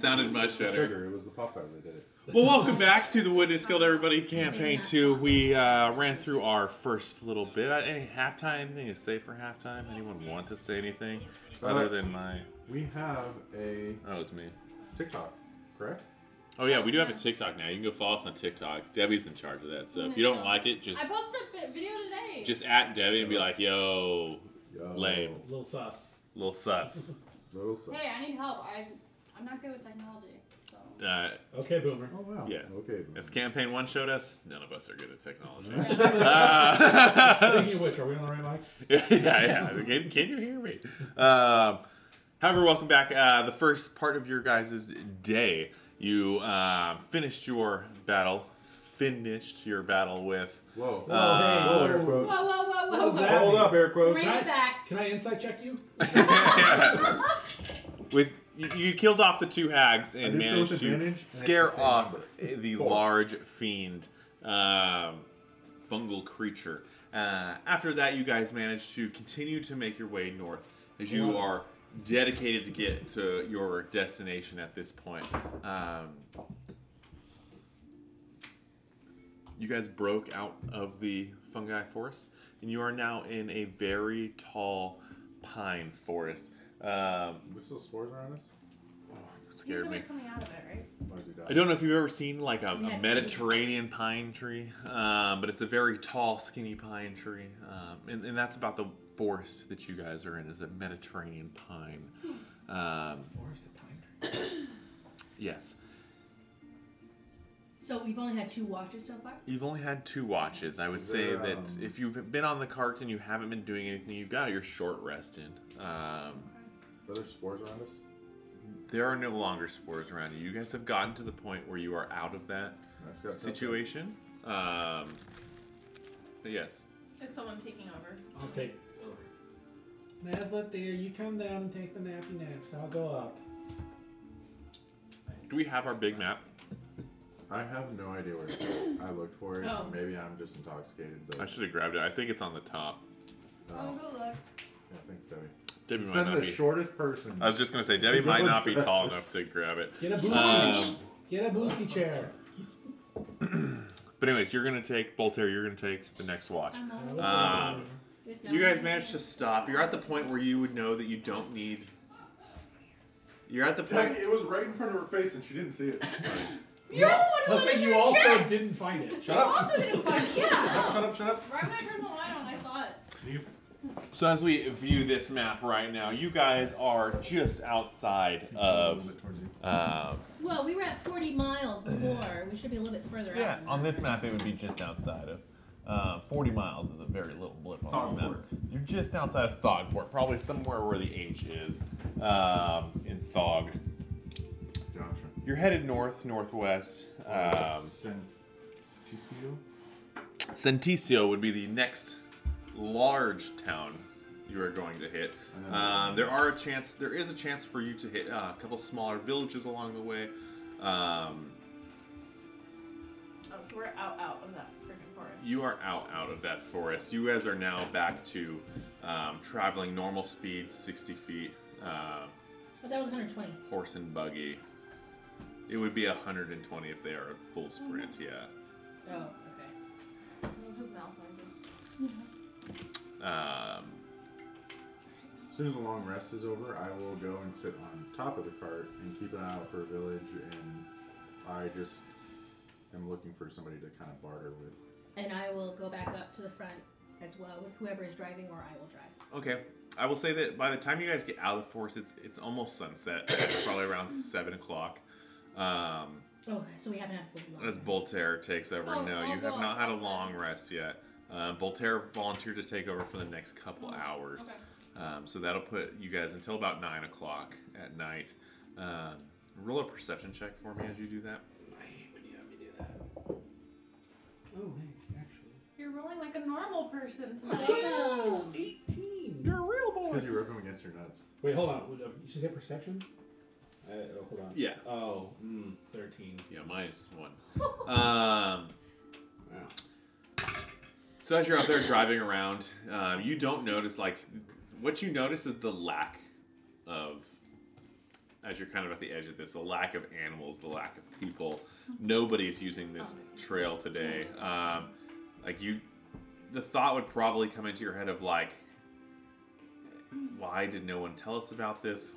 Sounded much better. Sugar. It was the Popeye that did it. Well, welcome back to the Witness Guild, everybody. Campaign 2. We ran through our first little bit. Any halftime? Anything to say for halftime? Anyone want to say anything other than my? We have a. Oh, it's me. TikTok, correct? Oh yeah, we do have a TikTok now. You can go follow us on TikTok. Debbie's in charge of that. So if you don't like it, just I posted a video today. just at Debbie and be like, "Yo, lame, Little sus. little sus." Little sus. Hey, I need help. I'm not good with technology. So. Okay, Boomer. Oh wow. Yeah. Okay. As campaign 1 showed us, none of us are good at technology. Speaking of which, are we on the right mics? yeah. Can you hear me? However, welcome back. The first part of your guys' day, you finished your battle with. Whoa. Whoa, Air quotes. Whoa. Hold up, air quotes. Bring it back. Can I insight check you? With you killed off the 2 hags and managed to scare off the large fiend fungal creature. After that, you guys managed to continue to make your way north as you are dedicated to get to your destination at this point. You guys broke out of the fungi forest, and you are now in a very tall pine forest. There's still spores around us? It scared me. coming out of it, right? Why is he dying? I don't know if you've ever seen like a Mediterranean pine tree, but it's a very tall, skinny pine tree, and that's about the forest that you guys are in, is a Mediterranean pine. Forest of pine tree. Yes. So we've only had 2 watches so far? You've only had 2 watches. I would say that if you've been on the cart and you haven't been doing anything, you've got your short rest in. Are there spores around us? There are no longer spores around you. You guys have gotten to the point where you are out of that situation. But yes. Is someone taking over? I'll take over. Nazlet, there, you come down and take the nappy naps. I'll go up. Do we have our big map? I have no idea where it is. I looked for it. Oh. Maybe I'm just intoxicated. But I should have grabbed it. I think it's on the top. I'll go look. Yeah, thanks, Debbie. Debbie might Send not the be. shortest person. I was just gonna say Debbie might not be tall enough to grab it. Get a boosty. Get a boosty chair. But anyways, you're gonna take Boltaire. You're gonna take the next watch. You guys managed to stop. You're at the point where you would know that you don't need. You're at the point. It was right in front of her face and she didn't see it. You're the one who Let's went say in you there and also checked. didn't find it. Shut You up. also didn't find it. Yeah. Shut up. Right when I turned the light on, I saw it. So as we view this map right now, you guys are just outside of. Well, we were at 40 miles before. We should be a little bit further Yeah, out. than on that. this map it would be just outside of. 40 miles is a very little blip on this map. You're just outside of Thogport, probably somewhere where the H is in Thog. Gotcha. You're headed northwest. Senticio would be the next large town you are going to hit. There is a chance for you to hit a couple smaller villages along the way. Oh, so we're out of that freaking forest. You are out of that forest. You guys are now back to traveling normal speed, 60 feet. But that was 120. Horse and buggy. It would be 120 if they are at full sprint, yeah. Oh, okay. Just mouth noises. As soon as the long rest is over, I will go and sit on top of the cart and keep an eye out for a village, and I just am looking for somebody to kind of barter with. And I will go back up to the front as well with whoever is driving, or I will drive. Okay. I will say that by the time you guys get out of the forest, it's almost sunset. It's probably around 7 o'clock. Oh, so we haven't had full long. As Boltaire takes over. Oh, No, I'll you have go not had a up long then. rest yet. Voltaire volunteered to take over for the next couple hours. Okay. So that'll put you guys until about 9 o'clock at night. Roll a perception check for me as you do that. I hate when you have me do that. Oh, hey, actually. You're rolling like a normal person tonight. Oh, 18. You're a real boy. Because you rip them against your nuts. Wait, hold on. You should hit perception? Hold on. Yeah. Oh, 13. Yeah, minus 1. Wow. So as you're out there driving around, you don't notice, what you notice is the lack of as you're kind of at the edge of this, the lack of animals, the lack of people. Nobody's using this trail today. The thought would probably come into your head of like, why did no one tell us about this?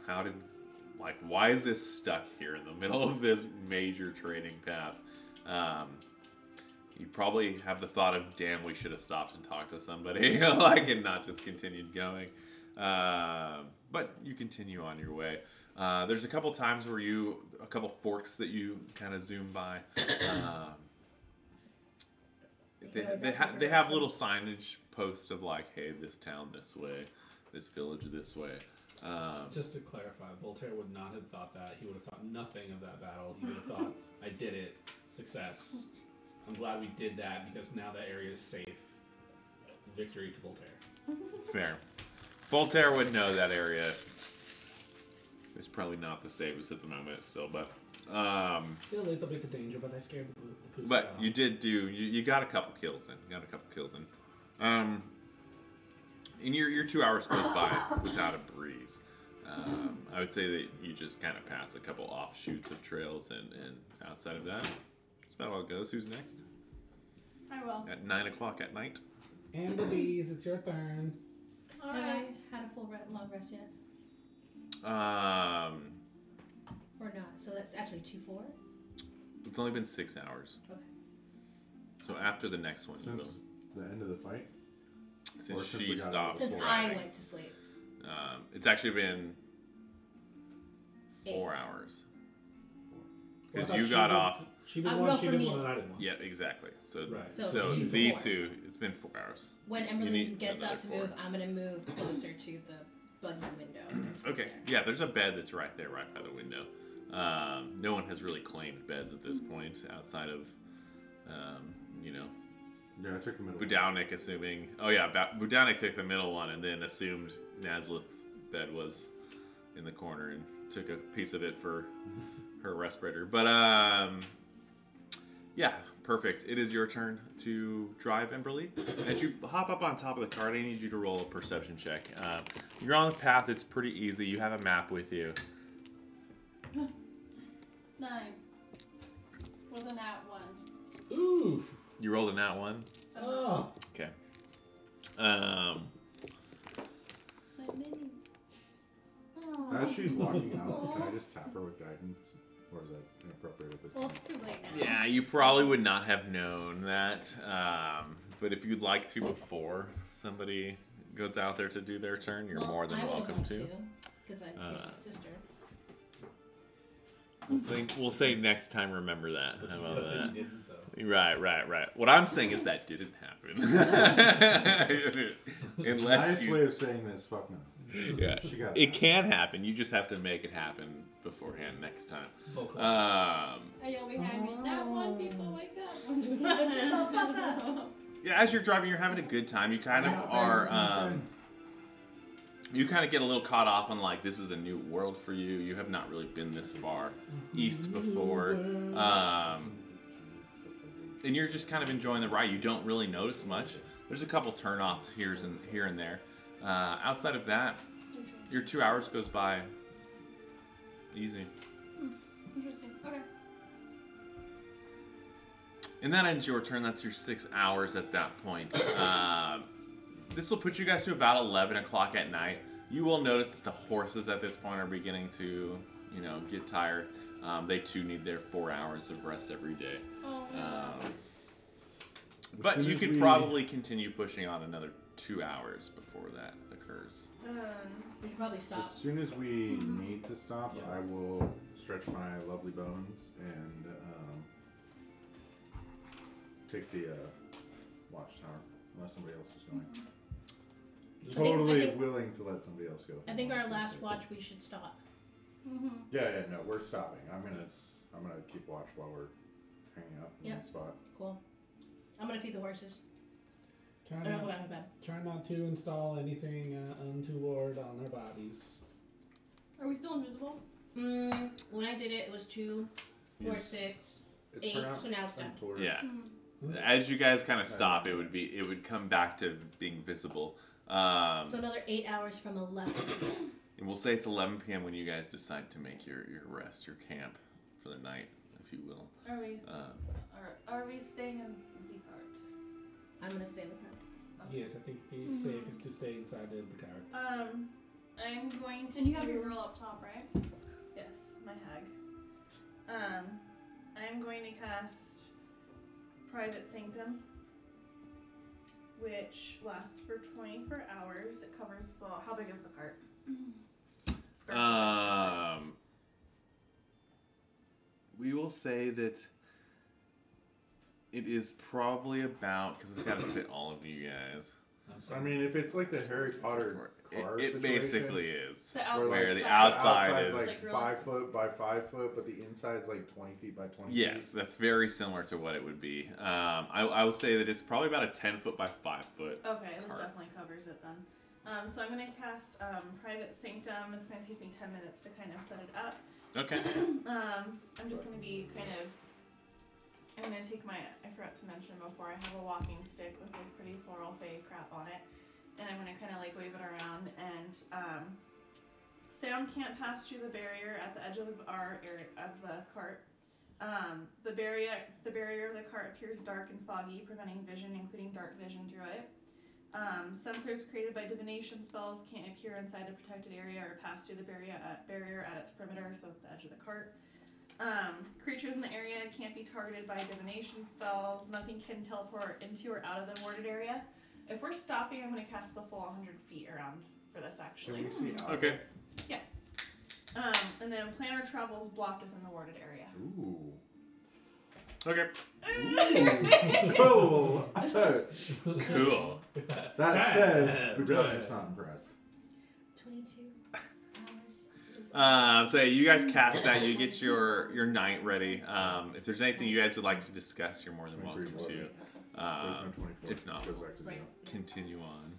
Why is this stuck here in the middle of this major trading path? You probably have the thought of, damn, we should have stopped and talked to somebody, and not just continued going. But you continue on your way. There's a couple times where a couple forks that you kind of zoom by. They have little signage posts of like, hey, this town this way, this village this way. Just to clarify, Boltaire would not have thought that. He would have thought nothing of that battle. He would have thought, I did it. Success. I'm glad we did that because now that area is safe. Victory to Boltaire. Fair. Boltaire would know that area is probably not the safest at the moment still, but... Still a little bit of danger, but I scared the poos. But you did you got a couple kills in. And your 2 hours goes by without a breeze. I would say that you just kind of pass a couple offshoots of trails, and outside of that, that's about all it goes. Who's next? I will. At 9 o'clock at night. And the bees, it's your turn. Have I had a full long rest yet? Or not? So that's actually 2-4? It's only been 6 hours. Okay. So after the next one, Since the end of the fight? since or since she we got stopped. Since I went to sleep. It's actually been 4 8. hours. Well, I Because thought you she got did- off. She did well, one, she for did me. one, and I did one. Yeah, exactly. So, Right. So so 2 the 4. 2, it's been 4 hours. When You Emberly need gets another up to 4. move, I'm going to move closer to the buggy window. and sit Okay, there. yeah, there's a bed that's right there, right by the window. No one has really claimed beds at this point outside of, Yeah, I took the middle. Budaunik assuming. Oh yeah, Budaunik took the middle one and then assumed Nazlith's bed was in the corner and took a piece of it for her respirator. But yeah, perfect. It is your turn to drive, Emberly. As you hop up on top of the cart, I need you to roll a perception check. You're on the path. It's pretty easy. You have a map with you. 9. With an at 1. Ooh. You rolled a nat 1. Oh. Okay. My mini. As she's walking out, can I just tap her with guidance? Or is that inappropriate at this Well, point? it's too late now. Yeah, you probably would not have known that. But if you'd like to before somebody goes out there to do their turn, you're more than I would've welcome liked to. Because I'm my sister. We'll say next time. Remember that. But How you about gotta say that? you didn't, though. Right. What I'm saying is that didn't happen. Unless Nice you, way of saying this, fuck no. yeah, She got it can happen. You just have to make it happen beforehand next time. Vocal. Hey, y'all behind me. That one, people, wake up. Oh, fuck up. Yeah, as you're driving, you're having a good time. You kind of are. You kind of get a little caught off on like this is a new world for you. You have not really been this far east before, and you're just kind of enjoying the ride. You don't really notice much. There's a couple turnoffs here and there. Outside of that, your 2 hours goes by easy. Interesting. Okay. And that ends your turn. That's your 6 hours at that point. This will put you guys to about 11 o'clock at night. You will notice that the horses at this point are beginning to, get tired. They too need their 4 hours of rest every day. Oh, But you could probably continue pushing on another 2 hours before that occurs. We should probably stop. As soon as we need to stop, Yeah. I will stretch my lovely bones and take the watchtower, unless somebody else is going. Totally I think- willing to let somebody else go. I think our last watch we should stop. Yeah, no, we're stopping. I'm gonna keep watch while we're hanging out in Yep. that spot. Cool. I'm gonna feed the horses. Try I don't go not, out of bed. try not to install anything untoward on their bodies. Are we still invisible? When I did it, it was 2, 4, Yes. 6. It's 8, pronounced so now it's done. Centaur. Yeah. As you guys kind of stop, it would come back to being visible. So another 8 hours from 11. And we'll say it's 11 p.m. when you guys decide to make your rest, your camp for the night, if you will. Are we staying in the cart? I'm gonna stay in the car. Yes, I think the safest to stay inside of the car. I'm going to. And you have your roll up top, right? Yes, my hag. I'm going to cast Private Sanctum, which lasts for 24 hours. It covers the. How big is the cart? We will say that it is probably about, because it's got to fit all of you guys. I mean, if it's like the Harry Potter car It situation, basically is. Where the outside outside's is like 5 foot by 5 foot, but the inside's like 20 feet by 20 Yes, feet. that's very similar to what it would be. I will say that it's probably about a 10 foot by 5 foot. Okay, this cart. definitely covers it then. So I'm going to cast Private Sanctum. It's going to take me 10 minutes to kind of set it up. Okay. I'm just going to be kind of... I'm going to take my... I forgot to mention before, I have a walking stick with like pretty floral fey crap on it. And I'm going to kind of like wave it around, and sound can't pass through the barrier at the edge of our area of the cart. The barrier of the cart appears dark and foggy, preventing vision, including dark vision through it. Sensors created by divination spells can't appear inside the protected area or pass through the barrier at its perimeter, so at the edge of the cart. Creatures in the area can't be targeted by divination spells. Nothing can teleport into or out of the warded area. If we're stopping, I'm going to cast the full 100 feet around for this, actually. Can we see out? Okay. Yeah. And then planar travel is blocked within the warded area. Ooh. Okay. Cool. Cool. That said, Budaunik's not impressed. 22 hours. So you guys cast that. You get your night ready. If there's anything you guys would like to discuss, you're more than welcome 23 is to. There's no 24. If not, Goes back to Right. zero. continue on.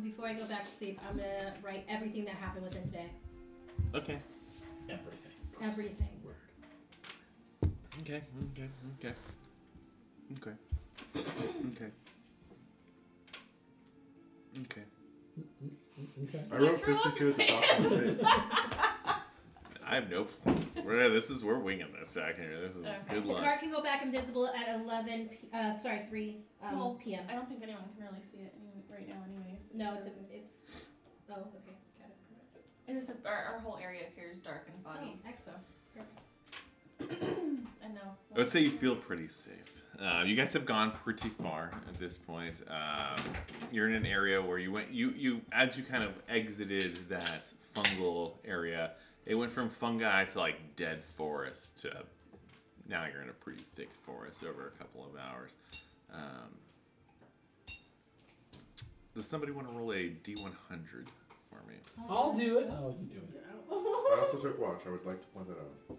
Before I go back to sleep, I'm gonna write everything that happened within the day. Okay. Everything. Everything. Okay. Okay. I wrote 52 at the top of the page. I have no plans. We're winging this, Jack. Here, this is good The luck. card can go back invisible at 3 p.m. I don't think anyone can really see it right now, anyways. No, it's. Oh, okay, got it. It just our whole area appears dark and foggy. Oh, excellent. Perfect. And no. I would say you feel pretty safe. You guys have gone pretty far at this point. You're in an area where you went. You as you kind of exited that fungal area, it went from fungi to like dead forest to now you're in a pretty thick forest over a couple of hours. Does somebody want to roll a D100 for me? I'll do it. Oh, you do it. I also took watch. I would like to point that out.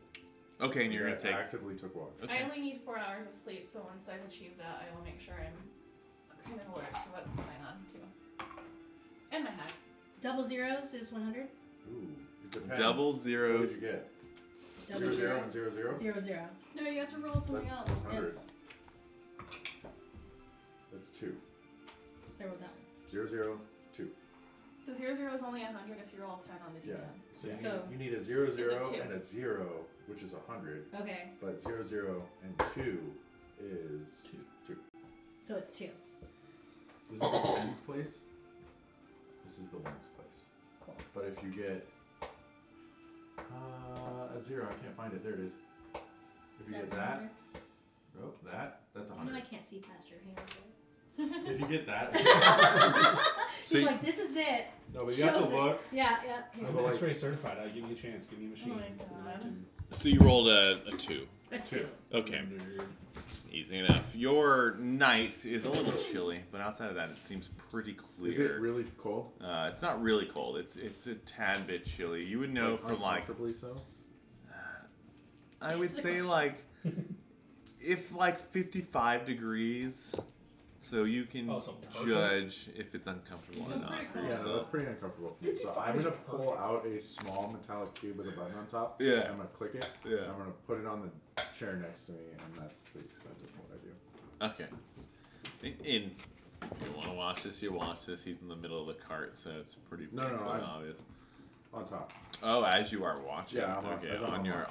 Okay, and you're I gonna take. actively took watch. Okay. I only need 4 hours of sleep, so once I've achieved that, I will make sure I'm kind of alert to what's going on too. And my hag. Double zeros is 100. Ooh, it depends. Double What zeros. did you get? Double 0 and 0 0? 0 0. No, you have to roll something That's else. 100. That's 2. So I wrote that one. 0 0 2. The 0 0 is only 100 if you roll 10 on the D10. Yeah. So- you need a 0 0 It's a 2. and a 0, which is 100. Okay, But 0 0 and 2 is 2. so it's 2. This is the one's place. This is the one's place. Cool. But if you get a 0, I can't find it. There it is. If you get that, 100. that's I know I 100. can't see past your hand. If you get that, She's like, this is it. no, but you have to Shows it. look. Yeah, yeah. Here. I'm like- X-ray certified. I'll give you a chance. Give me a machine. Oh my God. So you rolled a 2. A 2. Okay. Easy enough. Your night is a little chilly, but outside of that, it seems pretty clear. Is it really cold? It's not really cold. It's a tad bit chilly. You would know from like Uncomfortably so. I would say like if like 55 degrees, so you can Oh, so perfect. judge if it's uncomfortable or That's not pretty for cool. Yeah, no, yourself. that's pretty uncomfortable. So I'm gonna pull out a small metallic cube with a button on top. Yeah. And I'm gonna click it. Yeah. And I'm gonna put it on the chair next to me, and that's the extent of what I do. Okay. In If you want to watch this, you watch this. He's in the middle of the cart, so it's pretty obvious. On top. Oh, as you are watching. Yeah, okay.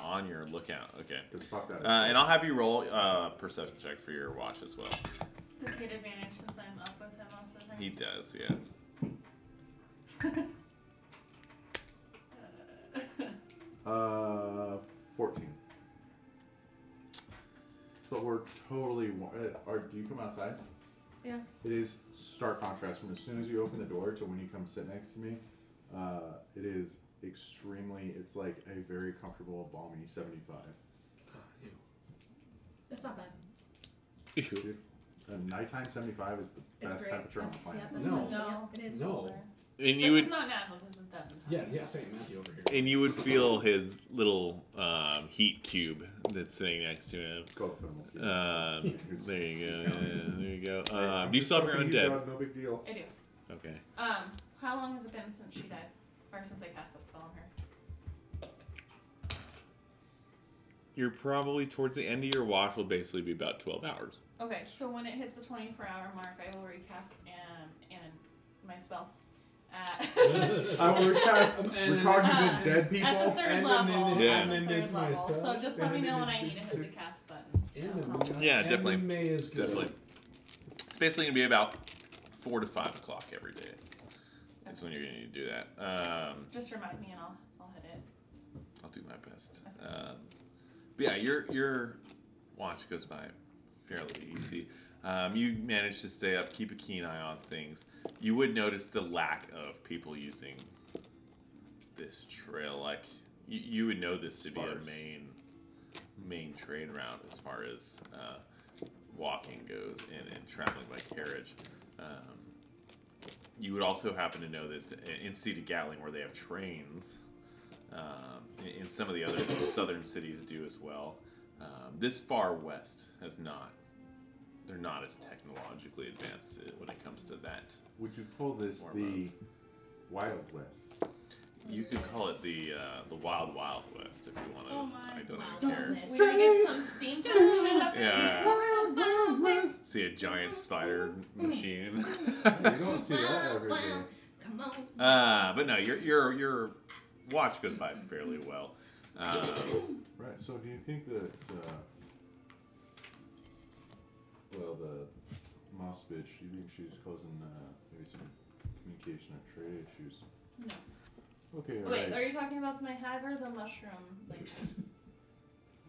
On your lookout. Okay. Because fuck that. And I'll have you roll a perception check for your watch as well. Does he get advantage since I'm up with him most of the time? He does, yeah. 14. But we're totally. Do you come outside? Yeah. It is stark contrast from as soon as you open the door to when you come sit next to me. It is extremely. It's like a very comfortable, balmy 75. That's not bad. Dude, nighttime 75 is the best great. temperature on the planet. No. It is No. colder. And This is not Nazle, this is Devin. Yeah, same. Matthew over here. And you would feel his little heat cube that's sitting next to him. It's called a thermal cube. There you go. There you go. Do you still have your own dead? No big deal. I do. Okay. How long has it been since she died? Or since I cast that spell on her? You're probably towards the end of your watch will basically be about 12 hours. Okay, so when it hits the 24-hour mark, I will recast my spell. I will recast recognizant dead people. At the third level. Yeah. At the third level. So just let me know when I need to hit the cast button. Yeah, definitely. May is good. Definitely. It's basically going to be about 4 to 5 o'clock every day. That's when you're going to need to do that. Just remind me and I'll hit it. I'll do my best. But yeah, your watch goes by fairly easy. You manage to stay up, keep a keen eye on things. You would notice the lack of people using this trail. Like you would know this to be a main trade route as far as walking goes and traveling by carriage. You would also happen to know that in Cedar Gatling, where they have trains, in some of the other southern cities do as well. This far west has not. They're not as technologically advanced when it comes to that. Would you call this the Wild West? You could call it the Wild Wild West if you want to. Oh my I don't Wild even care. West. We're gonna get some steampunk shit up Yeah. Wild, wild west. See a giant spider machine. You don't see that every day. Come on. But no, your watch goes by fairly well. Right. So do you think that the mouse bitch? Do you think she's causing maybe some communication or trade issues? No. Okay. Wait, right. are you talking about my hag or the mushroom? Like,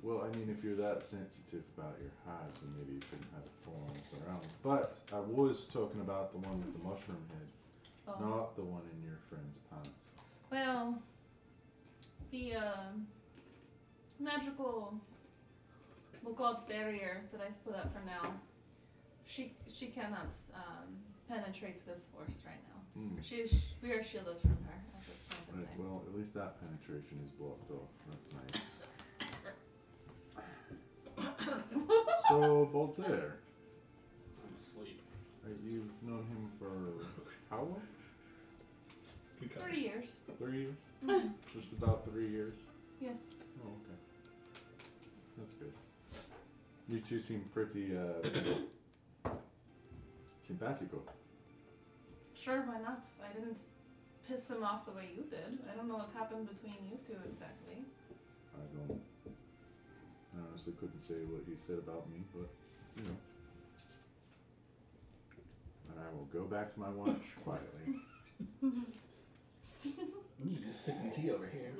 Well, I mean, if you're that sensitive about your hive, then maybe you shouldn't have it following us around. But I was talking about the one with the mushroom head, not the one in your friend's pants. well, the magical, we'll call it barrier that I put up for now. She cannot penetrate this force right now. We are shielded from her at this point in Right. time. Well, at least that penetration is blocked off. That's nice. So, Boltaire, I'm asleep. you've known him for how long? 30 years. 3 years? Just about 3 years? Yes. Oh, okay. That's good. You two seem pretty, simpatico. Sure, why not? I didn't piss him off the way you did. I don't know what happened between you two exactly. I honestly couldn't say what he said about me, but, you know. And I will go back to my watch quietly. Just sticking tea over here.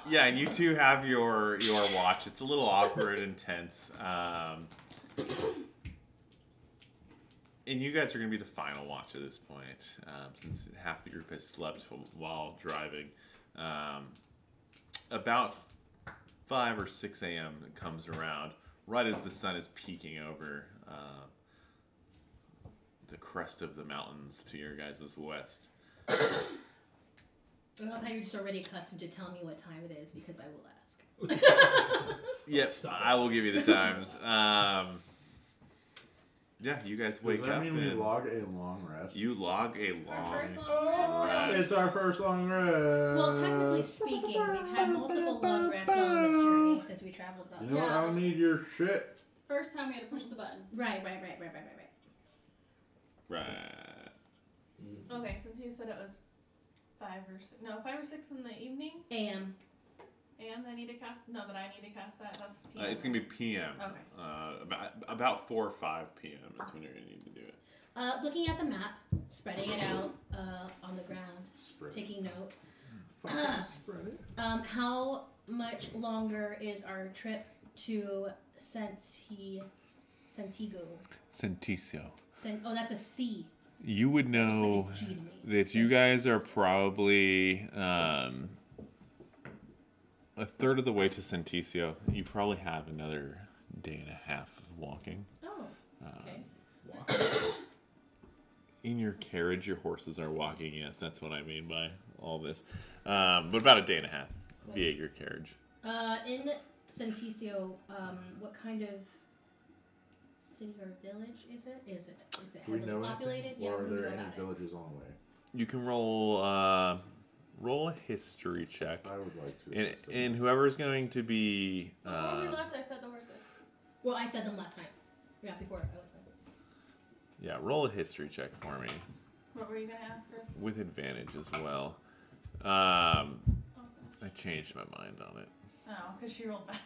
Yeah, and you two have your watch. It's a little awkward and tense. And you guys are going to be the final watch at this point, since half the group has slept while driving. About 5 or 6 a.m. it comes around, right as the sun is peeking over the crest of the mountains to your guys' west. I love how you're just already accustomed to telling me what time it is because I will ask. Yep, I will give you the times. Yeah, you guys wake Does that up mean we and log a long rest? you log a long First long rest. It's our first long rest. Well, technically speaking, we've had multiple long rests on this journey since we traveled about. You know what? I don't need your shit. First time we had to push the button. Right. Right. Okay, since you said it was 5 or 6 in the evening. AM. And I need to cast. No, but I need to cast that. That's PM. It's gonna be PM. Okay. About 4 or 5 PM is when you're gonna need to do it. Looking at the map, spreading it out on the ground, taking note. Spread it. How much longer is our trip to Sentigo? Senticio. Oh, that's a C. You would know Looks like a G to me. that you guys are probably a third of the way to Senticio. You probably have another day and a half of walking. Oh, okay. In your carriage, your horses are walking. Yes, that's what I mean by all this. But about a day and a half via your carriage. In Senticio, what kind of city or village is it? Is it Do we heavily know populated? anything? Yeah, Or what are do we there know any about it? villages on the way? You can roll a history check. I would like to. And whoever is going to be... Before we left, I fed the horses. Well, I fed them last night. Yeah, before I was fed. Yeah, roll a history check for me. What were you gonna ask us? With advantage as well. I changed my mind on it. Oh, because she rolled bad.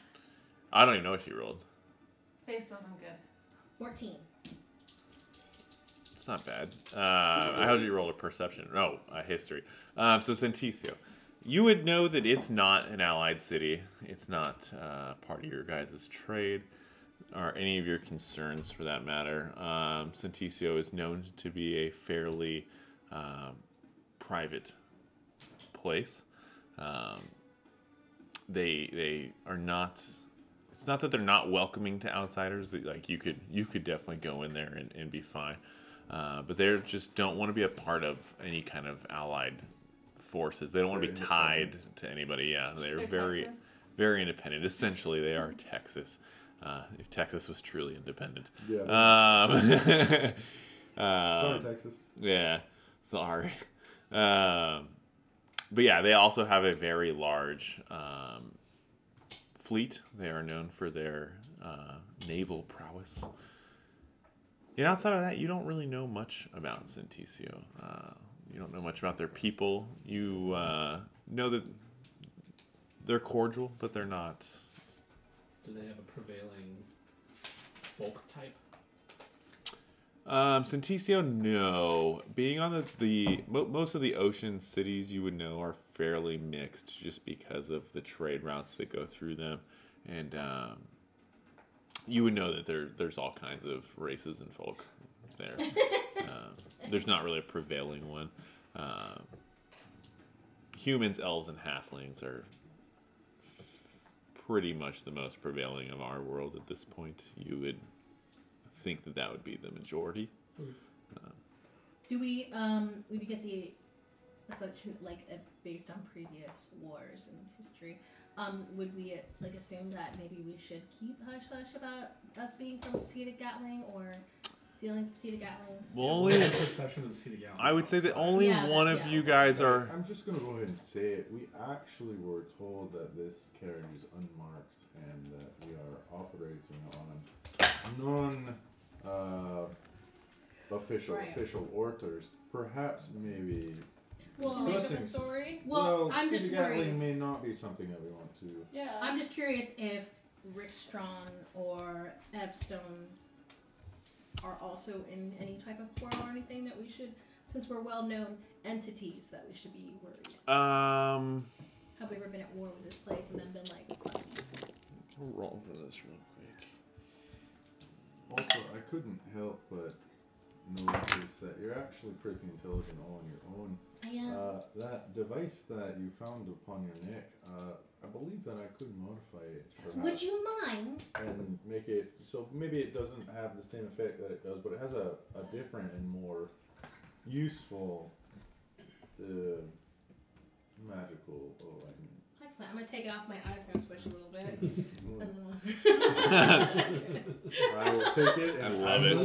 I don't even know what she rolled. Face wasn't good. 14. It's not bad. How did you roll a perception? No, a history. So Senticio. You would know that it's not an allied city. It's not part of your guys' trade or any of your concerns for that matter. Senticio is known to be a fairly private place. They are not. It's not that they're not welcoming to outsiders. Like you could definitely go in there and be fine. But they just don't want to be a part of any kind of allied forces. They don't want to be tied to anybody. Yeah, they're very, Texas? very independent. Essentially, they are Texas. If Texas was truly independent. Yeah. Sorry, Texas. Yeah, sorry. But yeah, they also have a very large fleet. They are known for their naval prowess. And outside of that, you don't really know much about Senticio. You don't know much about their people. You know that they're cordial, but they're not. Do they have a prevailing folk type? Senticio, no. Being on the most of the ocean cities you would know are fairly mixed, just because of the trade routes that go through them, and you would know that there's all kinds of races and folk there. There's not really a prevailing one. Humans, elves, and halflings are pretty much the most prevailing of our world at this point. You would think that would be the majority. Do we get the assumption, based on previous wars and history, would we assume that maybe we should keep hush hush about us being from Cedar Gatling or dealing with Cedar Gatling? Well, only Perception of Cedar Gatling. I would say that only one of you guys are. I'm just gonna go ahead and say it. We actually were told that this carriage is unmarked and that we are operating on official orders. Perhaps maybe. Well, make up a discussing. story. Well, I'm Cedar just Gatling worried. may not be something that we want to. Yeah. I'm just curious if Rick Strawn or Evstone are also in any type of quarrel or anything that we should, since we're well-known entities, that we should be worried. Have we ever been at war with this place and then been like, Roll for this real quick. Also, I couldn't help but notice that you're actually pretty intelligent all on your own. I am. That device that you found upon your neck, I believe that I could modify it, perhaps. Would you mind? And make it so maybe it doesn't have the same effect that it does, but it has a different and more useful magical. Excellent. I'm gonna take it off. My eyes gonna switch a little bit. I will take it and I love it.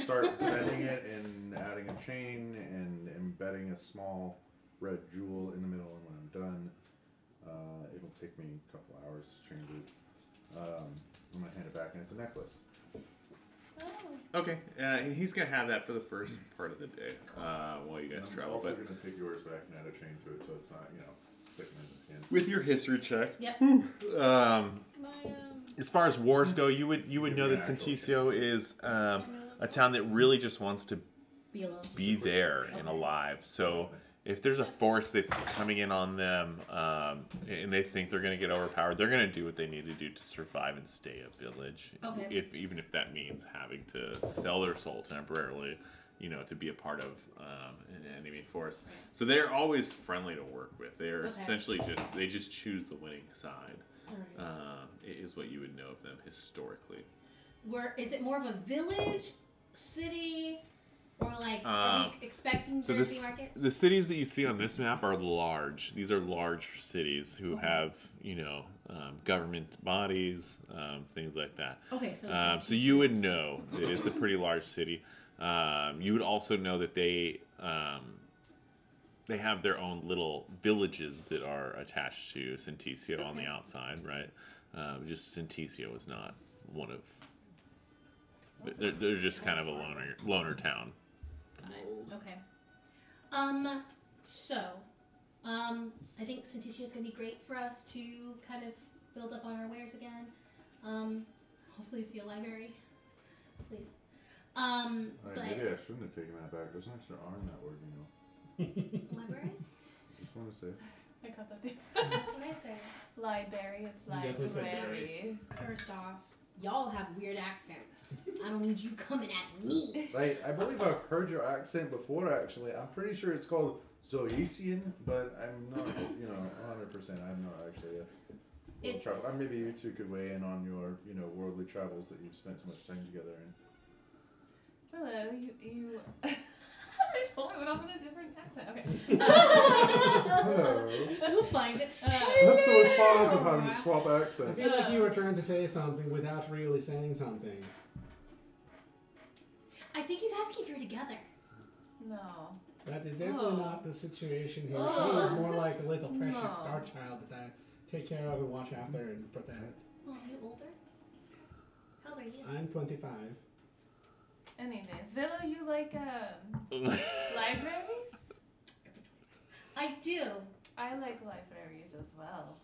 start bending it and adding a chain and embedding a small red jewel in the middle. And when I'm done, it'll take me a couple hours to change it. I'm gonna hand it back, and it's a necklace. Oh. Okay, he's gonna have that for the first part of the day while you guys I'm travel. also But going to take yours back and add a chain to it, so it's not, sticking in the skin. with your history check, Yep. as far as wars go, you would know that Give me an actual Senticio is a town that really just wants to Be alone. be there and alive. So if there's a force that's coming in on them and they think they're going to get overpowered, they're going to do what they need to do to survive and stay a village. Okay. Even if that means having to sell their soul temporarily, to be a part of an enemy force. So they're always friendly to work with. They're essentially they just choose the winning side. Is what you would know of them historically. Is it more of a village, city, or like are we expecting So there to be markets? the cities that you see on this map are large. These are large cities who have government bodies, things like that. Okay, so So you would know that it's a pretty large city. You would also know that they have their own little villages that are attached to Senticio on the outside, right? Just Senticio is not one of. They're just kind of a loner town. Got it. Okay. So, I think Senticio is gonna be great for us to kind of build up on our wares again. Hopefully see a library, please. Maybe I shouldn't have taken that back. There's an extra R in that word, Library? Just want to say. I caught that too. What did I say? Library, it's You definitely said library. First off, y'all have weird accents. I don't need you coming at me. Like, I believe I've heard your accent before, actually. I'm pretty sure it's called Zoesian, but I'm not, 100%. I'm not actually a world traveler. Maybe you two could weigh in on your, worldly travels that you've spent so much time together in. Hello, you. I totally went off in a different accent. Okay. Hello. We'll find it. That's the most fun of having to swap I accents. feel like you were trying to say something without really saying something. I think he's asking if you're together. No. That is definitely not the situation here. She is more like a little precious star child that I take care of and watch after and protect. Oh, are you older? How old are you? I'm 25. Anyways, Velo, you like libraries? I do. I like libraries as well.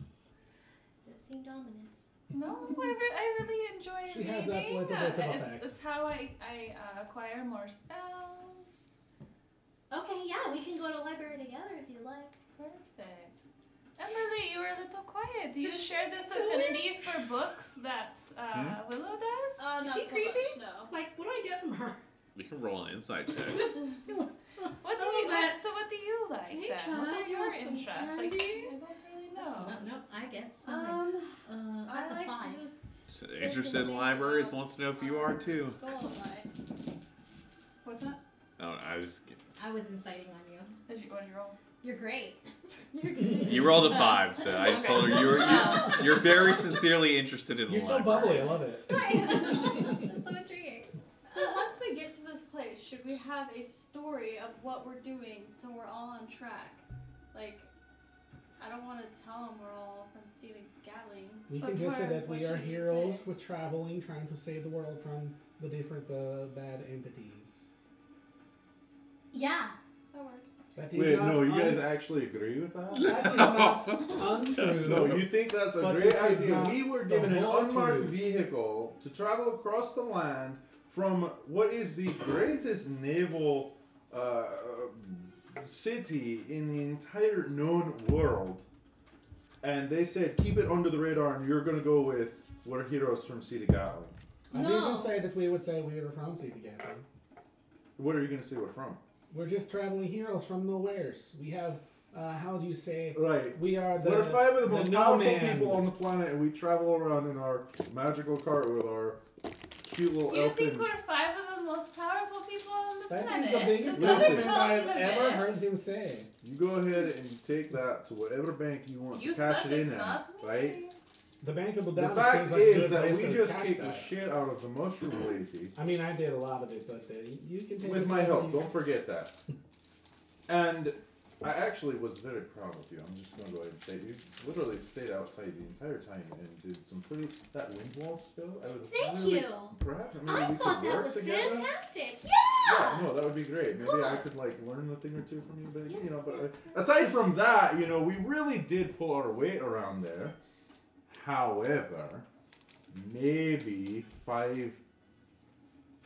That seemed ominous. No, I really enjoy She reading. has that little bit of effect. It's how I acquire more spells. Okay, yeah, we can go to the library together if you like. Perfect. Emily, you were a little quiet. Do you share this affinity for books that Willow does? Not Is she so creepy? much, no. Like, what do I get from her? We can roll an insight check. What do you like? So what do you like Hey, then? child, What is your want some interest? candy? I don't really know. No, I get something. That's I a like 5. to just So sit interested in think libraries, about, wants to know if you are too. Go on at night. What's that? Oh, I was. I was inciting on you. What'd you roll? You're great. You rolled a 5, so I just told her you're very sincerely interested in the You're so library. bubbly, I love it. That's so intriguing. So once we get to this place, should we have a story of what we're doing so we're all on track? Like, I don't want to tell them we're all from Sea to Gatling. We But can just say what- that what we are should we heroes say? with traveling, trying to save the world from the different bad entities. Yeah. That works. That is Wait, not no, you guys actually agree with that? That is not untrue. No, you think that's a But great it is idea. not We were the given an whole unmarked truth. vehicle to travel across the land from what is the greatest naval city in the entire known world. And they said, keep it under the radar, and you're going to go with, we're heroes from Sea to Gatling. I didn't say that we would say we were from Sea to Gatling. What are you going to say we're from? We're just traveling heroes from nowheres. We have, how do you say, Right. we are the We're 5 of the most powerful no-man. people on the planet, and we travel around in our magical cart with our cute little You elfin... think we're 5 of the most powerful people on the That planet? is the biggest Listen. compliment I've ever heard him say. You go ahead and take that to whatever bank you want You to cash said it in it, at, not me. right? The Bank of The Budaunik fact seems like a is good that place we to just cash kicked the that. shit out of the mushroom lady. I mean, I did a lot of it, but you can take With it my wherever help, you- don't forget that. And I actually was very proud of you. I'm just going to go ahead and say you literally stayed outside the entire time and did some pretty that wind wall spell. I would Thank really, you. Perhaps I we thought could that work was together. fantastic. Yeah, Yeah. no, that would be great. Maybe Cool. I could like learn a thing or two from you, but Yeah, you know. But yeah. aside from that, you know, we really did pull our weight around there. However, maybe 5,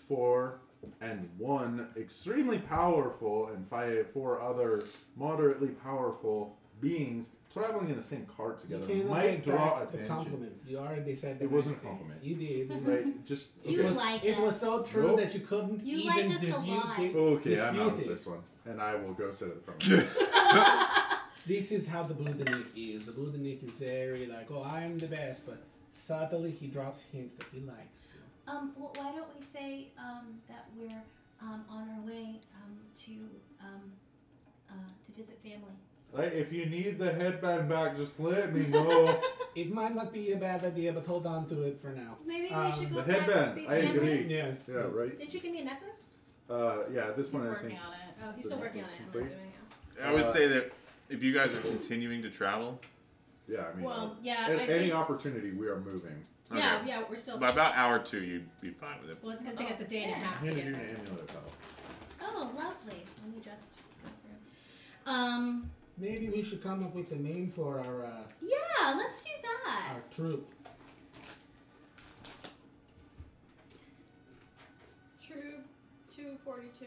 4, and 1 extremely powerful, and 4 other moderately powerful beings traveling in the same cart You together can't might take draw back the attention. compliment. You already said the It wasn't nice a thing. compliment. You did. Right? Just You okay. was, like it was us. so true Nope. that you couldn't You even like us a lot. Okay, I'm out of dispute it. this one, and I will go sit at the front. This is how the Budaunik is. The Budaunik is very like, oh, I am the best, but subtly he drops hints that he likes you. Well, why don't we say that we're on our way to visit family? Right, if you need the headband back, just let me know. It might not be a bad idea, but hold on to it for now. Maybe we should go The back and headband, see I family. agree. Yes. Yeah, right. Did you give me a necklace? Yeah, this He's one I working think. on it. Oh, he's The still working on it. necklace I'm complete. assuming. I would say that if you guys are continuing to travel, Yeah, I mean, Well, yeah. at I any think, opportunity we are moving. yeah, okay. yeah. We're still. by about hour 2, you'd be fine with it. Well, it's gonna take us a day and a half to Hand get you there. an amulet pal. Oh, lovely. Let me just go through. Maybe we should come up with a name for our Yeah, let's do that. troop. True 242.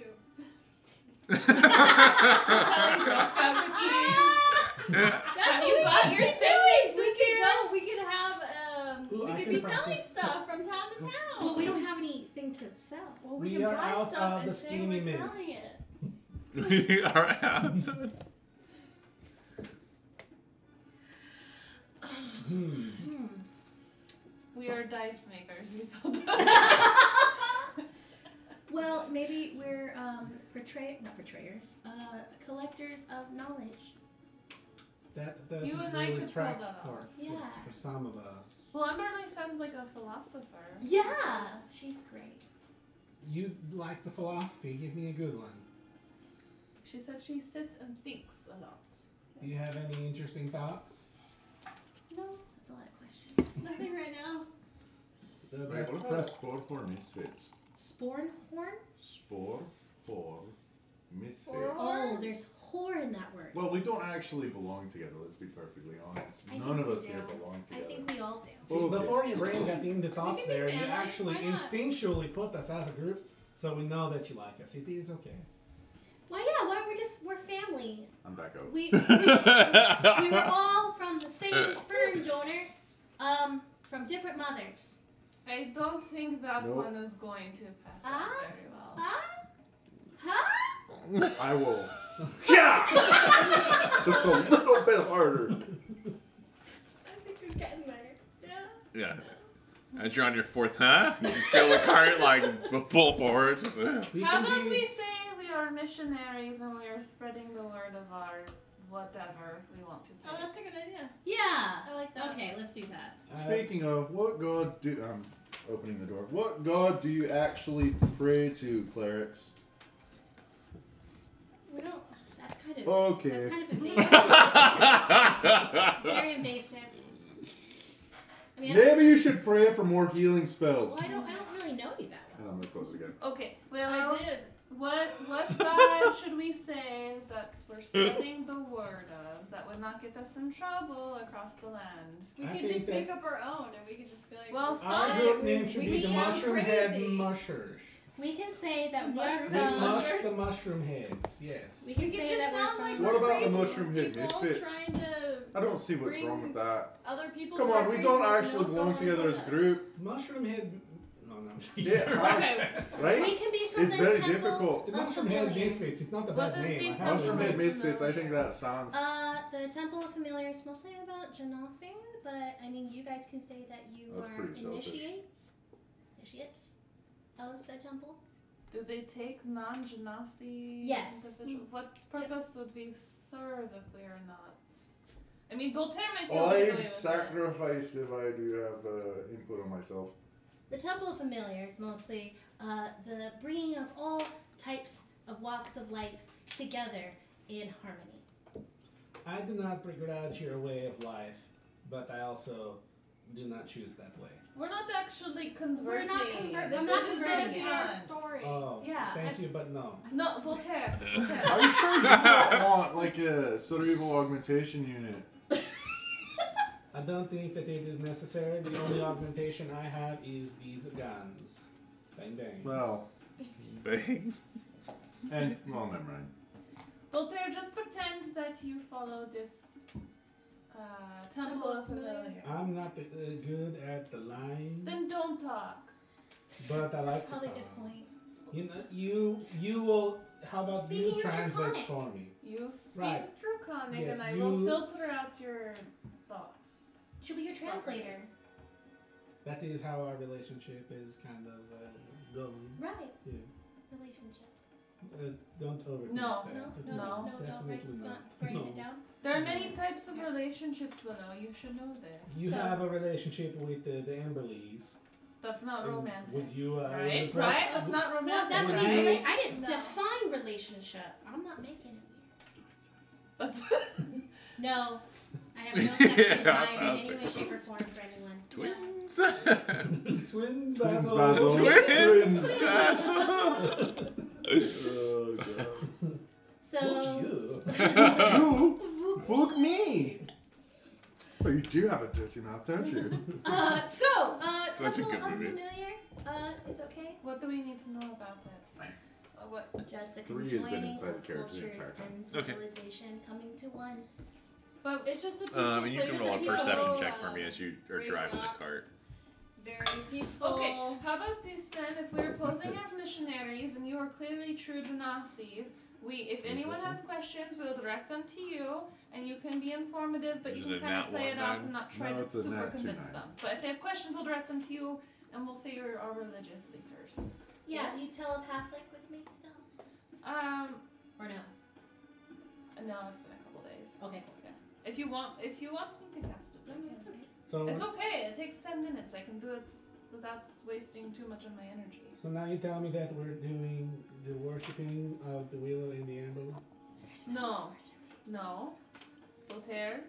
Selling Girl Scout cookies. That's Have what you we got could your be doing. things We this could year? go. We could have. Ooh, I We could can be selling practice. stuff from town to town. Well, we don't have anything to sell. Well, We we can are buy out stuff of and the say skinny we're mints. selling it. We are out. We are dice makers. We sold that. Well, maybe we're collectors of knowledge. That doesn't You and I really could track pull that for, off. Yeah. for some of us. Well, Emberly sounds like a philosopher. Yeah, she's great. You like the philosophy? Give me a good one. She said she sits and thinks a lot. Do you have any interesting thoughts? No, that's a lot of questions. Nothing right now. Right, what about spore for misfits? Spornhorn? Spore for misfits. Spore? Oh, there's whore in that word. Well, we don't actually belong together. Let's be perfectly honest. I None think of we us here do. belong I together. think we all do. See, Okay. before your brain got into thoughts can be there, you family, actually why not? instinctually put us as a group, so we know that you like us. It is okay. Why, yeah, why we're family. I'm back out. We were all from the same sperm donor, from different mothers. I don't think that Nope. one is going to pass out Ah? very well. Huh? Huh? I will. Yeah! Just a little bit harder. I think we're getting there. Yeah. Yeah. As you're on your 4th, huh? You just feel the cart like pull forward. We How can about be- we say we are missionaries and we are spreading the word of our whatever we want to Oh, do. that's a good idea. Yeah. I like that. Okay, let's do that. Speaking of, what god do... I'm opening the door. What god do you actually pray to, clerics? We don't. That's kind of. Okay. That's kind of invasive. Very invasive. I mean, Maybe you should pray for more healing spells. I don't really know you that And well. I'm gonna close it again. Okay, well, I did. what god should we say that we're spreading the word of that would not get us in trouble across the land? We I could think just that- make up our own, and we could just be like, Well, Our so- group name should we be the can sound Mushroom Head crazy. Mushers. We can say that we're Mushroom We from. mush Mushers? the mushroom heads, yes. We can we could say just that sound we're like from. What about the crazy mushroom hid people misfits? trying to I don't see what's Bring- wrong with that. other people. Come to on, our we don't Christmas actually meals belong going together with as a us. group. Mushroom Head. No, no. Yeah, right? We can be from It's the very temple difficult. The of Mushroom Head Familiar. Misfits. It's not a What bad does name. the I have temple Mushroom to Head admit. Misfits, I think that sounds... The Temple of Familiar is mostly about Janasi, but I mean, you guys can say that you That's are pretty selfish. initiates of said temple. Do they take non-Genasi Yes. individuals? What purpose would we serve if we are not? I mean, Boltaire might be able to get away I've with it. sacrificed if I do have input on myself. The Temple of Familiar is mostly the bringing of all types of walks of life together in harmony. I do not begrudge your way of life, but I also do not choose that way. We're not actually converting. We're not converting. This I'm not is converting the our end. story. Oh, Yeah, thank you, but no. No, Voltaire. Are you sure you don't want like a cerebral augmentation unit? I don't think that it is necessary. The only augmentation I have is these guns. Bang bang. Well, Bang. and well, never mind. Voltaire, just pretend that you follow this Temple of Familiar. I'm not good at the line, Then don't talk. but I like That's to probably a talk. good point. You know, you will. How about Speaking you of translate Draconic. for me? You speak Right. Draconic, Yes, and I you- will filter out your thoughts. She'll be your translator. That is how our relationship is kind of going. Right. Yeah. Relationship. Don't overthink No. that. No. Definitely Not not. writing No. it down. There are many types of relationships, Willow. You should know this. You So- have a relationship with the Emberleys. That's not and romantic. Would you? Right? would- Right? That's not No, romantic. that would be Would you- really. I didn't No. define relationship. I'm not making it weird. That's No, I have no sexual Yeah, desire that's in how I was any way, thinking. shape, or form for anyone. Twins. Twins, Twins, Basil. Basil. Twins. Twins. Basil. Oh god. So, you. You fuck me. But you do have a dirty mouth, don't you? Such a Temple good of movie. Familiar, is okay. what do we need to know about it? What? Just the 3 has been conjoining inside of the character the cultures entire time. and Okay. civilization coming to one. But It's just a peaceful And you place. can roll a Peaceful, perception check for me as you are great driving the rocks, cart. Very peaceful. Okay, how about this then? If we're posing as missionaries and you are clearly true Genazis, if anyone has questions, we'll direct them to you, and you can be informative, but Is you it can a kind of nat play it one off nine? and not try No, to it's a super nat convince 2-9. them. But if they have questions, we'll direct them to you, and we'll say you're our religious leaders. Yeah, you telepathic with me still? Or no? No, it's been a couple days. Okay, cool. Yeah. If you want me to cast it, I can. So, It's okay. It takes 10 minutes. I can do it without wasting too much of my energy. so now you tell me that we're doing the worshipping of the willow in the amber. No. Voltaire.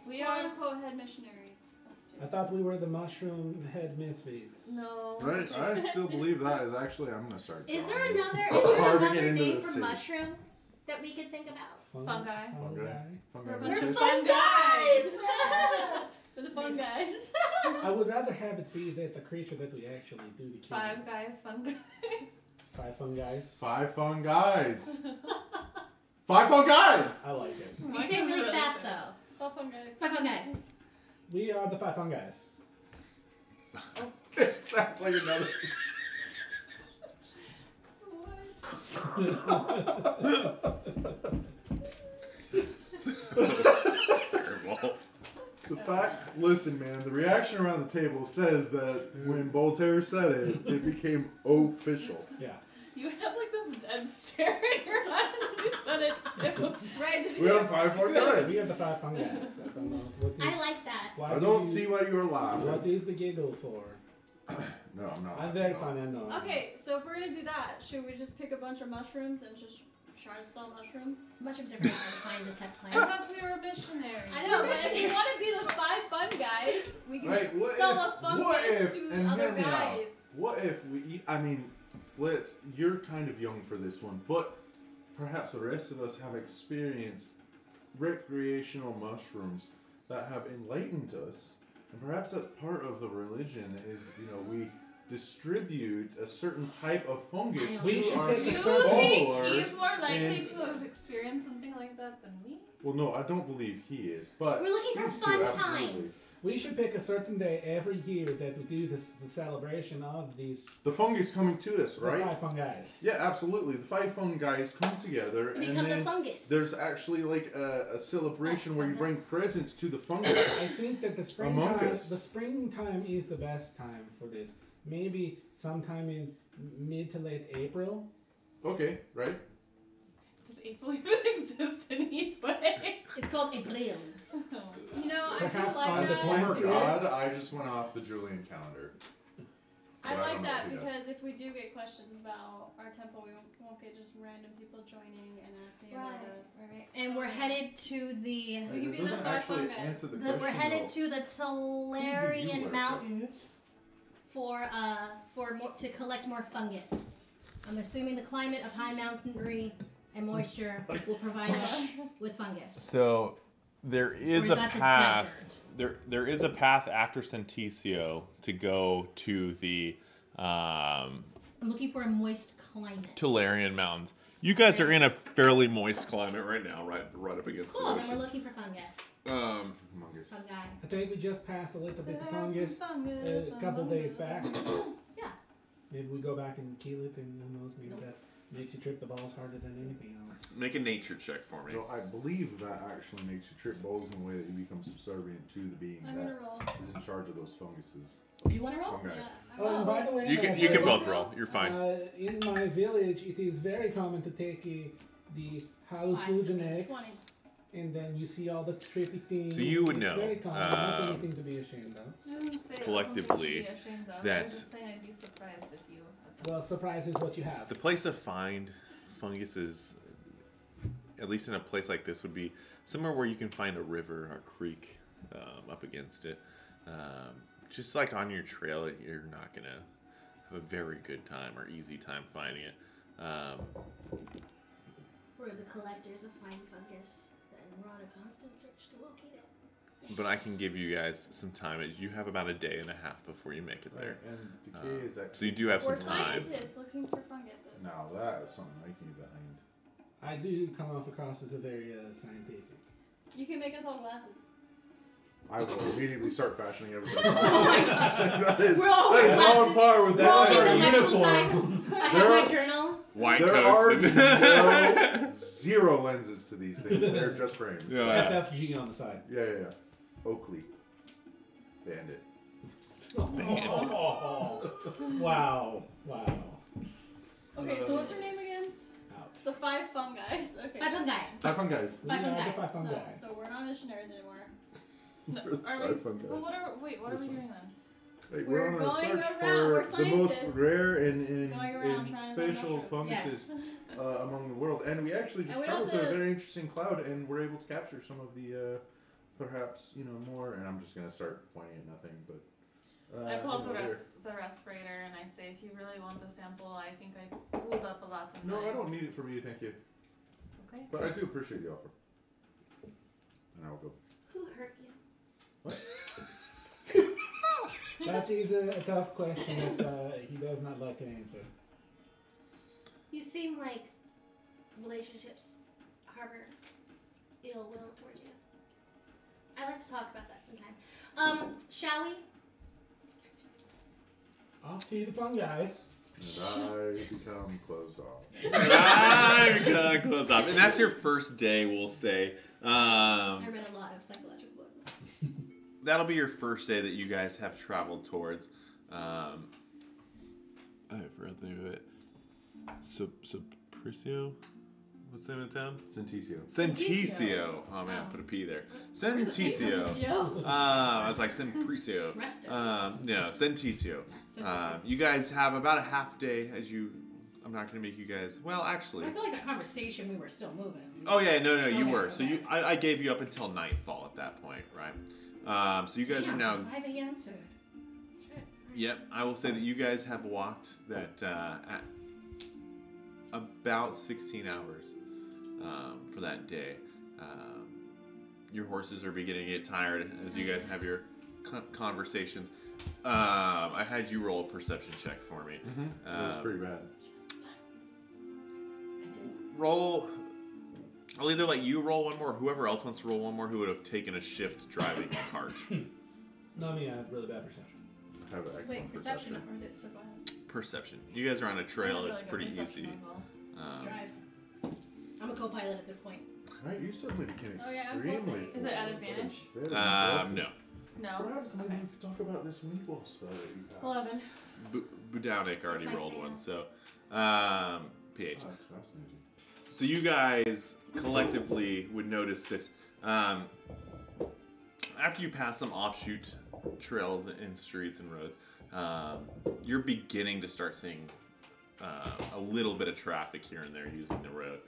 We Quote are. unquote head missionaries. Us two. I thought we were the mushroom head misfits. No. Right? I still believe that is actually. I'm gonna start. Is there drawing it. another Carving it into name the for city. mushroom that we could think about? Fungi. Fungi. We're We're bitches. fun guys! We're the fun guys. I would rather have it be that the creature that we actually do the killing. 5 guys, fun guys. 5 fun guys. 5 fun guys. 5 fun guys. I like it. You say really fast though. All fun guys. 5 fun guys. We are the 5 fun guys. It sounds like another. Terrible. The fact, listen, man, the reaction around the table says that when Boltaire said it, it became official. Yeah. You have like this dead stare in your eyes when you said it too. Right? We are 5 fun We guys. are the 5 fun guys. I don't know. What is, I like that. why I do don't you- see why you are laughing. What is the giggle for? No, I'm not. I'm very funny, I know. Okay, so if we're gonna do that, should we just pick a bunch of mushrooms and just try to sell mushrooms? Mushrooms are very hard to find this type of I plant. thought we were missionaries. I know, but if you want to be the 5 fun guys, we can Right, what sell if- the fungus what if- to and other hear me out. guys. What if we eat? I mean, you're kind of young for this one, but perhaps the rest of us have experienced recreational mushrooms that have enlightened us, and perhaps that's part of the religion. Is we distribute a certain type of fungus We to should our take a You certain think followers. he's more likely and- to have experienced something like that than me? Well, no, I don't believe he is, but We're looking for these two, fun absolutely. times. We should pick a certain day every year that we do this, the celebration of these The fungus coming to us, the right? 5 fun guys. Yeah, absolutely. The 5 fun guys come together, and Become the then fungus. there's actually like a celebration That's where you bring fungus. presents to the fungus. I think that the Among springtime, Us. the springtime is the best time for this. Maybe sometime in mid to late April. Okay, right? Does April even exist anyway? It's called April. You know, I Perhaps do like on the that. Former 20th. god, I just went off the Julian calendar. I But like don't know that if he does. because if we do get questions about our temple, we won't get just random people joining and asking about us. Right. And we're headed to the. We can It be the doesn't five actually fungi. answer the We're question. headed though. to the Talarian worship? Mountains for more, to collect more fungus. I'm assuming the climate of high mountainery and moisture will provide us with fungus. So there is Or a is that the path. desert? There is a path after Senticio to go to the I'm looking for a moist climate. Talarian Mountains. You guys are in a fairly moist climate right now, right up against Cool. the Then we're ocean. looking for fungus. Humongous. Fungi. I think we just passed a little bit of There's fungus fungus a couple among days us. back. Yeah. Maybe we go back and kill it, and who knows, maybe that makes you trip the balls harder than anything else. Make a nature check for me. So I believe that actually makes you trip balls in a way that you become subservient to the being I'm gonna that roll. is in charge of those funguses. Do you want to roll? Fungi. Yeah. Oh, and by the way, You can both roll. You're fine. In my village, it is very common to take the hallucinogenics, 20. and then you see all the trippy things. So you would It's know, very common, not anything to be ashamed of. I didn't say it wasn't Collectively, to be ashamed of. I that- was just saying I'd be surprised if you. Well, surprise is what you have. The place to find fungus is, at least in a place like this, would be somewhere where you can find a river or creek up against it. Just like on your trail, you're not going to have a very good time or easy time finding it. We're the collectors of fine fungus, and we're on a constant search to locate it. But I can give you guys some time. You have about a day and a half before you make it there. Right, and decay is actually. So you do have We're some time. scientists looking for funguses. Now that is something I can get behind. I do come off across as a very scientific. You can make us all glasses. I will immediately start fashioning everything. Oh my gosh. that is We're all that is classes. on par with We're all that. intellectual types. I have my journal. White There coats. are zero lenses to these things. They're just frames. Yeah. FFG on the side. Yeah. Oakley. Bandit. Oh, wow. Okay, so what's her name again? Ouch. The five fungi. Okay. Five fungi. Have fun, guys. We Five are fungi. the five fungi. No, so we're not missionaries anymore. Are we? Five fun Well, guys. what are we Listen. doing then? Hey, We're on a going search around- for we're the most scientists. rare and Going around in trying to find spatial mushrooms. funguses among the world. And we actually just And we traveled don't to a have to- very interesting cloud and were able to capture some of the perhaps more. And I'm just gonna start pointing at nothing, but I pull up there. the respirator and I say, if you really want the sample, I think I pulled up a lot. Than No, mine. I don't need it from you, thank you. Okay. But I do appreciate the offer. And I will go. Who hurt you? That is a tough question that he does not like to answer. You seem like relationships harbor ill will towards you. I'd like to talk about that sometime. Shall we? Off to the fungi. And I become closed off. I'm gonna close off. And that's your first day, we'll say. I read a lot of psychological books. That'll be your first day that you guys have traveled towards. I forgot the name of it. Senticio? What's the name of the town? Senticio. Senticio. Oh man, Oh. put a P there. Senticio. Yo. I was like Sempricio. Resto. No, Senticio. You guys have about a half day as you. I'm not going to make you guys. Well, actually. I feel like the conversation we were still moving. Oh yeah, no, you Okay, were. So okay. I gave you up until nightfall at that point, right? So you guys are now. 5 a.m. to. Yep, I will say that you guys have walked that at about 16 hours for that day. Your horses are beginning to get tired as you guys have your conversations. I had you roll a perception check for me. It was pretty bad. Roll. I'll either let you roll one more, or whoever else wants to roll one more who would have taken a shift driving the cart. No, I mean, I have really bad perception. I have an excellent Wait, perception, or is it still going? Perception. You guys are on a trail. It's pretty easy. Drive. I'm a co-pilot at this point. Right, you certainly became Oh, yeah, I'm extremely. pulsing. Is it at forward. That advantage? is very impressive. No. No. Perhaps maybe Okay. we could talk about this wind wall spell that you passed. 11. Budaunik already That's my rolled fan. one, so PH. Oh, that's fascinating. So you guys collectively would notice that after you pass some offshoot trails and streets and roads, you're beginning to start seeing a little bit of traffic here and there using the road.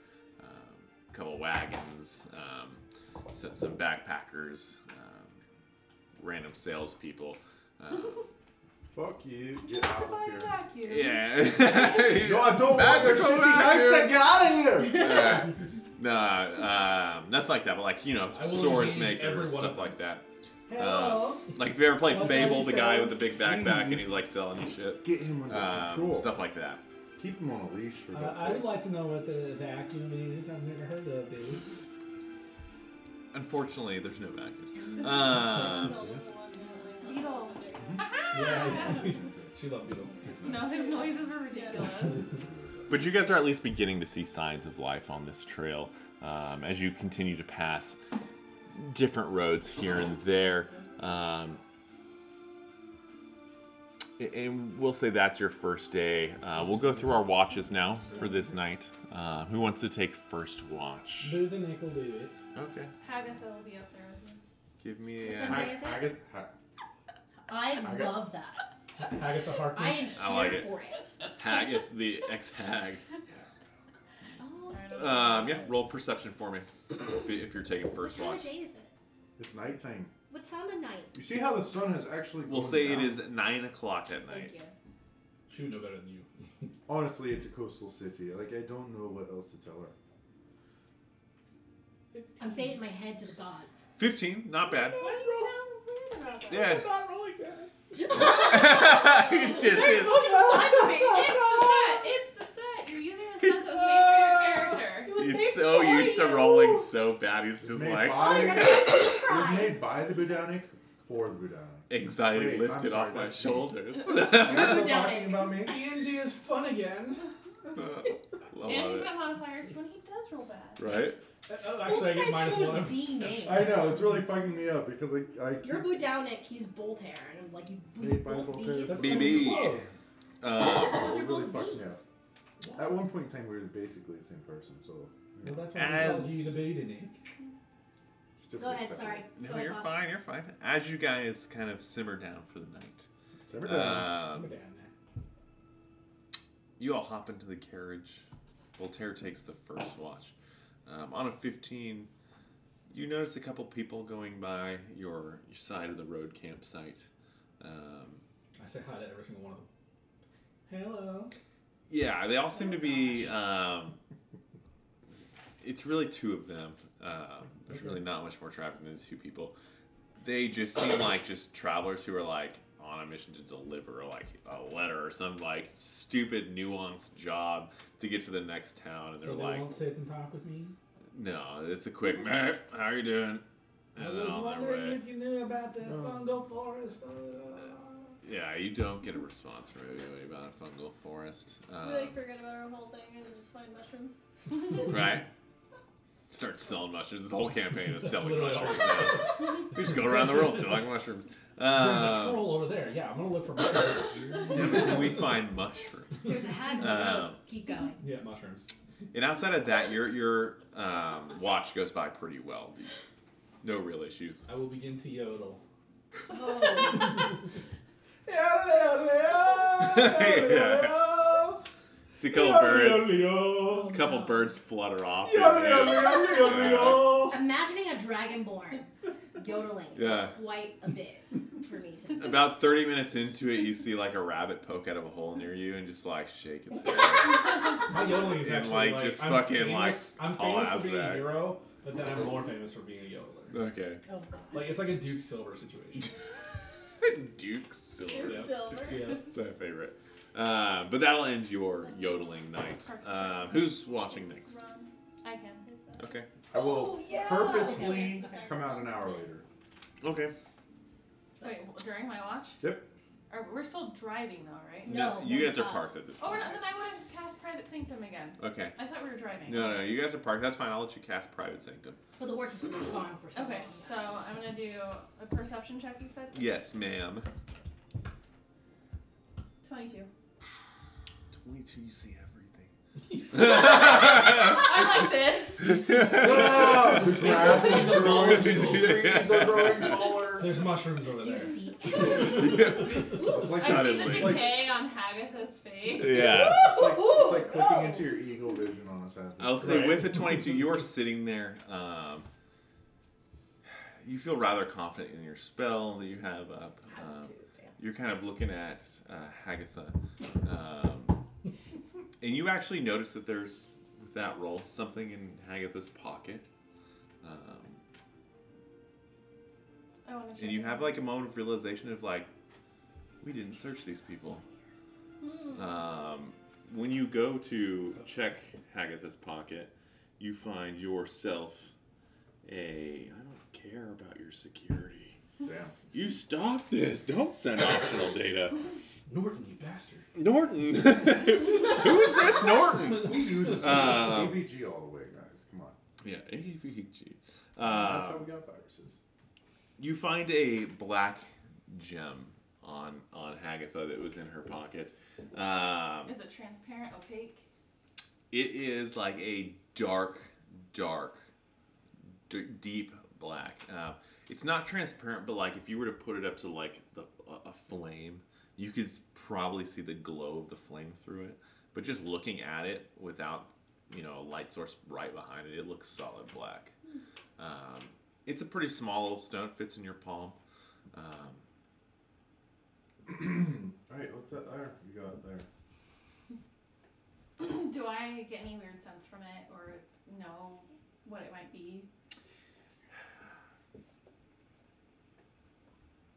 A couple wagons, some backpackers, random salespeople. Fuck you. Get out of here. Vacuum. Yeah. No, I don't want your shitty mindset. Get out of here. Nothing like that, but like, I will swords engage every makers, one stuff of like that. Hello. Like if you ever played What Fable, can the you guy say? with the big backpack and Please. he's like selling you shit. Get him under control. Stuff like that. Keep him on a leash for God's I would sake. like to know what the vacuum is. I've never heard of this. Unfortunately, there's no vacuums. Beetle. Yeah. She loved Beetle. No, his noises were ridiculous. But you guys are at least beginning to see signs of life on this trail as you continue to pass different roads here and there. And we'll say that's your first day. We'll go through our watches now for this night. Who wants to take first watch? Budaunik will do it. Okay. Hagatha will be up there with you. Give me Which a... one is it? I love that. Agatha I Harkness. am I like here it. for it. Hagath, the ex-hag. Oh. Yeah, roll perception for me if you're taking first What time watch. of day is it? It's nighttime. What time of night? You see how the sun has actually We'll gone say down? it is 9 o'clock at night. Thank you. She would know better than you. Honestly, it's a coastal city. Like, I don't know what else to tell her. I'm saying it in my head to the gods. 15, not bad. Why do you sound weird about that? Yeah. I'm not rolling bad. It just is. Time for me. It's the set. It's the set. You're using the set that was made for your character. He's so used to rolling so bad, he's just Made like, by, it was made by the Budaunik for the Budaunik. anxiety Wait, lifted I'm off sorry, my that's me. shoulders. You guys are Budaunik. talking about me? D&D is fun again. Love And he's it. got modifiers when he does roll bad. Right? Actually, I you get guys minus chose 1. B names. I know, it's really fucking me up because I keep... You're Budaunik, he's Boltaire, and I'm like, you Made by both Voltaire. B's. That's BB. Close. They're it really both fucks me B's. up. At one point in time, we were basically the same person, so... Well, that's why we called As- you the Budaunik. Still Go ahead, separate. sorry. No, Go ahead, you're boss. fine, you're fine. As you guys kind of simmer down for the night, Simmer down. Simmer down now. you all hop into the carriage. Voltaire takes the first watch. On a 15, you notice a couple people going by your side of the road campsite. I say hi to every single one of them. Hello. Yeah, they all seem to be. It's really two of them. There's really not much more traffic than two people. They just seem like just travelers who are like on a mission to deliver like a letter or some like stupid nuanced job to get to the next town, and they're So they like, won't sit and talk with me? no, it's a quick, "Meh, how you doing?" I And then was on their wondering way. if you knew about the fungal forest. Yeah, you don't get a response from anybody about a fungal forest. We like forget about our whole thing and just find mushrooms. Right? Start selling mushrooms. The whole campaign is That's selling literally mushrooms. all. now. We just go around the world selling mushrooms. There's a troll over there. Yeah, I'm gonna look for mushrooms. We find mushrooms. There's a hag on the road. Keep going. Yeah, mushrooms. And outside of that, your watch goes by pretty well. Dude. No real issues. I will begin to yodel. Oh. See a couple birds. Couple birds flutter off. Imagining a dragonborn yodeling Yeah. is quite a bit for me to do. About 30 minutes into it, you see like a rabbit poke out of a hole near you and just like shake its head. My yodeling is And, actually like, like just I'm fucking, famous, like, I'm haul famous ass for being back. a hero, but then I'm more famous for being a yodeler. Okay. Oh god. Like it's like a Duke Silver situation. Duke Silver. Duke Yeah. Silver. Yeah. It's my favorite. But that'll end your yodeling night. Who's watching next? Run. I can. Okay. I will purposely Okay. come out an hour later. Okay. Wait, during my watch? Yep. We're still driving though, right? No, you we're guys are not. parked at this Oh, point. then I would have cast Private Sanctum again. Okay. I thought we were driving. No, you guys are parked. That's fine. I'll let you cast Private Sanctum. But the horses have been gone for so Okay, long. so I'm gonna do a perception check. You said Yes, ma'am. 22. 22, you see everything. I like this. The grass is growing, the trees are growing taller. There's mushrooms over You there. see It's like I see the Suddenly. decay on Hagatha's face. Yeah. it's like clicking into your eagle vision on Assassin's I'll Creed. say with the 22, you are sitting there. You feel rather confident in your spell that you have up. You're kind of looking at Hagatha. And you actually notice that there's, with that roll, something in Hagatha's pocket. I want to And you have like a moment of realization of like, we didn't search these people. When you go to check Hagatha's pocket, you find yourself I don't care about your security. Damn. You stop this. Don't send optional data. Norton, you bastard. Norton. Who's this Norton? We use AVG all the way, guys. Come on. Yeah, AVG. That's how we got viruses. You find a black gem on Hagatha that was in her pocket. Is it transparent, opaque? It is like a dark, deep black. It's not transparent, but like if you were to put it up to like a flame, you could probably see the glow of the flame through it. But just looking at it without, a light source right behind it, it looks solid black. It's a pretty small little stone, fits in your palm. Alright, what's that there? You got there. Do I get any weird sense from it or know what it might be?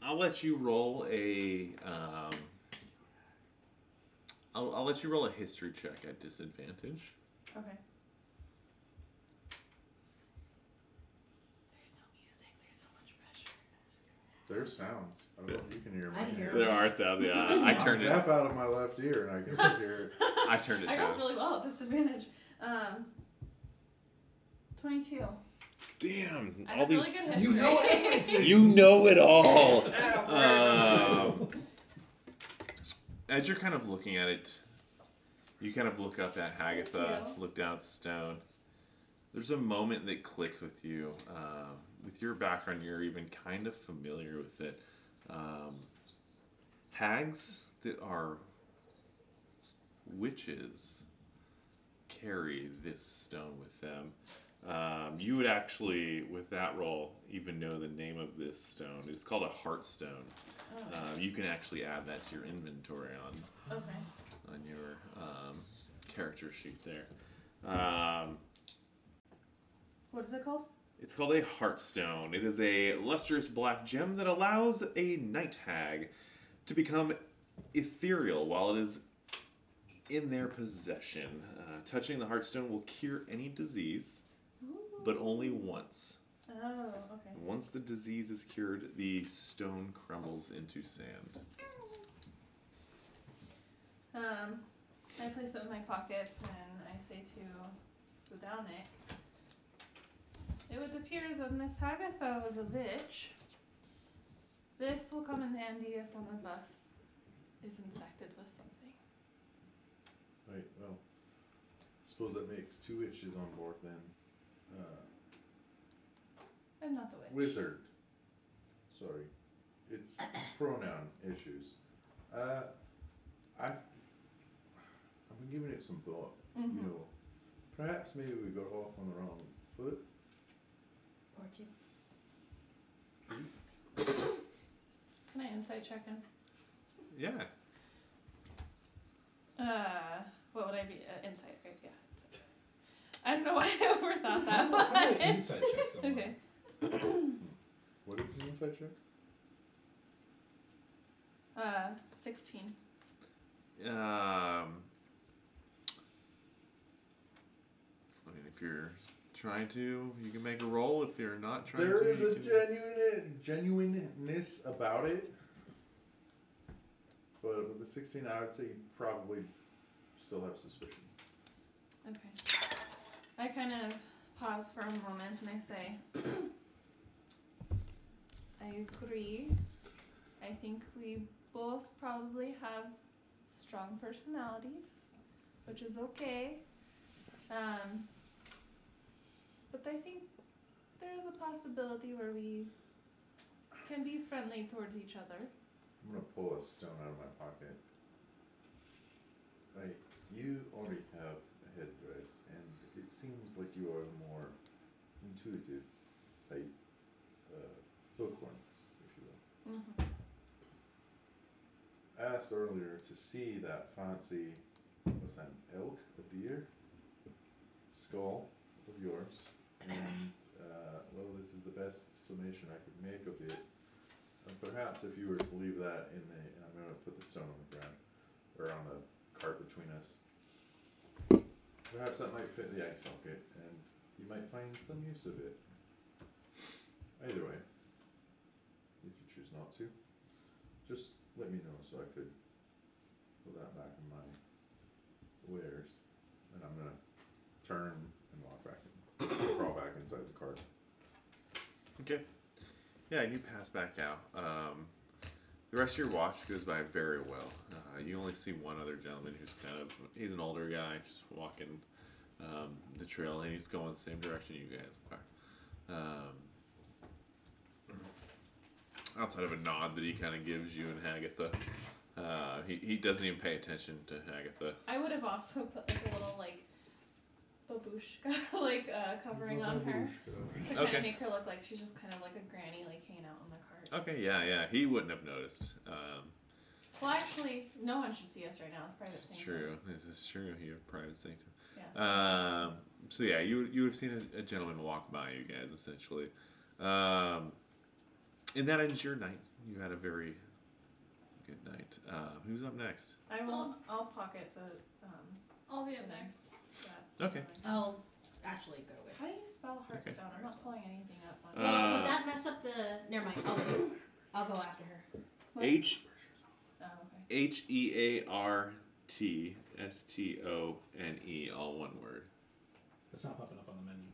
I'll let you roll a. I'll let you roll a history check at disadvantage. Okay. There's no music. There's so much pressure. There's sounds. I don't know if you can hear I me. hear There are sounds. Yeah, I turned I'm it. deaf out of my left ear, and I can just hear it. I turned it I rolled down. really well at disadvantage. 22. Damn! I All have these. really good history. You know everything. You know it all. As you're kind of looking at it, you kind of look up at Hagatha, Thank you. look down at the stone. There's a moment that clicks with you. With your background, you're even kind of familiar with it. Hags that are witches carry this stone with them. You would actually, with that roll, even know the name of this stone. It's called a heartstone. Oh, You can actually add that to your inventory okay. on your character sheet there. What is it called? It's called a heartstone. It is a lustrous black gem that allows a night hag to become ethereal while it is in their possession. Touching the heartstone will cure any disease, but only once. Oh, okay. Once the disease is cured, the stone crumbles into sand. I place it in my pocket and I say to Budaunik, it would appear that Miss Hagatha was a bitch. This will come in handy if one of us is infected with something. Right, well, suppose that makes two witches on board then. I'm not the witch. Wizard. Sorry. It's pronoun issues. I've been giving it some thought. Mm-hmm. Perhaps maybe we got off on the wrong foot. Or two. Can I insight check him? Yeah. What would I be? Insight, right? Yeah, insight. I don't know why I overthought that I'm gonna one. insight check someone. Okay. What is the inside check? 16. I mean, if you're trying to, you can make a roll. If you're not trying There to, is you a can... genuineness about it. But with the 16, I would say you probably still have suspicions. Okay. I kind of pause for a moment and I say, I agree. I think we both probably have strong personalities, which is okay. But I think there is a possibility where we can be friendly towards each other. I'm gonna pull a stone out of my pocket. You already have a headdress, and it seems like you are more intuitive, like bookworm, if you will. Mm-hmm. I asked earlier to see that fancy, what's that, an elk, a deer, skull of yours, and well, this is the best summation I could make of it. And perhaps if you were to leave that in the, and I'm going to put the stone on the ground, or on the cart between us, perhaps that might fit the eye socket, and you might find some use of it. Either way, if you choose not to, just let me know so I could put that back in my wares. And I'm going to turn and walk back, crawl back inside the cart. Okay. Yeah, and you pass back out. The rest of your watch goes by very well. You only see one other gentleman who's he's an older guy, just walking the trail, and he's going the same direction you guys are. Outside of a nod that he kind of gives you and Hagatha, he doesn't even pay attention to Hagatha. I would have also put like a little like babushka covering on her to kind of make her look like she's just kind of like a granny like hanging out on the cart. Okay, yeah, he wouldn't have noticed. Well, actually, no one should see us right now. It's private sanctum. True, this is true. You have private sanctum. Yeah. So yeah, you would have seen a gentleman walk by you guys essentially. And that ends your night. You had a very good night. Who's up next? I will. I'll pocket the. I'll be up next. Okay. I'll actually go with. How do you spell Hearthstone? I'm not pulling anything up on. Well, would that mess up the? Never mind. I'll go after her. What? Oh, okay. HEARTSTONE, all one word. It's not popping up on the menu.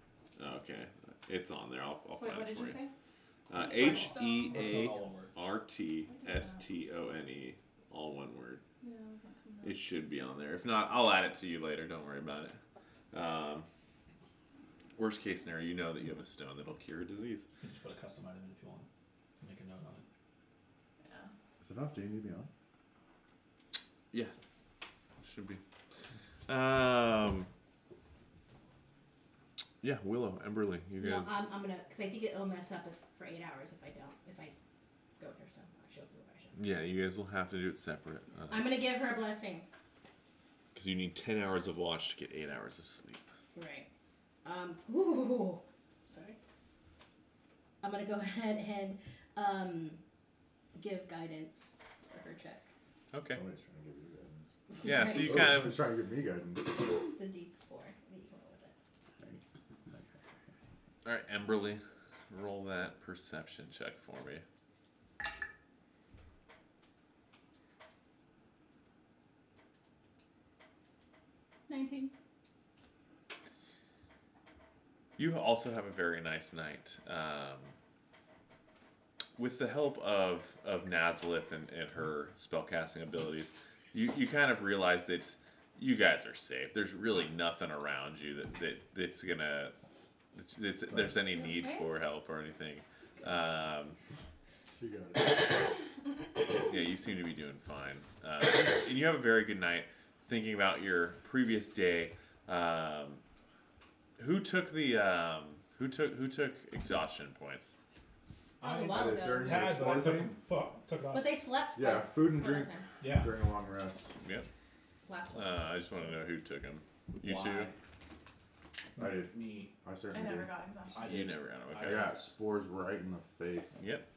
Okay, it's on there. I'll Wait, find what it did for you you. say? HEARTSTONE, all one word. Yeah, it wasn't coming up. It should be on there. If not, I'll add it to you later. Don't worry about it. Worst case scenario, you know that you have a stone that'll cure a disease. You can just put a custom item in if you want. Make a note on it. Yeah. Is it enough? Do you need me on? Yeah, should be. Yeah, Willow, Emberly, you guys. No, I'm gonna, because I think it'll mess up for 8 hours if I go with her. So she'll do it by herself. Yeah, you guys will have to do it separate. I'm gonna give her a blessing. Because you need 10 hours of watch to get 8 hours of sleep. Right. Ooh. Sorry. I'm gonna go ahead and give guidance for her check. Okay. Somebody's trying to give you guidance. Yeah, so you Oh, kind somebody's of. trying to give me guidance. The D4 that you can roll with it. Alright, Emberly, roll that perception check for me. You also have a very nice night. With the help of Nazalith and her spellcasting abilities, you kind of realize that you guys are safe. There's really nothing around you that's gonna there's any need for help or anything. She got it. Yeah, you seem to be doing fine, and you have a very good night. Thinking about your previous day, who took exhaustion points? That was a while ago. During Had, the but I sport took thing? took it off. But they slept. Yeah, like, food and for drink last time. Yeah. during a long rest. Yep. Last one. I just want to know who took them. You Why? two? I did. Me. I I certainly never did. got exhaustion. I You did. never got them. I Okay. got spores right in the face. Yep.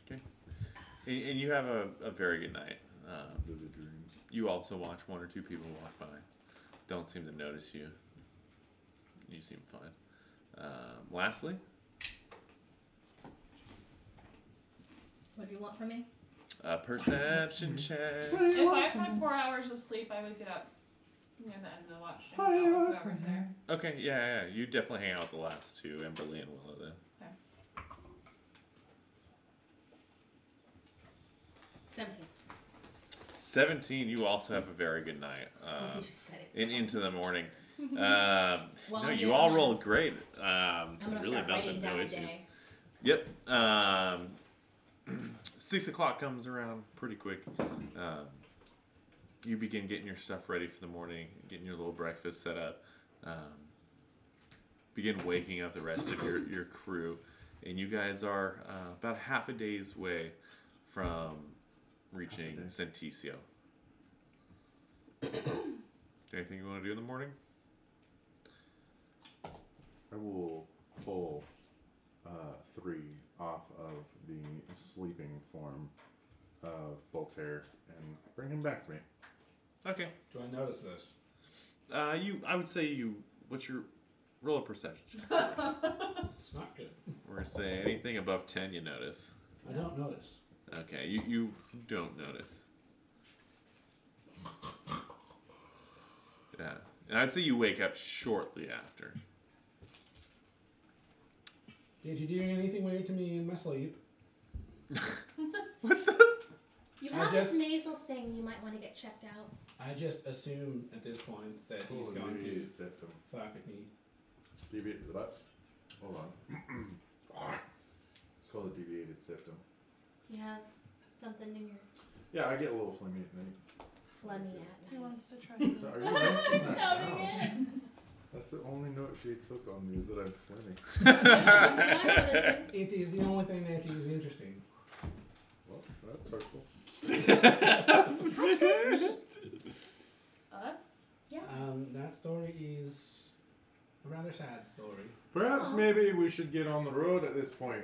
Okay. And you have a very good night. Vivid dreams. You also watch one or two people walk by. Don't seem to notice you. You seem fine. Lastly, What do you want from me? a perception check. If I had 4 hours of sleep, I would get up near the end of the watch and hang out with whoever's there. Okay, yeah. You definitely hang out with the last two, Emberly and Willow, then. 17. 17, you also have a very good night. You said it. Into the morning. Well, no, you yeah, all I'm rolled great. I'm gonna really start writing no down issues. the day. Yep. 6 o'clock comes around pretty quick. You begin getting your stuff ready for the morning, getting your little breakfast set up. Begin waking up the rest of your crew, and you guys are about half a day's way from reaching Senticio. Anything you want to do in the morning? I will pull 3 off of the sleeping form of Voltaire and bring him back to me. Okay. Do I notice this? I would say what's your roll of perception? It's not good. We're gonna say anything above 10 you notice. I don't notice. Okay, you don't notice. Yeah, and I'd say you wake up shortly after. Did you do anything weird to me in my sleep? You I have just- this nasal thing. You might want to get checked out. I just assume at this point that he's going to Deviated septum. fuck with me. Deviated the butt. Hold on. It's called a deviated septum. You have something in your Yeah, I get a little phlegmy at night. phlegmy at Who night. wants to try So this? are you mentioning that Counting now? it. That's the only note she took on me is that I'm phlegmy. It is the only thing that is interesting. Well, that's hurtful. Us? Yeah. That story is a rather sad story. Perhaps maybe we should get on the road at this point.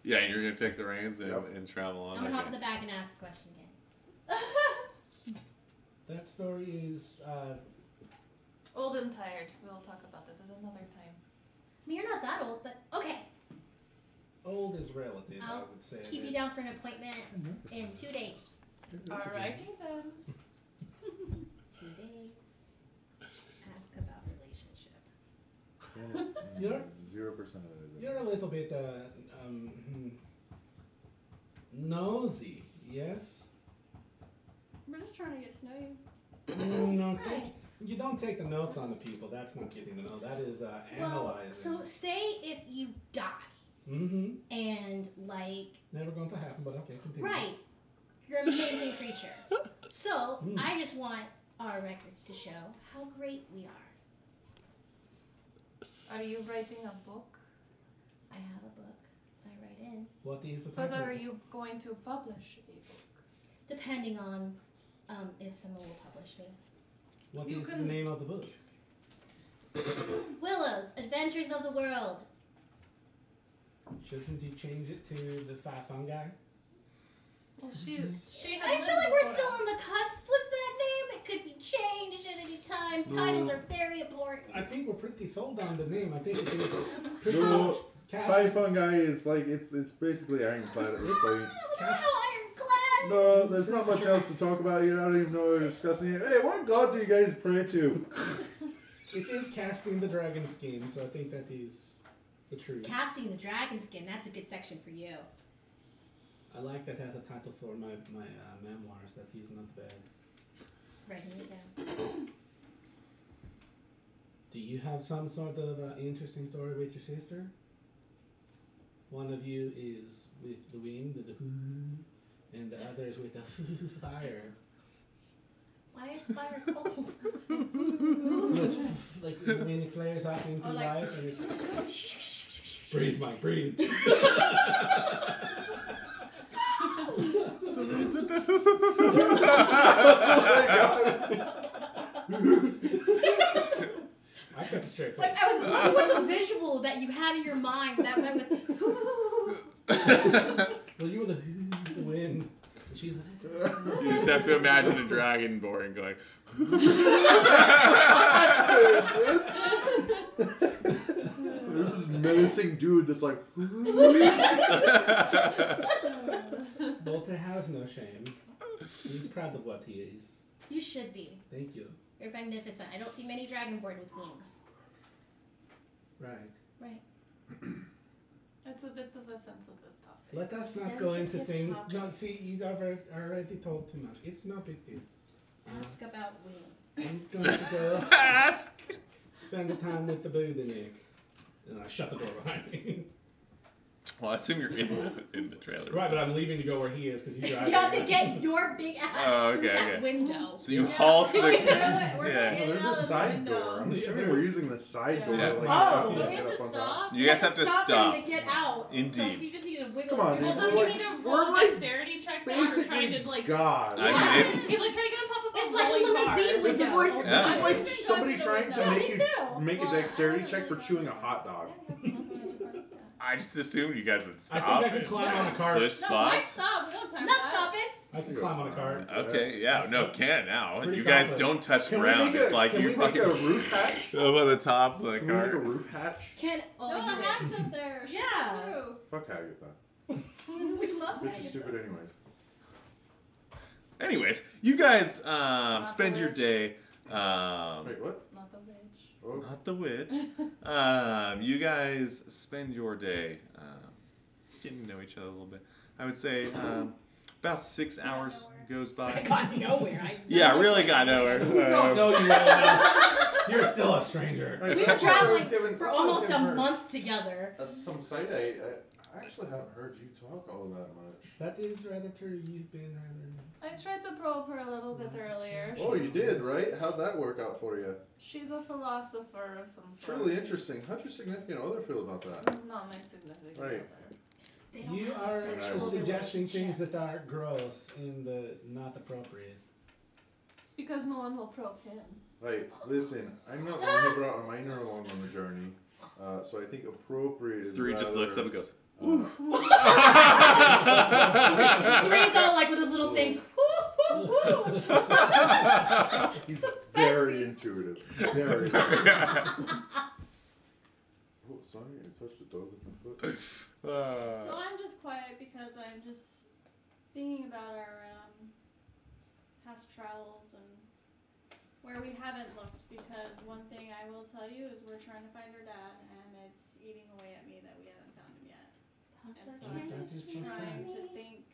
Yeah, and you're gonna take the reins and, Yep. and travel on. I'm gonna hop in Okay. the back and ask the question again. That story is Old and tired. We'll talk about this at another time. I mean, you're not that old, but okay. old is relative, I I'll would say. Keep you down for an appointment in 2 days. Alrighty then. 2 days. Ask about relationship. You're- 0% of it. You're a little bit nosy, yes? We're just trying to get to know you. No, Right. you don't take the notes on the people. That's not getting to know. That is Well, analyzing. so say if you die and like Never going to happen, but okay, continue. right, you're an amazing creature. So I just want our records to show how great we are. Are you writing a book? I have a book I write in, What is the But title? are you going to publish a book? depending on if someone will publish me. What You is the can- name of the book? Willow's Adventures of the World. Shouldn't you change it to the Fungi? Well, she I had feel lived like we're before still us. on the cusp with that name. It could be changed at any time. Titles are very important. I think we're pretty sold on the name. I think it is pretty No, much cast. Five Fungi is like, it's basically ironclad at this point. Ironclad. No, there's not much else to talk about here. I don't even know what we're discussing here. Hey, what god do you guys pray to? It is casting the dragon scheme, so I think that is the truth. Casting the dragon skin. That's a good section for you. I like that as a title for my memoirs. That is not bad. Writing it down. Do you have some sort of interesting story with your sister? One of you is with the wind, the and the other is with the fire. Why is fire cold? No, it's like the wind flares up into Oh, like- life, and it's breathe, Mike, breathe. Somebody's with the I got the straight face. Like I was looking with the visual that you had in your mind that went with. Well, you were the wind. And she's like, You just have to imagine a dragonborn going. There's this menacing dude that's like, Boltaire has no shame. He's proud of what he is. You should be. Thank you. You're magnificent. I don't see many dragonborn with wings. Right. Right. It's a bit of a sensitive topic. Let us not go into Sensitive things. topic. No, see, you already told too much. It's no big deal. Ask about wings. I'm going to go Ask. spend the time with the Budaunik. And I shut the door behind me. Well, I assume you're in the trailer. Right, but I'm leaving to go where he is because he's driving. You have to get your big ass through that window. So you haul to the. We're Yeah. in and There's out a of the side window. door. I'm assuming we're using the side door. Yeah. Like, Oh, to Do we get have up to on top. stop? You guys have to stop stop. him to get out. Indeed. So you just need to wiggle. Come on, his Well, dude. does We're he like- need to we're roll like dexterity check that or trying Basically, to like? God. I mean, He's like trying to get on top of a It's like a rolling car. limousine This is window. like Yeah. this is like He's been somebody going trying through to the make window. you make a Well, dexterity I don't check for really chewing a know. hot dog. I just assumed you guys would I stop. think I could and climb on a cart. Switch No, why spots. stop? We don't have time Not for that. stop it. I can climb on a cart. Okay, yeah, no, can now. Pretty You guys confident. don't touch Can we ground. make a, It's like can you we make fucking a roof hatch? up on the top of the Can we make a car. roof hatch? Can oh No, you the hag's up there. She's Yeah. through. Fuck Agatha. We love Bitch is it. stupid anyways. Anyways, you guys the spend your witch. day. Wait, what? Not the witch. Oh, Not the witch. You guys spend your day getting to know each other a little bit. I would say about 6 hours goes I by. got nowhere. Yeah, really got nowhere. We don't know you well enough. You're still a stranger. We were traveling for almost a month together. That's some sight I actually haven't heard you talk all that much. That is rather true. You've been rather. I tried to probe her a little bit earlier. Oh, you did, right? How'd that work out for you? She's a philosopher of some sort. Truly interesting. How'd your significant other feel about that? He's not my significant Right. other. They don't You have a are sexual suggesting relationship. things that are gross in the not appropriate. It's because no one will probe him. Right, listen, I'm not the one who brought a minor along on the journey, so I think appropriate is 3 just rather, looks up and goes. Three's all like with his little things. He's very intuitive. Very. Oh, sorry, I touched the dog with my foot. So I'm just quiet because I'm just thinking about our past travels and where we haven't looked. Because one thing I will tell you is we're trying to find our dad, and it's eating away at me that we haven't found him yet. And so I'm That just is so trying sad. to think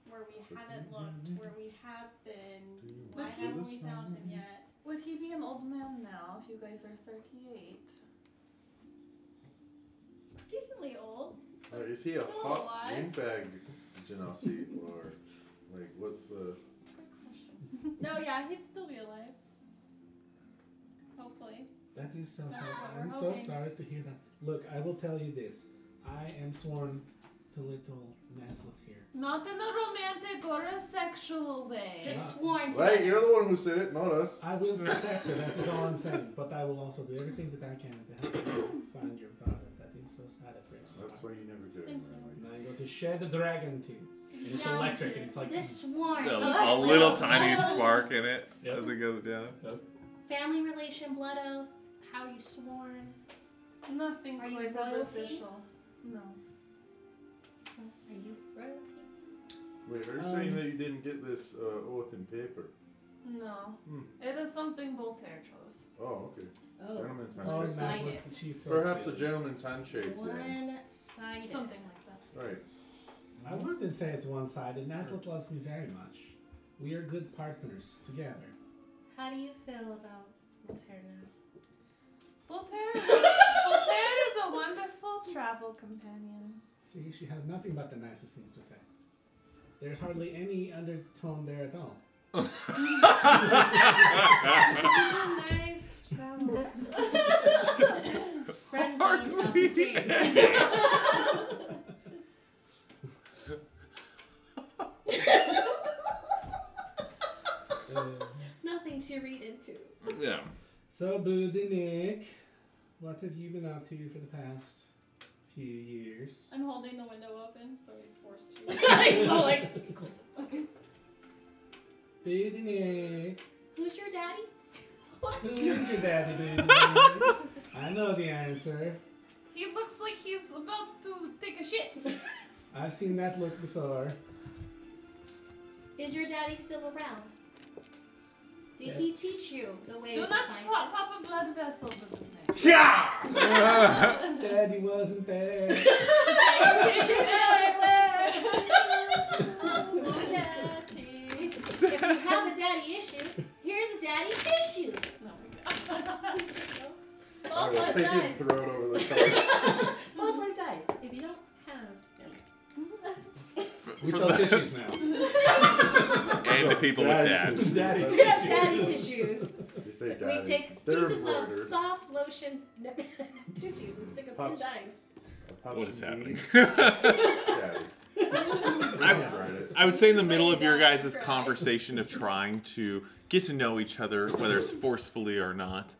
where we haven't looked, where we have been. Would Why he- haven't we found him yet? Would he be an old man now if you guys are 38? Decently old. Is he a Still hot alive? windbag genasi, or like what's the? Good question. No, yeah, he'd still be alive. Hopefully. That is so That's sad. what we're I'm so hoping. sorry to hear that. Look, I will tell you this. I am sworn to little Naslet here. Not in a romantic or a sexual way. Just sworn to Right, that. you're the one who said it, not us. I will protect her, that is all I'm saying. But I will also do everything that I can to help you find your father. That is so sad, it breaks my That's heart. why you never do it. Thank man. And I'm going to shed the dragon too. And it's Yeah, electric and it's like This sworn. A little tiny spark in it Yep. as it goes down. Family relation, blood oath. How are you sworn? Nothing Are you quite as royalty? official. No. Are you royalty? Wait, are you saying that you didn't get this oath in paper? No. Hmm. It is something Boltaire chose. Oh, okay. Oh. Gentleman's Oh, handshake. Sign Naslet, it. she's so Perhaps a silly. gentleman's handshake. Then. One-sided. Something like that. Right. I wouldn't say it's one-sided. Naslet loves me very much. We are good partners together. How do you feel about Boltaire now? Boltaire is a wonderful travel companion. See, she has nothing but the nicest things to say. There's hardly any undertone there at all. Nice travel. Friend zone's not the thing. Nothing to read into. Yeah. So, Budaunik, what have you been up to for the past few years? I'm holding the window open, so he's forced to. He's all like, Budaunik, who's your daddy? who's your daddy, Budaunik? I know the answer. He looks like he's about to take a shit. I've seen that look before. Is your daddy still around? Did Yeah. he teach you the ways Do of not science? pop a blood vessel with the neck. Daddy wasn't there. Daddy. If you have a daddy issue, here's a daddy tissue. I False will life take it and dice. throw it over the car. False life dice. If you don't have. We sell tissues now. And the people with dads. Daddy. We have daddy tissues. You say We daddy. take They're pieces of embroidered. soft lotion tissues and stick them in Pops. dice. What is happening? Daddy. I would say in the middle of your guys' conversation of trying to get to know each other, whether it's forcefully or not,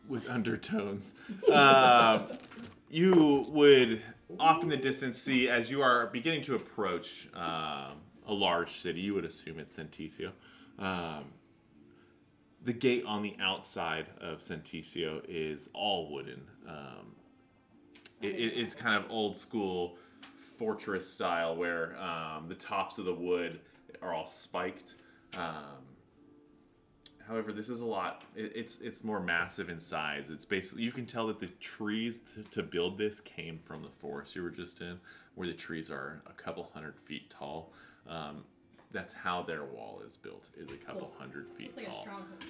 with undertones, you would off in the distance see, as you are beginning to approach a large city, you would assume it's Senticio, the gate on the outside of Senticio is all wooden. It's kind of old school fortress style where the tops of the wood are all spiked. However, this is a lot. It's more massive in size. It's basically, you can tell that the trees to build this came from the forest you were just in, where the trees are a couple 100 feet tall. That's how their wall is built, is a couple 100 feet Looks like a tall.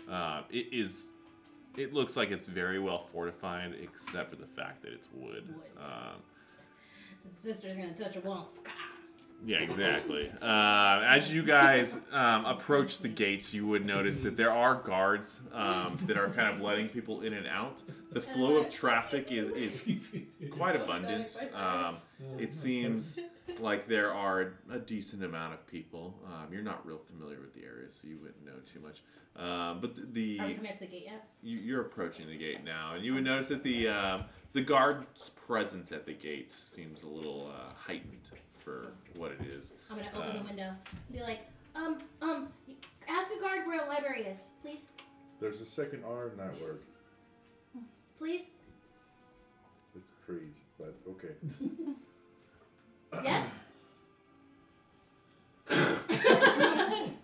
stronghold. It looks like it's very well fortified, except for the fact that it's wood. The sister's gonna touch a wall. Yeah, exactly. As you guys approach the gates, you would notice that there are guards that are kind of letting people in and out. The flow of traffic is quite abundant. It seems like there are a decent amount of people. You're not real familiar with the area, so you wouldn't know too much. But Are we coming up to the gate yet? you're approaching the gate now, and you would notice that the guard's presence at the gate seems a little heightened for what it is. I'm gonna open the window and be like, ask a guard where a library is, please. There's a second R in that word. Please? It's praise, but okay. Yes?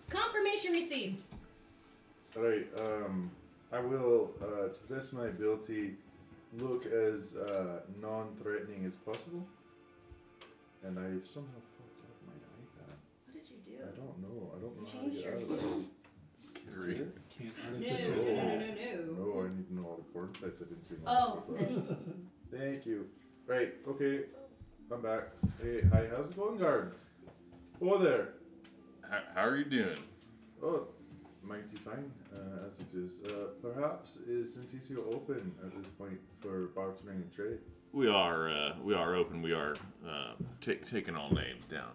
Confirmation received. Alright, I will, to the best of my ability, look as non-threatening as possible. And I've somehow fucked up my iPad. What did you do? I don't know. I don't know how to Change get your out of that. Scary. Can't No, artificially. no. Oh, I need to know all the porn sites I've been to. Oh, this. Thank you. Right, okay. I'm back. Hey, hi, how's it going, guards? Oh, there. How are you doing? Oh, mighty fine, as it is. Perhaps is Senticio open at this point for bartering and trade? We are open. We are taking all names down.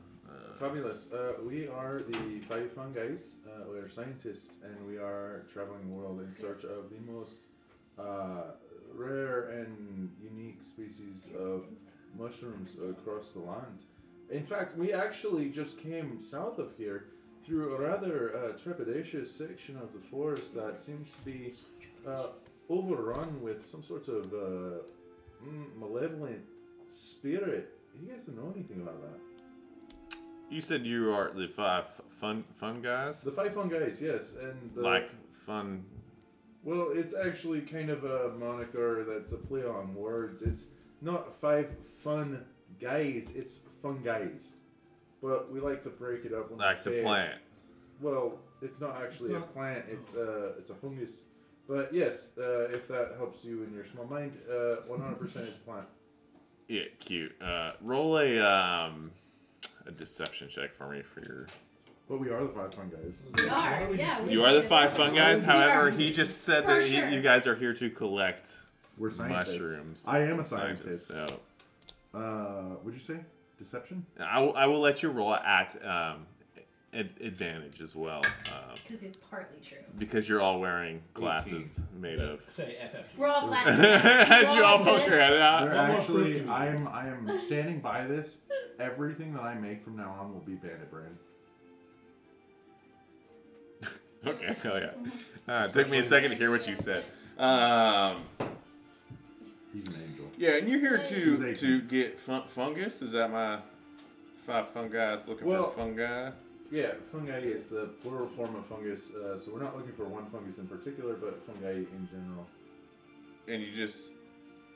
Fabulous. We are the Five Fungi. We are scientists, and we are traveling the world in search of the most rare and unique species of mushrooms across the land. In fact, we actually just came south of here through a rather trepidatious section of the forest that seems to be overrun with some sort of malevolent spirit. You guys don't know anything about that? You said you are the five fun guys? The Five Fungi, yes, and Like fun. well, it's actually kind of a moniker that's a play on words. It's not five fun guys, it's fungi. But we like to break it up when Like we the say plant. Well, it's not actually a plant. It's a fungus. But yes, if that helps you in your small mind, 100% it's a plant. Yeah, cute. Roll a deception check for me for your. But we are the Five Fungi. We are, yeah. You are the five fun guys. However, he just said For that sure. you guys are here to collect We're scientists. mushrooms. I am a scientist. So Would you say deception? I will let you roll at advantage as well, Because it's partly true. because you're all wearing glasses made of. Say FFG. We're all glasses. As you all like poke this. your head out. They're One more actually, proof to me. I am standing by this. Everything that I make from now on will be Bandit brand. Okay, oh yeah. It took me a second to hear what you said. He's an angel. Yeah, and you're here Who's to 18? get fungus. Is that my five fungi looking Well- for fungi? Yeah, fungi is the plural form of fungus. So we're not looking for one fungus in particular, but fungi in general. And you just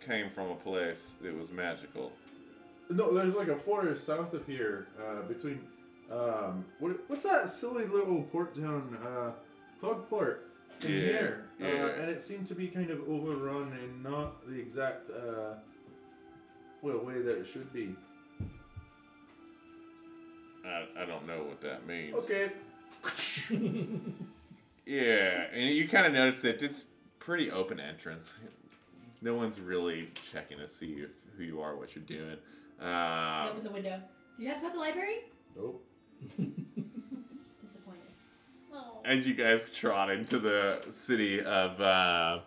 came from a place that was magical. No, there's like a forest south of here, between what's that silly little port town, Fogport in Yeah. here. And it seemed to be kind of overrun and not the exact way that it should be. I don't know what that means. Okay. Yeah, and you kind of notice that it's pretty open entrance. No one's really checking to see who you are, what you're doing. Open the window. Did you ask about the library? Nope. Disappointed. Oh. As you guys trot into the city of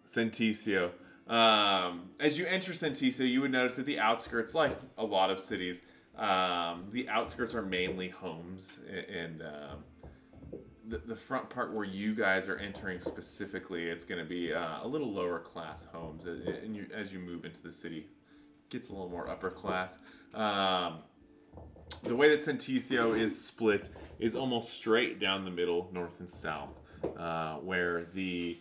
Senticio, as you enter Senticio, you would notice that the outskirts, like a lot of cities, the outskirts are mainly homes, and the front part where you guys are entering specifically, it's going to be a little lower class homes. And as you move into the city, it gets a little more upper class. The way that Senticio is split is almost straight down the middle, north and south, where the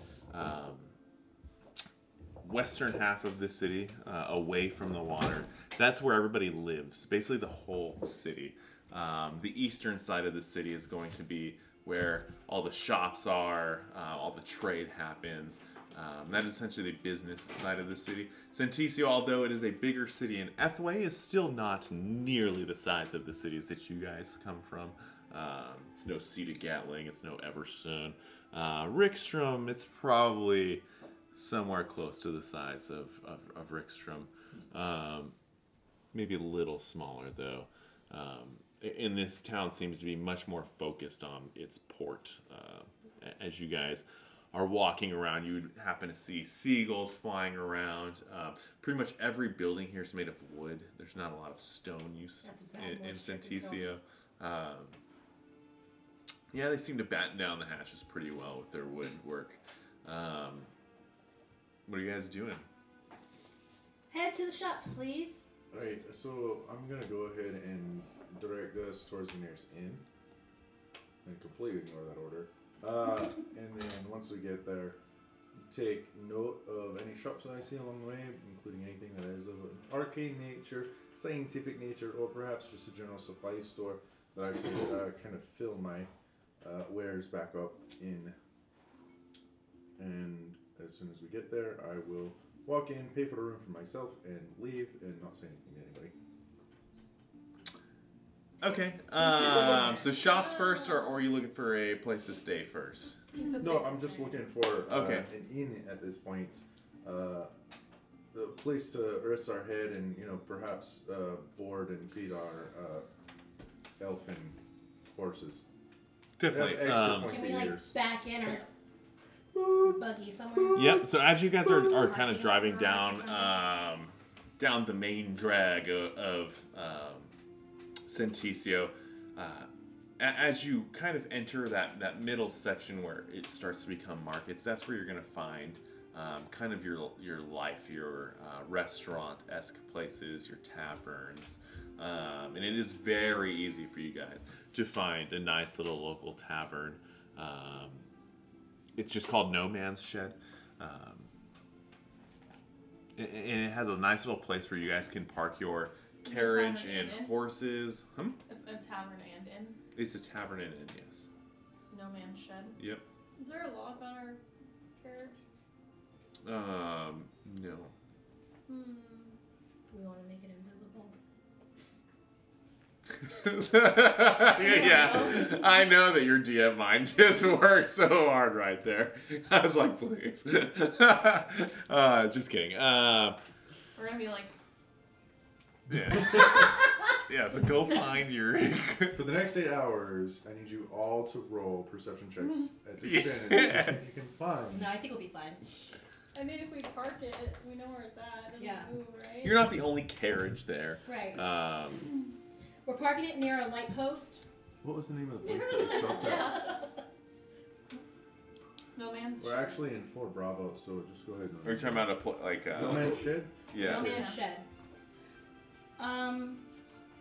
western half of the city, away from the water, that's where everybody lives, basically the whole city. The eastern side of the city is going to be where all the shops are, all the trade happens. That is essentially the business side of the city. Senticio, although it is a bigger city in Ethway, is still not nearly the size of the cities that you guys come from. It's no Cedar Gatling, it's no Everstone. Rickstrom, it's probably somewhere close to the size of Rickstrom. Maybe a little smaller, though. In this town seems to be much more focused on its port. As you guys are walking around, you would happen to see seagulls flying around. Pretty much every building here is made of wood. There's not a lot of stone use in Senticio. Yeah, they seem to batten down the hatches pretty well with their wood work. What are you guys doing? Head to the shops, please. Alright, so I'm gonna go ahead and direct us towards the nearest inn. And completely ignore that order. And then once we get there, take note of any shops that I see along the way, including anything that is of an arcane nature, scientific nature, or perhaps just a general supply store that I could kind of fill my wares back up in. And as soon as we get there, I will walk in, pay for the room for myself, and leave, and not say anything to anybody. Okay. So shops first, or are you looking for a place to stay first? No, I'm just looking for an inn at this point. A place to rest our head and, perhaps board and feed our elfin horses. Definitely. Can we back in our buggy somewhere? Yep. So as you guys are kind of driving down down the main drag of Senticio, as you kind of enter that middle section where it starts to become markets, that's where you're going to find kind of your life, your restaurant-esque places, your taverns. And it is very easy for you guys to find a nice little local tavern. It's just called No Man's Shed. And it has a nice little place where you guys can park your carriage and horses. It's a tavern and inn. It's a tavern and inn, yes. No Man's Shed. Yep. Is there a lock on our carriage? No. Do we want to make it invisible? yeah. I know that your DM mind just worked so hard right there. I was like, please. Just kidding. We're gonna be like, yeah. Yeah, so go find your... For the next 8 hours, I need you all to roll perception checks at disadvantage. Yeah. See if you can find. No, I think we'll be fine. I mean, if we park it, we know where it's at. It doesn't move, right? You're not the only carriage there. Right. We're parking it near a light post. What was the name of the place that we stopped at? No Man's We're actually in Fort Bravo, so just go ahead and... Are you talking about No Man's Shed? Yeah. No Man's Shed.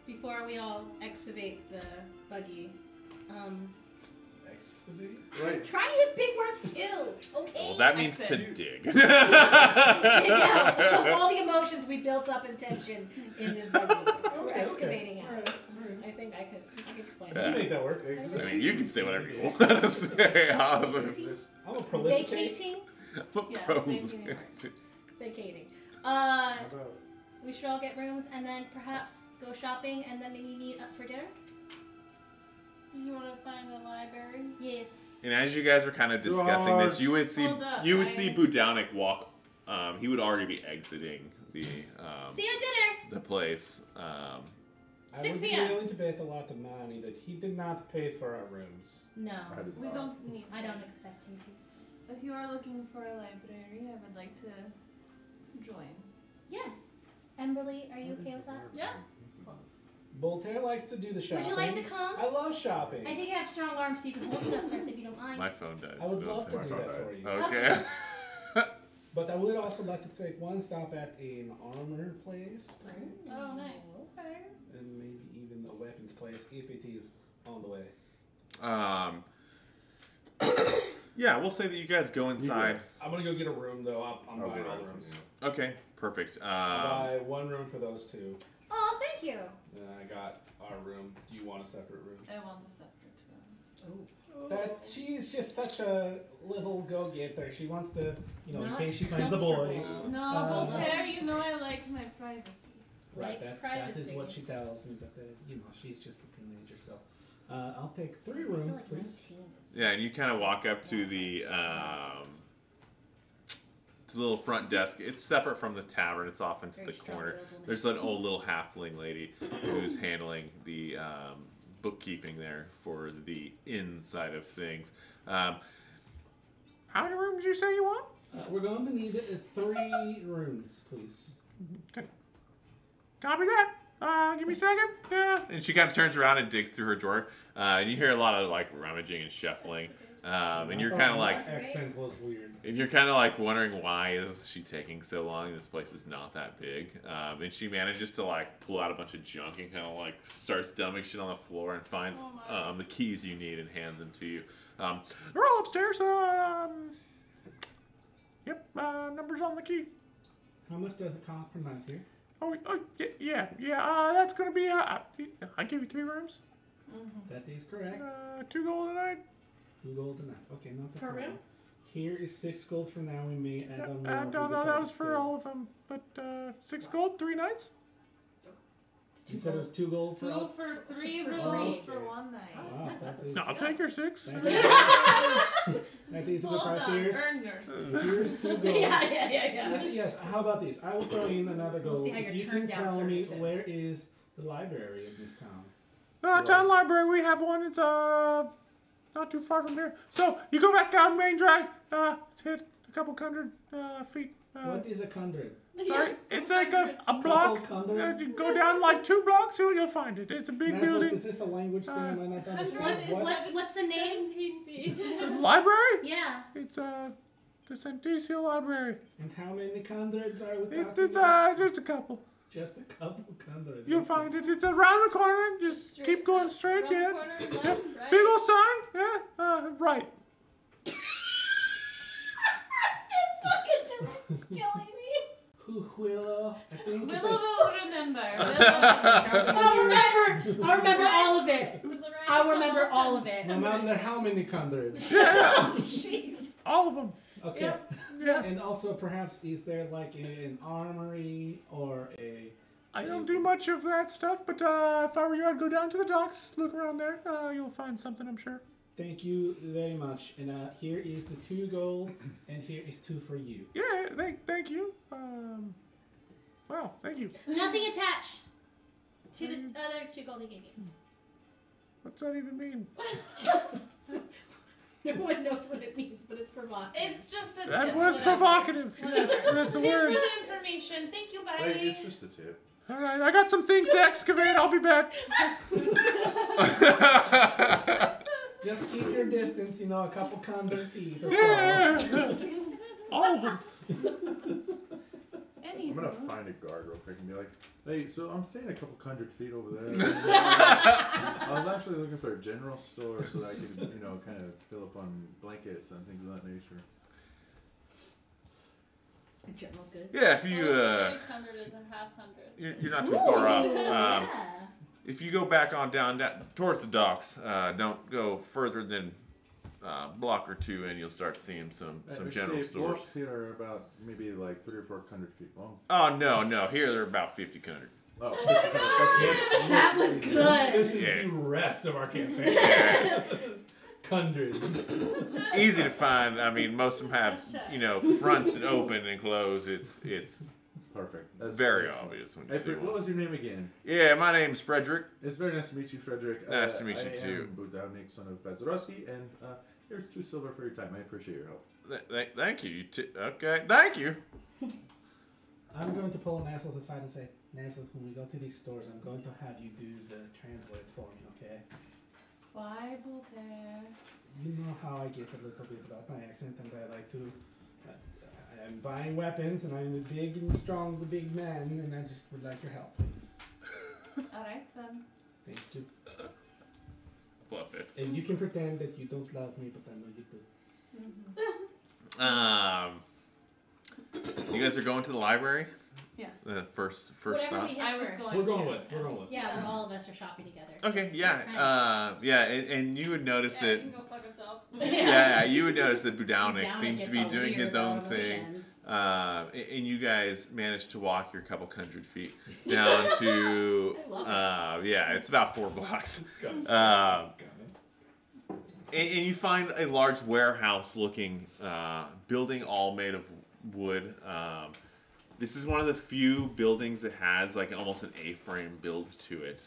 Before we all excavate the buggy, Excavate? Right. try to use big words too, okay? Well, that means to Exit. dig. Dig out of all the emotions we built up in tension in this buggy. We're excavating out. Alright. I think I could explain Yeah. You that. make that work. I mean, you can say whatever you want to say. I'll I'm a prolificate. Vacating? Yes, Probably. vacating works. Vacating. How about We should all get rooms and then perhaps go shopping and then maybe meet up for dinner? Did you want to find a library? Yes. And as you guys were kind of discussing this, you would see Hold up, Budaunik walk. He would already be exiting the See you at dinner! the place. I 6 would be p.m. willing to bet a lot of money that he did not pay for our rooms. No, I did We not. don't need. I don't expect him to. If you are looking for a library, I would like to join. Yes. Emberly, are you okay with that? Yeah. Voltaire likes to do the shopping. Would you like to come? I love shopping. I think I have strong arms so you can hold stuff for us if you don't mind. My phone died. I would so love to don't do take that for you. Okay. But I would also like to take one stop at an armor place, Oh, nice. Okay. and maybe even a weapons place if it is on the way. Yeah, we'll say that you guys go inside. I'm gonna go get a room though. I'm I'll buying get all all the this, rooms. yeah. Okay, perfect. I'll buy one room for those two. Oh, thank you. Then I got our room. Do you want a separate room? I want a separate room. That she's just such a little go-getter. She wants to, you know, in Not case she finds the boy. comfortable. No, Voltaire, you know I like my privacy. Likes that is privacy. what she tells me. But you know, she's just a teenager. So I'll take 3 rooms, please. Yeah, and you kind of walk up to the little front desk. It's separate from the tavern. It's off into the corner. There's an old little halfling lady who's handling the bookkeeping there for the inside of things. How many rooms did you say you want? We're going to need 3 rooms, please. Okay. Copy that. Give me a second. And she kind of turns around and digs through her drawer. And you hear a lot of like rummaging and shuffling. And you're kind of like, That accent was weird. and you're kind of like wondering why is she taking so long? This place is not that big. And she manages to like pull out a bunch of junk and kind of like starts dumping shit on the floor and finds the keys you need and hands them to you. They're all upstairs. Yep, numbers on the key. How much does it cost per night here? Oh, yeah. That's gonna be. I give you 3 rooms. That is correct. 2 gold a night. 2 gold a night. Okay, not the Per problem. room? Here is 6 gold for now. We may add on more. I if don't we know. decide That to was for stay. all of them, but 6 gold, 3 nights. You said it was 2 gold for 2 all. for 3 For rooms three. for 1 night. Wow, that is. No, I'll take your 6. That is a good Hold price. on, Here's earn yours. 2 gold. yeah. Yes. How about this? I will throw in another We'll gold see how if your you can turn-down tell me service is. where is the library in this town. Town library, we have one. It's not too far from here. So you go back down Main Drag. Hit a couple hundred feet. What is a hundred? Sorry, it's like a block. Couple hundred? You go down like 2 blocks, you'll find it. It's a big Nazareth, building. is this a language thing? Am I not understanding? Hundred What's the name? 17 feet. The library? Yeah. It's the Senticio library. And how many hundreds are we talking It's about? just a couple. Just a couple hundreds. You'll find it. It's around the corner. Just Straight keep going up, straight. around the Yeah. corner, Yeah. left, right. Big old sign. Yeah. Right. Killing me. Willow. I think. Willow will remember. I'll remember all of it. To the right. I'll remember all of it. No matter how many hundreds. Yeah. Jeez. All of them. Okay. Yep. Yeah. And also, perhaps, is there like an armory or a? I don't do much of that stuff, but if I were you, I'd go down to the docks, look around there. You'll find something, I'm sure. Thank you very much. And here is the 2 gold, and here is 2 for you. Yeah, thank you. Wow, thank you. Nothing attached to the other 2 gold he gave you. What's that even mean? No one knows what it means, but it's provocative. It's just a That tip, was whatever. provocative. Yes, that's a Tip word. for the information. Thank you, bye. Wait, it's just a tip. All right, I got some things to excavate. I'll be back. Just keep your distance, you know, a couple hundred feet or so. Yeah. All of them. I'm gonna find a guard real quick and be like, hey, so I'm staying a couple hundred feet over there. I was actually looking for a general store so that I could, you know, kind of fill up on blankets and things of that nature. General good. Yeah, if you 100 is a half hundred. you're not too far off. Yeah. If you go back on down towards the docks, don't go further than block or two in, you'll start seeing some general stores. Blocks here are about maybe like 300 or 400 feet long. Oh no! Here they're about 50-100. Oh, That was good. This is the rest of our campaign. Hundreds. Easy to find. I mean, most of them have fronts that open and close. It's perfect. That's very excellent. obvious when you see What one. was your name again? Yeah, my name's Frederick. It's very nice to meet you, Frederick. Nice to meet you, too. I am Budaunik, son of Bazarowski, and here's 2 silver for your time. I appreciate your help. Thank you. Okay, thank you. I'm going to pull Nasleth aside and say, Nasleth, when we go to these stores, I'm going to have you do the translate for me, okay? Why, Boltaire? You know how I get a little bit about my accent, and I like to. I'm buying weapons, and I'm a big and strong, big man, and I just would like your help, please. Alright then. Thank you. Love it. And you can pretend that you don't love me, but I know you do. You guys are going to the library? Yes. First Whatever stop? we I hit was first. going We're going to. with. Yeah, all of us are shopping together. Okay, We're yeah. friends. And you would notice Yeah, that... you can go fuck yourself. Yeah, you would notice that Budaunik Budaunik seems to gets be all doing his weird own about thing. emotions. And you guys managed to walk your couple hundred feet down to... I love it's about 4 blocks. Guns. And you find a large warehouse-looking building all made of wood. This is one of the few buildings that has like almost an A-frame build to it.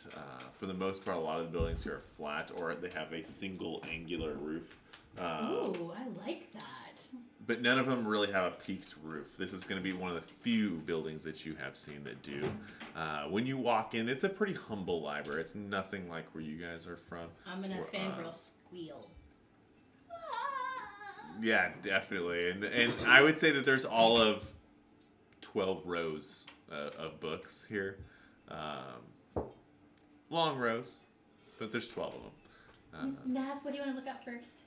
For the most part, a lot of the buildings here are flat or they have a single angular roof. Ooh, I like that. But none of them really have a peaked roof. This is going to be one of the few buildings that you have seen that do. When you walk in, it's a pretty humble library. It's nothing like where you guys are from. I'm gonna fangirl squeal. Yeah, definitely. And I would say that there's all of 12 rows of books here. Long rows, but there's 12 of them. Nas, what do you want to look up first?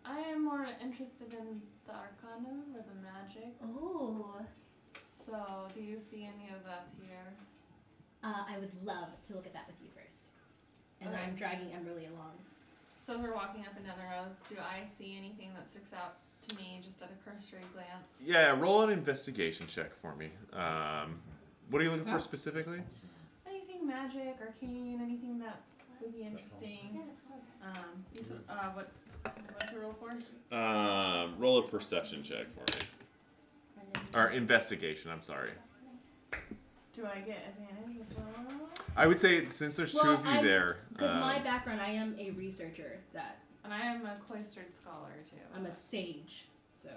I am more interested in the Arcana or the magic. Oh. So, do you see any of that here? I would love to look at that with you first. And Okay. I'm dragging Emberly along. So as we're walking up and down the rows, do I see anything that sticks out to me just at a cursory glance? Yeah, roll an investigation check for me. What are you looking for specifically? Anything magic, arcane, anything that would be interesting. What's the roll for? Roll a perception check for me. Or investigation, I'm sorry. Do I get advantage as well? I would say since there's two of you there. Because my background, I am a researcher. And I am a cloistered scholar too. I'm a sage, so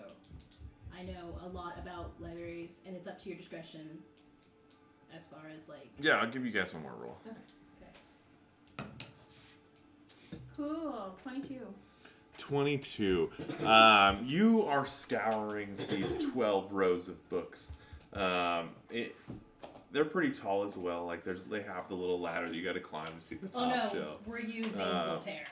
I know a lot about libraries, and it's up to your discretion as far as like. Yeah, I'll give you guys one more roll. Okay. Cool. 22. 22. You are scouring these 12 rows of books. They're pretty tall as well. Like they have the little ladder that you got to climb to see the top Oh no, shelf. we're using Voltaire.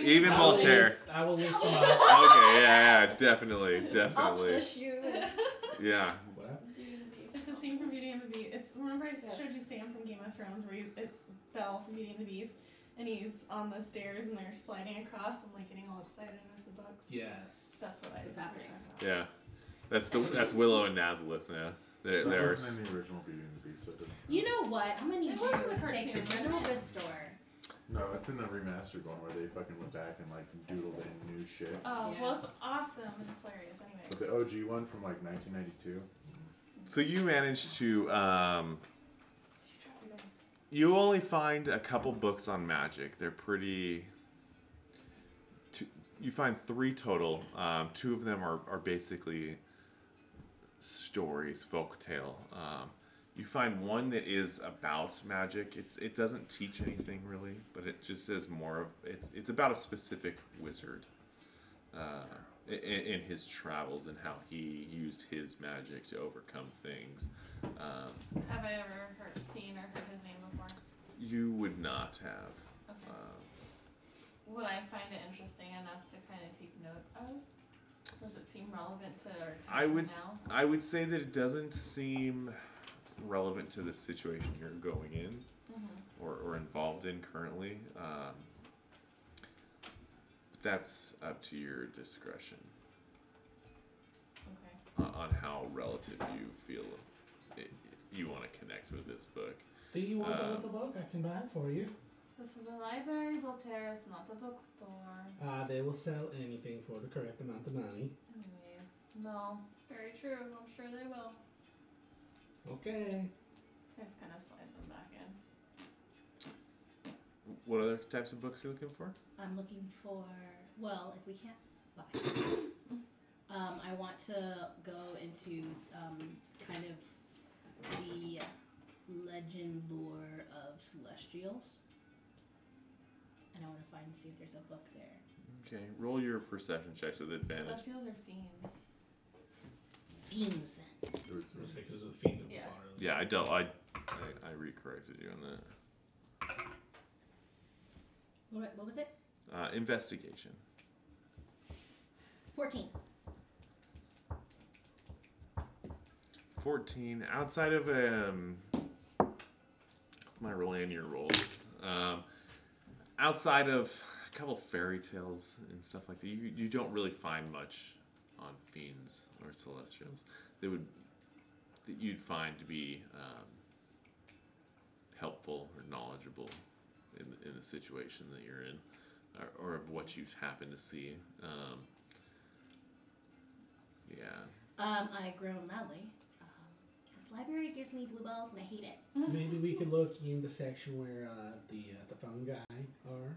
Even Boltaire. I will lift them up. Okay, yeah, definitely. I'll push you. Yeah. What happened? Beauty and the Beast. It's the scene from Beauty and the Beast. Remember I showed you Sam from Game of Thrones where it's Belle from Beauty and the Beast and he's on the stairs and they're sliding across and like getting all excited with the books. Yes. That's what I was happening. Yeah. That's Willow and Nazareth, yeah. That They're wasn't in the original Beauty and the Beast. So it didn't. You know what? I'm gonna need It you wasn't the to take your cartoon, general wasn't it? goods store. No, it's in the remastered one where they fucking went back and like doodled in new shit. Oh, Yeah. well it's awesome and it's hilarious anyways. But the OG one from like 1992. So you managed to You drop your dice. you only find a couple books on magic. They're pretty you find 3 total. 2 of them are basically stories, folktale. You find one that is about magic. It doesn't teach anything really, but it just says more of it's about a specific wizard in his travels and how he used his magic to overcome things. Have I ever seen or heard his name before? You would not have. Okay. Would I find it interesting enough to kind of take note of? Does it seem relevant to our times now? I would say that it doesn't seem relevant to the situation you're going in or involved in currently. that's up to your discretion Okay. on how relative you feel you want to connect with this book. Do you want to look the book? I can buy it for you. This is a library, Boltaire. It's not a bookstore. They will sell anything for the correct amount of money. Anyways, no. Very true. I'm sure they will. Okay. I just kind of slide them back in. What other types of books are you looking for? I'm looking for, well, if we can't buy books, I want to go into kind of the legend lore of Celestials. And I want to find and see if there's a book there. Okay, roll your perception checks with advantage. Celestials are fiends. Fiends, then. Because of the fiend that we Yeah. fought earlier. Yeah, I re-corrected you on that. What was it? Investigation. 14. 14. Outside of my rolling and your rolls, outside of a couple fairy tales and stuff like that, you don't really find much on fiends or celestials. That you'd find to be helpful or knowledgable in the situation that you're in, or of what you've happened to see. Yeah. I groan loudly. This library gives me blue balls and I hate it. Maybe we could look in the section where the fungi are.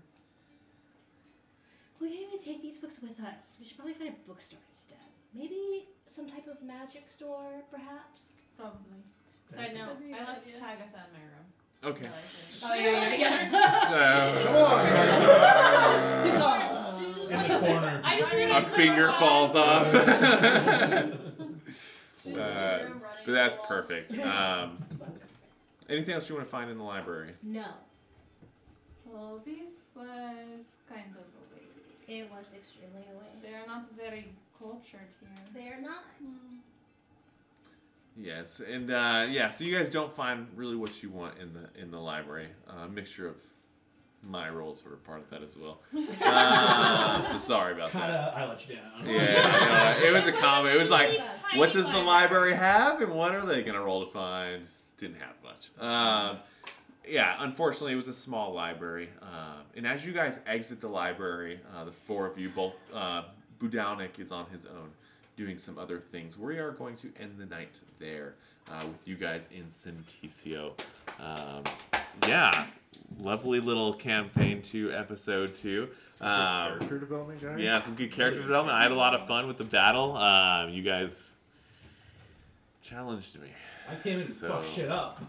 We can't even take these books with us. We should probably find a bookstore instead. Maybe some type of magic store, perhaps? Probably. Side note, That'd be a I good left idea. Agatha in my room. Okay. Oh, yeah. She's just In like, the corner. I just A realized finger falls off. she's in the room running But that's the walls. perfect. Anything else you want to find in the library? No. Well, this was kind of a waste. It was extremely a waste. They are not very cultured here. They're not. Yes, and so you guys don't find really what you want in the library. A mixture of my roles were part of that as well. So sorry about that. I let you down. Yeah, I know. It was a comment. It was like, Tiny what does the library. library have, and what are they gonna roll to find? Didn't have much. Yeah, unfortunately, it was a small library. And as you guys exit the library, the four of you, both Budaunik is on his own, doing some other things. We are going to end the night there with you guys in Senticio. Yeah, lovely little campaign 2, episode 2. Character development, guys. Yeah, some good character development. I had a lot of fun with the battle. You guys challenged me. I can't even fuck shit up.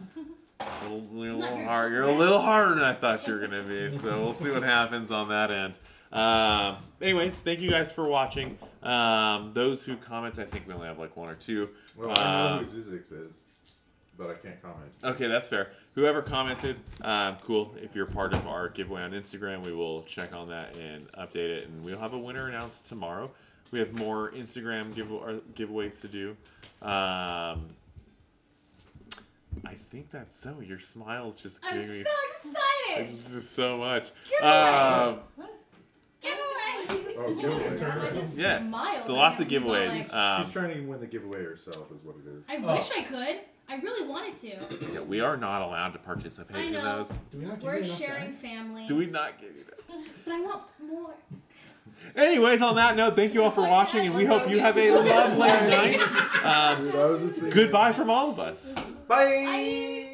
You're a little hard. You're a little harder than I thought you were gonna be. So we'll see what happens on that end. Anyways, thank you guys for watching. Those who comment, I think we only have like 1 or 2. Well, I know who Zizix is, but I can't comment. Okay, that's fair. Whoever commented, cool. If you're part of our giveaway on Instagram, we will check on that and update it, and we'll have a winner announced tomorrow. We have more Instagram giveaways to do. I think that's so. Your smile's just I'm giving me so excited! it's just so much. Giveaway! Oh, giveaway. I just Yes. smiled. So lots of He's all giveaways. like, She's trying to win the giveaway herself, is what it is. I wish I could. I really wanted to. Yeah, we are not allowed to participate I in know. those. Do we not give We're you enough sharing dice? family. Do we not give you that? But I want more. Anyways, on that note, thank you all for watching, and we hope you have a lovely night. Dude, I was just thinking- Goodbye from all of us. Bye.